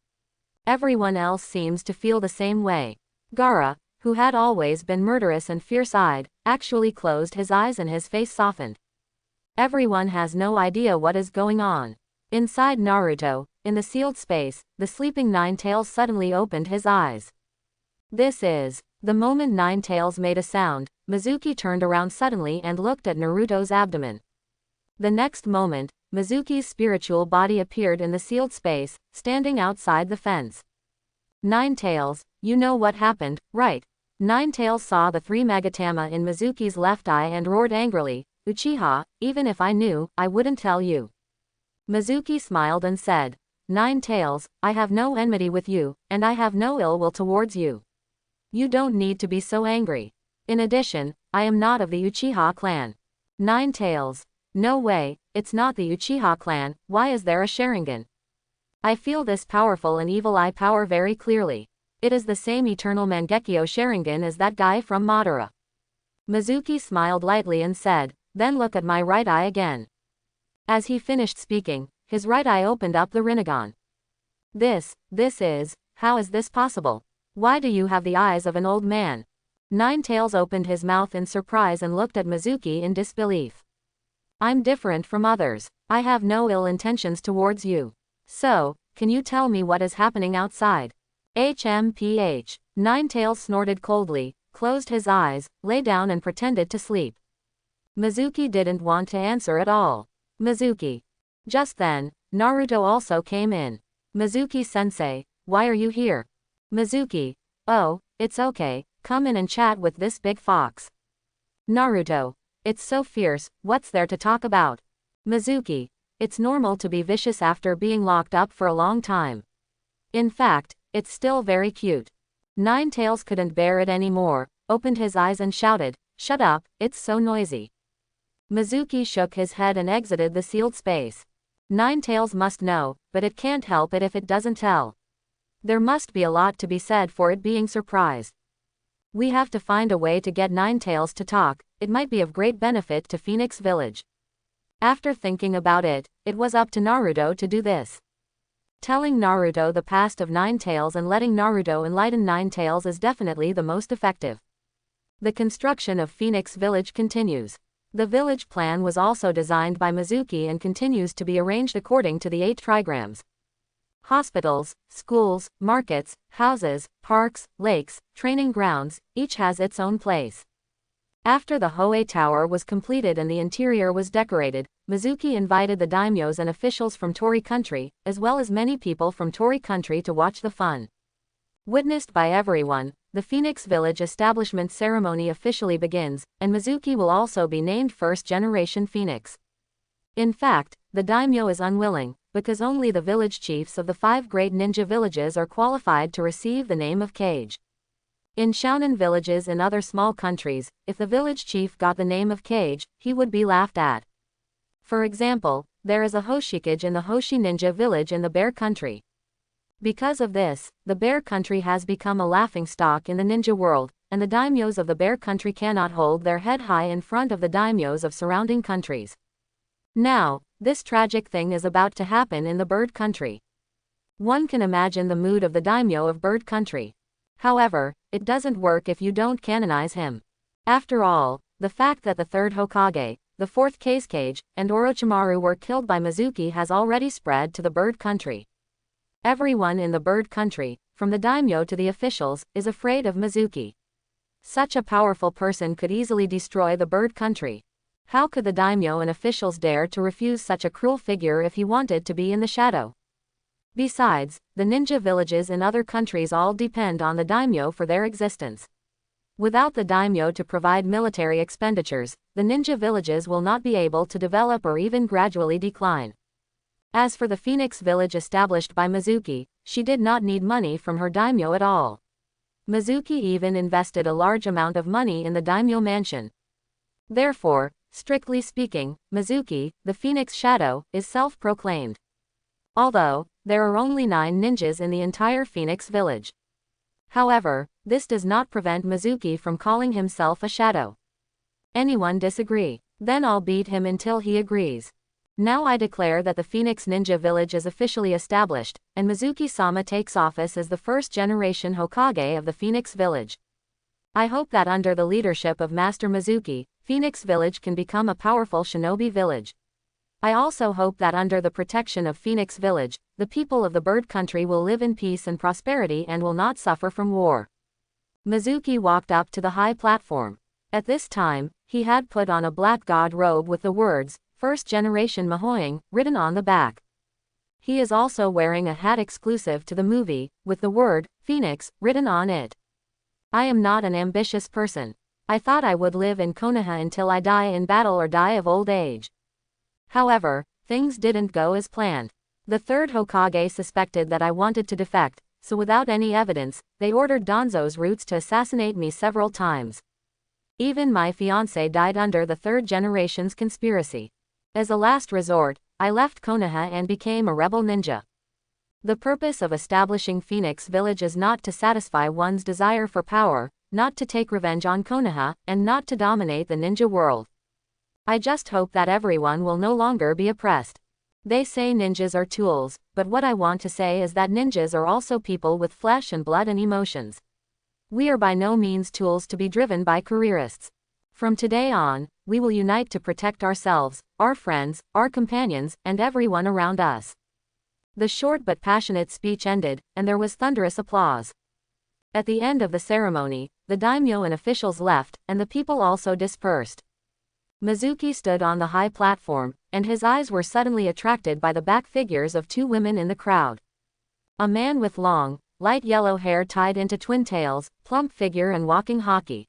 A: Everyone else seems to feel the same way. Gaara, who had always been murderous and fierce-eyed, actually closed his eyes and his face softened. Everyone has no idea what is going on. Inside Naruto, in the sealed space, the sleeping Nine-Tails suddenly opened his eyes. This is. The moment Nine-Tails made a sound, Mizuki turned around suddenly and looked at Naruto's abdomen. The next moment, Mizuki's spiritual body appeared in the sealed space, standing outside the fence. "Nine-Tails, you know what happened, right?" Nine-Tails saw the 3 Magatama in Mizuki's left eye and roared angrily, "Uchiha, even if I knew, I wouldn't tell you." Mizuki smiled and said, Nine Tails, I have no enmity with you, and I have no ill will towards you. You don't need to be so angry. In addition, I am not of the Uchiha clan. Nine Tails. No way, it's not the Uchiha clan, why is there a Sharingan? I feel this powerful and evil eye power very clearly. It is the same eternal Mangekyo Sharingan as that guy from Madara. Mizuki smiled lightly and said, then look at my right eye again. As he finished speaking, his right eye opened up the Rinnegan. This is, how is this possible? Why do you have the eyes of an old man? Nine Tails opened his mouth in surprise and looked at Mizuki in disbelief. I'm different from others. I have no ill intentions towards you. So, can you tell me what is happening outside? HMPH. Nine Tails snorted coldly, closed his eyes, lay down and pretended to sleep. Mizuki didn't want to answer at all. Mizuki. Just then, Naruto also came in. Mizuki-sensei, why are you here? Mizuki. Oh, it's okay, come in and chat with this big fox. Naruto. It's so fierce, what's there to talk about? Mizuki. It's normal to be vicious after being locked up for a long time. In fact, it's still very cute. Nine Tails couldn't bear it anymore, opened his eyes and shouted, shut up, it's so noisy. Mizuki shook his head and exited the sealed space. Nine Tails must know, but it can't help it if it doesn't tell. There must be a lot to be said for it being surprised. We have to find a way to get Nine Tails to talk, it might be of great benefit to Phoenix Village. After thinking about it, it was up to Naruto to do this. Telling Naruto the past of Nine Tails and letting Naruto enlighten Nine Tails is definitely the most effective. The construction of Phoenix Village continues. The village plan was also designed by Mizuki and continues to be arranged according to the 8 trigrams. Hospitals, schools, markets, houses, parks, lakes, training grounds, each has its own place. After the Hoei Tower was completed and the interior was decorated, Mizuki invited the daimyos and officials from Tori Country, as well as many people from Tori Country to watch the fun. Witnessed by everyone, the Phoenix Village establishment ceremony officially begins, and Mizuki will also be named First Generation Phoenix. In fact, the daimyo is unwilling, because only the village chiefs of the 5 great ninja villages are qualified to receive the name of Kage. In Shounen villages and other small countries, if the village chief got the name of Kage, he would be laughed at. For example, there is a Hoshikage in the Hoshi Ninja village in the Bear Country. Because of this, the Bear Country has become a laughingstock in the ninja world, and the daimyos of the Bear Country cannot hold their head high in front of the daimyos of surrounding countries. Now, this tragic thing is about to happen in the Bird Country. One can imagine the mood of the daimyo of Bird Country. However, it doesn't work if you don't canonize him. After all, the fact that the 3rd Hokage, the 4th Kazekage, and Orochimaru were killed by Mizuki has already spread to the Bird Country. Everyone in the Bird Country, from the daimyo to the officials, is afraid of Mizuki. Such a powerful person could easily destroy the Bird Country. How could the daimyo and officials dare to refuse such a cruel figure if he wanted to be in the shadow? Besides, the ninja villages in other countries all depend on the daimyo for their existence. Without the daimyo to provide military expenditures, the ninja villages will not be able to develop or even gradually decline. As for the Phoenix Village established by Mizuki, she did not need money from her daimyo at all. Mizuki even invested a large amount of money in the daimyo mansion. Therefore, strictly speaking, Mizuki, the Phoenix Shadow, is self-proclaimed. Although, there are only 9 ninjas in the entire Phoenix Village. However, this does not prevent Mizuki from calling himself a shadow. Anyone disagree? Then I'll beat him until he agrees. Now I declare that the Phoenix Ninja Village is officially established, and Mizuki-sama takes office as the 1st generation Hokage of the Phoenix Village. I hope that under the leadership of Master Mizuki, Phoenix Village can become a powerful shinobi village. I also hope that under the protection of Phoenix Village, the people of the Bird Country will live in peace and prosperity and will not suffer from war. Mizuki walked up to the high platform. At this time, he had put on a black god robe with the words, First Generation Mahoing, written on the back. He is also wearing a hat exclusive to the movie, with the word, Phoenix, written on it. I am not an ambitious person. I thought I would live in Konoha until I die in battle or die of old age. However, things didn't go as planned. The third Hokage suspected that I wanted to defect, so without any evidence, they ordered Danzo's roots to assassinate me several times. Even my fiancé died under the third generation's conspiracy. As a last resort, I left Konoha and became a rebel ninja. The purpose of establishing Phoenix Village is not to satisfy one's desire for power, not to take revenge on Konoha, and not to dominate the ninja world. I just hope that everyone will no longer be oppressed. They say ninjas are tools, but what I want to say is that ninjas are also people with flesh and blood and emotions. We are by no means tools to be driven by careerists. From today on, we will unite to protect ourselves, our friends, our companions, and everyone around us. The short but passionate speech ended, and there was thunderous applause. At the end of the ceremony, the daimyo and officials left, and the people also dispersed. Mizuki stood on the high platform, and his eyes were suddenly attracted by the back figures of two women in the crowd. A man with long, light yellow hair tied into twin tails, plump figure and walking hockey.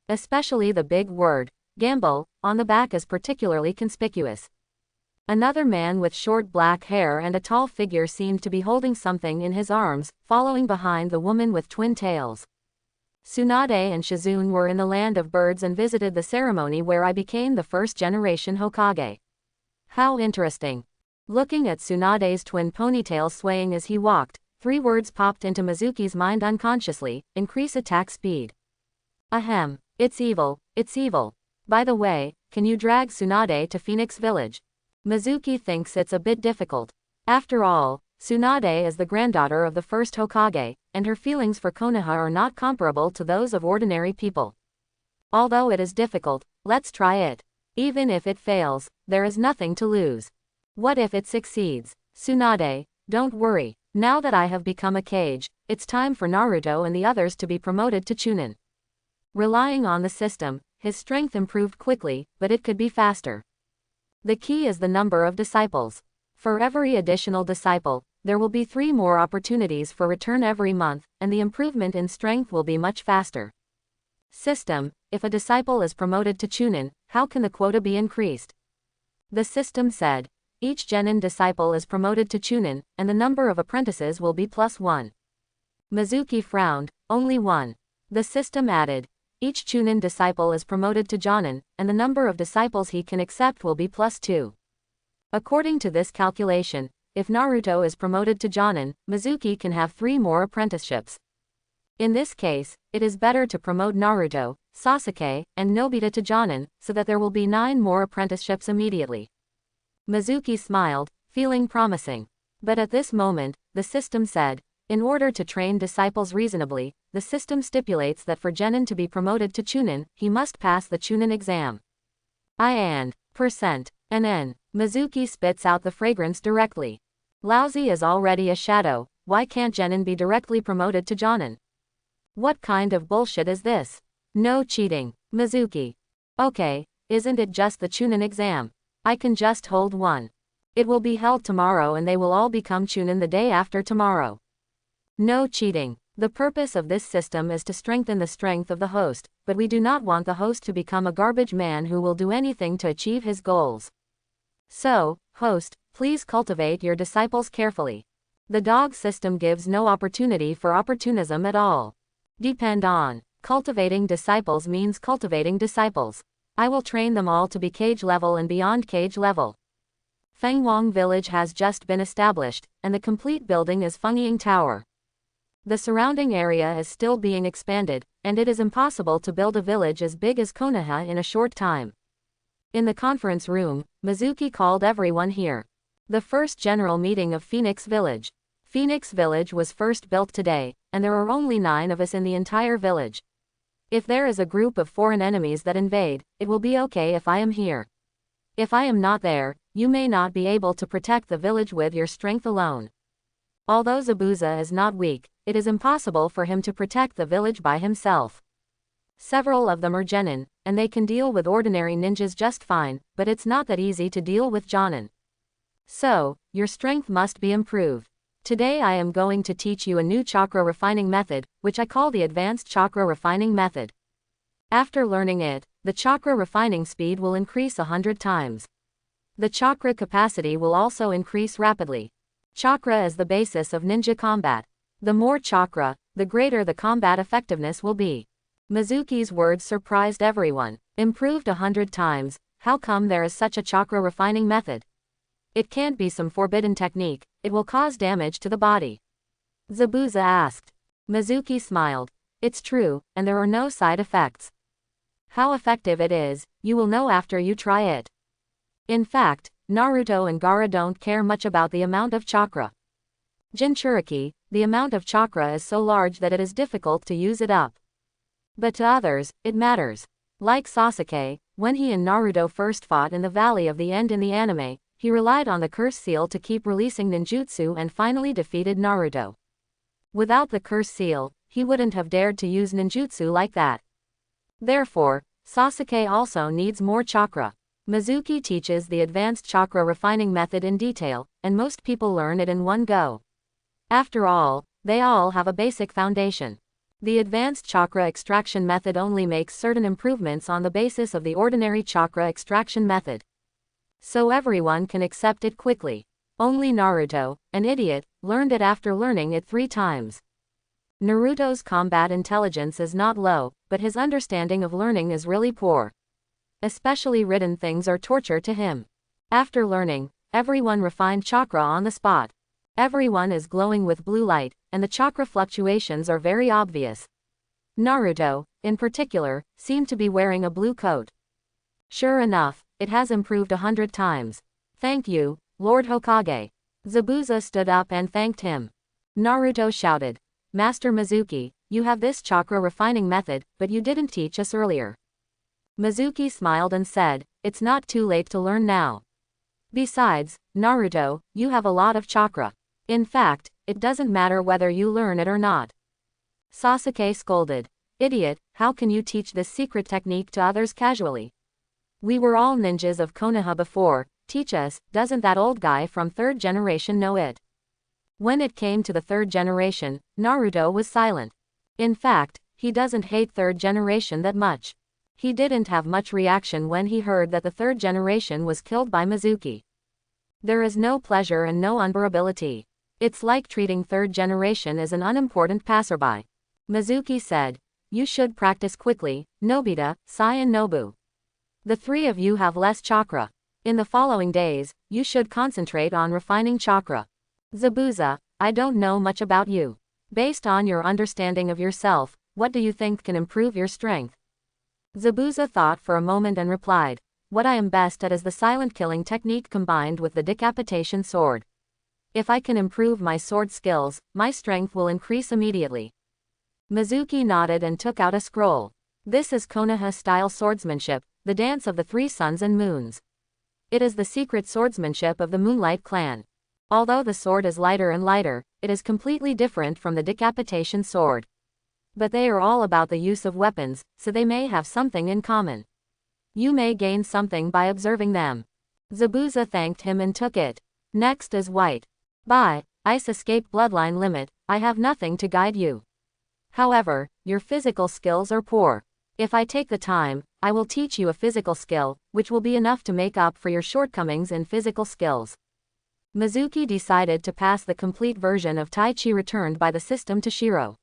A: Especially the big word, gamble, on the back is particularly conspicuous. Another man with short black hair and a tall figure seemed to be holding something in his arms, following behind the woman with twin tails. Tsunade and Shizune were in the land of birds and visited the ceremony where I became the first generation Hokage. How interesting. Looking at Tsunade's twin ponytails swaying as he walked, 3 words popped into Mizuki's mind unconsciously: increase attack speed. Ahem. It's evil, it's evil. By the way, can you drag Tsunade to Phoenix Village? Mizuki thinks it's a bit difficult. After all, Tsunade is the granddaughter of the first Hokage, and her feelings for Konoha are not comparable to those of ordinary people. Although it is difficult, let's try it. Even if it fails, there is nothing to lose. What if it succeeds? Tsunade, don't worry. Now that I have become a Kage, it's time for Naruto and the others to be promoted to Chunin. Relying on the system, his strength improved quickly, but it could be faster. The key is the number of disciples. For every additional disciple, there will be 3 more opportunities for return every month, and the improvement in strength will be much faster. System: if a disciple is promoted to Chunin, how can the quota be increased? The system said, each genin disciple is promoted to Chunin, and the number of apprentices will be +1. Mizuki frowned, only 1. The system added, each Chunin disciple is promoted to Jonin, and the number of disciples he can accept will be +2. According to this calculation, if Naruto is promoted to Jonin, Mizuki can have 3 more apprenticeships. In this case, it is better to promote Naruto, Sasuke, and Nobita to Jonin, so that there will be 9 more apprenticeships immediately. Mizuki smiled, feeling promising. But at this moment, the system said, in order to train disciples reasonably, the system stipulates that for genin to be promoted to Chunin, he must pass the Chunin exam. %. Mizuki spits out the fragrance directly. Lousy is already a shadow, why can't genin be directly promoted to Jonin? What kind of bullshit is this? No cheating. Mizuki. Okay, isn't it just the Chunin exam? I can just hold one. It will be held tomorrow and they will all become Chunin the day after tomorrow. No cheating. The purpose of this system is to strengthen the strength of the host, but we do not want the host to become a garbage man who will do anything to achieve his goals. So, host, please cultivate your disciples carefully. The dog system gives no opportunity for opportunism at all. Depend on. Cultivating disciples means cultivating disciples. I will train them all to be Kage level and beyond Kage level. Fengwang Village has just been established, and the complete building is Fengying Tower. The surrounding area is still being expanded, and it is impossible to build a village as big as Konoha in a short time. In the conference room, Mizuki called everyone here. The first general meeting of Phoenix Village. Phoenix Village was first built today, and there are only 9 of us in the entire village. If there is a group of foreign enemies that invade, it will be okay if I am here. If I am not there, you may not be able to protect the village with your strength alone. Although Zabuza is not weak, it is impossible for him to protect the village by himself. Several of them are genin, and they can deal with ordinary ninjas just fine, but it's not that easy to deal with jonin. So, your strength must be improved. Today I am going to teach you a new chakra refining method, which I call the advanced chakra refining method. After learning it, the chakra refining speed will increase 100 times. The chakra capacity will also increase rapidly. Chakra is the basis of ninja combat. The more chakra, the greater the combat effectiveness will be. Mizuki's words surprised everyone. Improved 100 times, how come there is such a chakra refining method? It can't be some forbidden technique, it will cause damage to the body. Zabuza asked. Mizuki smiled. It's true, and there are no side effects. How effective it is, you will know after you try it. In fact, Naruto and Gaara don't care much about the amount of chakra. Jinchuriki, the amount of chakra is so large that it is difficult to use it up. But to others, it matters. Like Sasuke, when he and Naruto first fought in the Valley of the End in the anime, he relied on the curse seal to keep releasing ninjutsu and finally defeated Naruto. Without the curse seal, he wouldn't have dared to use ninjutsu like that. Therefore, Sasuke also needs more chakra. Mizuki teaches the advanced chakra refining method in detail, and most people learn it in one go. After all, they all have a basic foundation. The advanced chakra extraction method only makes certain improvements on the basis of the ordinary chakra extraction method. So everyone can accept it quickly. Only Naruto, an idiot, learned it after learning it 3 times. Naruto's combat intelligence is not low, but his understanding of learning is really poor. Especially written things are torture to him. After learning, everyone refined chakra on the spot. Everyone is glowing with blue light, and the chakra fluctuations are very obvious. Naruto, in particular, seemed to be wearing a blue coat. Sure enough, it has improved 100 times. Thank you, Lord Hokage. Zabuza stood up and thanked him. Naruto shouted, Master Mizuki, you have this chakra refining method, but you didn't teach us earlier. Mizuki smiled and said, it's not too late to learn now. Besides, Naruto, you have a lot of chakra. In fact, it doesn't matter whether you learn it or not. Sasuke scolded. Idiot, how can you teach this secret technique to others casually? We were all ninjas of Konoha before, teach us, doesn't that old guy from 3rd generation know it? When it came to the 3rd generation, Naruto was silent. In fact, he doesn't hate 3rd generation that much. He didn't have much reaction when he heard that the 3rd generation was killed by Mizuki. There is no pleasure and no unbearability. It's like treating 3rd generation as an unimportant passerby. Mizuki said, you should practice quickly, Nobita, Sai and Nobu. The 3 of you have less chakra. In the following days, you should concentrate on refining chakra. Zabuza, I don't know much about you. Based on your understanding of yourself, what do you think can improve your strength? Zabuza thought for a moment and replied, what I am best at is the silent killing technique combined with the decapitation sword. If I can improve my sword skills, my strength will increase immediately. Mizuki nodded and took out a scroll. This is Konoha-style swordsmanship, the dance of the 3 suns and moons. It is the secret swordsmanship of the Moonlight clan. Although the sword is lighter and lighter, it is completely different from the decapitation sword. But they are all about the use of weapons, so they may have something in common. You may gain something by observing them. Zabuza thanked him and took it. Next is White. By Ice Escape Bloodline Limit, I have nothing to guide you. However, your physical skills are poor. If I take the time, I will teach you a physical skill, which will be enough to make up for your shortcomings in physical skills. Mizuki decided to pass the complete version of Tai Chi returned by the system to Shiro.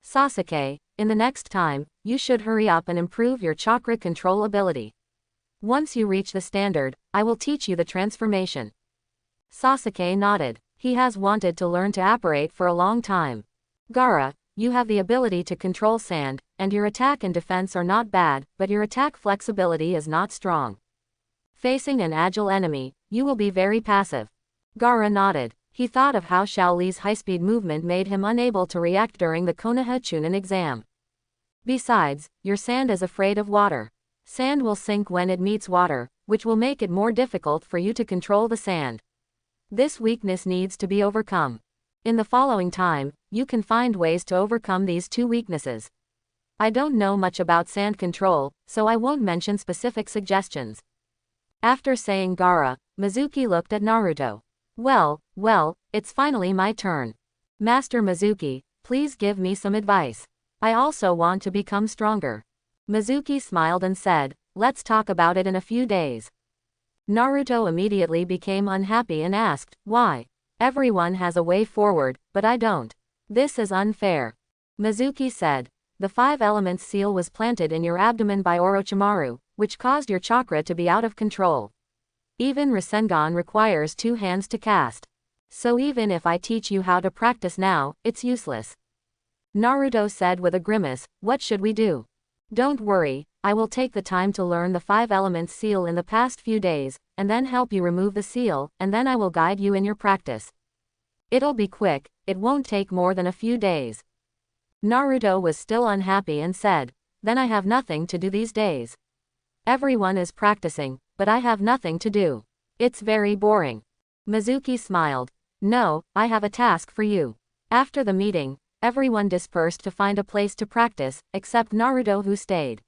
A: Sasuke, in the next time, you should hurry up and improve your chakra control ability. Once you reach the standard, I will teach you the transformation. Sasuke nodded. He has wanted to learn to apparate for a long time. Gaara, you have the ability to control sand, and your attack and defense are not bad, but your attack flexibility is not strong. Facing an agile enemy, you will be very passive. Gaara nodded. He thought of how Xiao Li's high-speed movement made him unable to react during the Konoha Chunin exam. Besides, your sand is afraid of water. Sand will sink when it meets water, which will make it more difficult for you to control the sand. This weakness needs to be overcome. In the following time, you can find ways to overcome these 2 weaknesses. I don't know much about sand control, so I won't mention specific suggestions. After saying Gaara, Mizuki looked at Naruto. Well, it's finally my turn. Master Mizuki, please give me some advice. I also want to become stronger. Mizuki smiled and said, let's talk about it in a few days. Naruto immediately became unhappy and asked, why? Everyone has a way forward, but I don't. This is unfair. Mizuki said. The 5 elements seal was planted in your abdomen by Orochimaru, which caused your chakra to be out of control. Even Rasengan requires 2 hands to cast. So even if I teach you how to practice now, it's useless. Naruto said with a grimace, what should we do? Don't worry, I will take the time to learn the 5 elements seal in the past few days, and then help you remove the seal, and then I will guide you in your practice. It'll be quick, it won't take more than a few days. Naruto was still unhappy and said, then I have nothing to do these days. Everyone is practicing, but I have nothing to do. It's very boring. Mizuki smiled. No, I have a task for you. After the meeting, everyone dispersed to find a place to practice, except Naruto who stayed.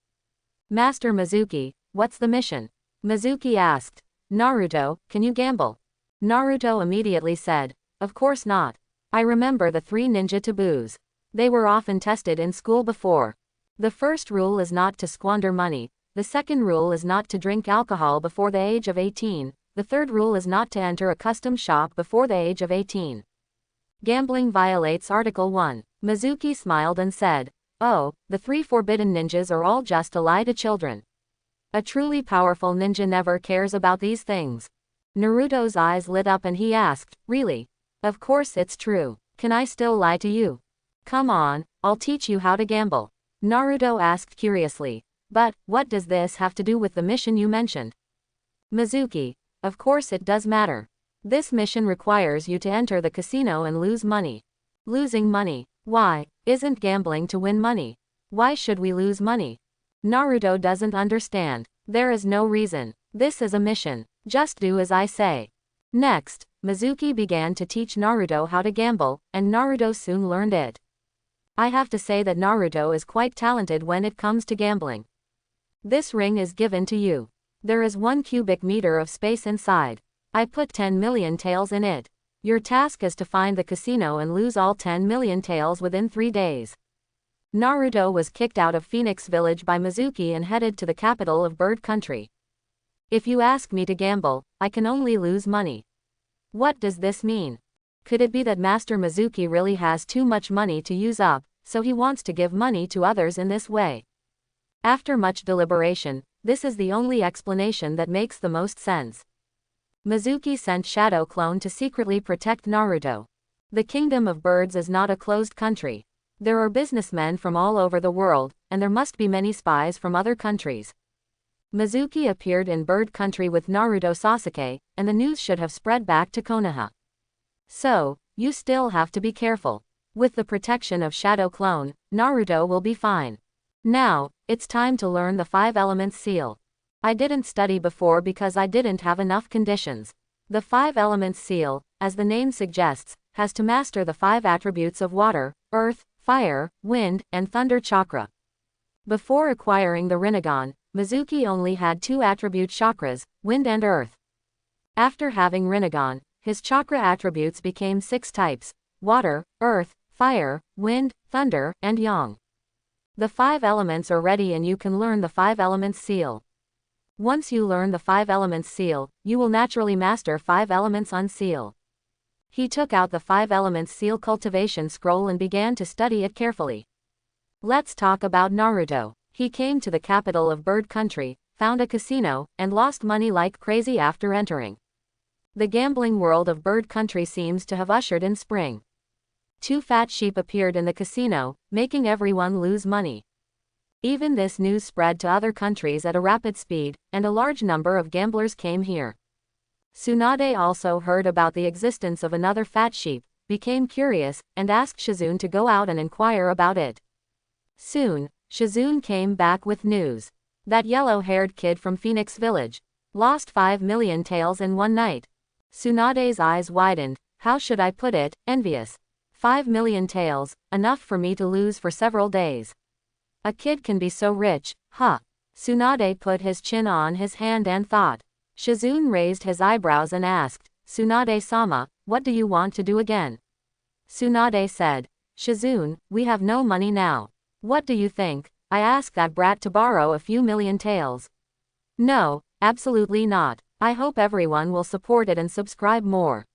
A: Master Mizuki, what's the mission? Mizuki asked. Naruto, can you gamble? Naruto immediately said, of course not. I remember the 3 ninja taboos. They were often tested in school before. The first rule is not to squander money, the second rule is not to drink alcohol before the age of 18, the third rule is not to enter a custom shop before the age of 18. Gambling violates Article 1. Mizuki smiled and said, oh, the 3 forbidden ninjas are all just a lie to children. A truly powerful ninja never cares about these things. Naruto's eyes lit up and he asked, really? Of course it's true. Can I still lie to you? Come on, I'll teach you how to gamble. Naruto asked curiously. But, what does this have to do with the mission you mentioned? Mizuki, of course it does matter. This mission requires you to enter the casino and lose money. Losing money. Why? Isn't gambling to win money? Why should we lose money? Naruto doesn't understand. There is no reason. This is a mission. Just do as I say. Next, Mizuki began to teach Naruto how to gamble, and Naruto soon learned it. I have to say that Naruto is quite talented when it comes to gambling. This ring is given to you. There is 1 cubic meter of space inside. I put 10 million taels in it. Your task is to find the casino and lose all 10 million taels within 3 days. Naruto was kicked out of Phoenix Village by Mizuki and headed to the capital of Bird Country. If you ask me to gamble, I can only lose money. What does this mean? Could it be that Master Mizuki really has too much money to use up, so he wants to give money to others in this way? After much deliberation, this is the only explanation that makes the most sense. Mizuki sent Shadow Clone to secretly protect Naruto. The Kingdom of Birds is not a closed country. There are businessmen from all over the world, and there must be many spies from other countries. Mizuki appeared in Bird Country with Naruto Sasuke, and the news should have spread back to Konoha. So, you still have to be careful. With the protection of Shadow Clone, Naruto will be fine. Now, it's time to learn the 5 elements seal. I didn't study before because I didn't have enough conditions. The 5 elements seal, as the name suggests, has to master the 5 attributes of water, earth, fire, wind, and thunder chakra. Before acquiring the Rinnegan, Mizuki only had 2 attribute chakras, wind and earth. After having Rinnegan, his chakra attributes became 6 types: water, earth, fire, wind, thunder, and yang. The 5 elements are ready and you can learn the 5 elements seal. Once you learn the 5 elements seal, you will naturally master 5 elements unseal. He took out the 5 elements seal cultivation scroll and began to study it carefully. Let's talk about Naruto. He came to the capital of Bird Country, found a casino, and lost money like crazy after entering. The gambling world of Bird Country seems to have ushered in spring. 2 fat sheep appeared in the casino, making everyone lose money. Even this news spread to other countries at a rapid speed, and a large number of gamblers came here. Tsunade also heard about the existence of another fat sheep, became curious, and asked Shizune to go out and inquire about it. Soon, Shizune came back with news. That yellow-haired kid from Phoenix Village lost 5 million taels in one night. Tsunade's eyes widened. How should I put it? Envious. 5 million taels, enough for me to lose for several days. A kid can be so rich, huh? Tsunade put his chin on his hand and thought. Shizune raised his eyebrows and asked, Tsunade-sama, what do you want to do again? Tsunade said, Shizune, we have no money now. What do you think? I asked that brat to borrow a few million taels. No, absolutely not. I hope everyone will support it and subscribe more.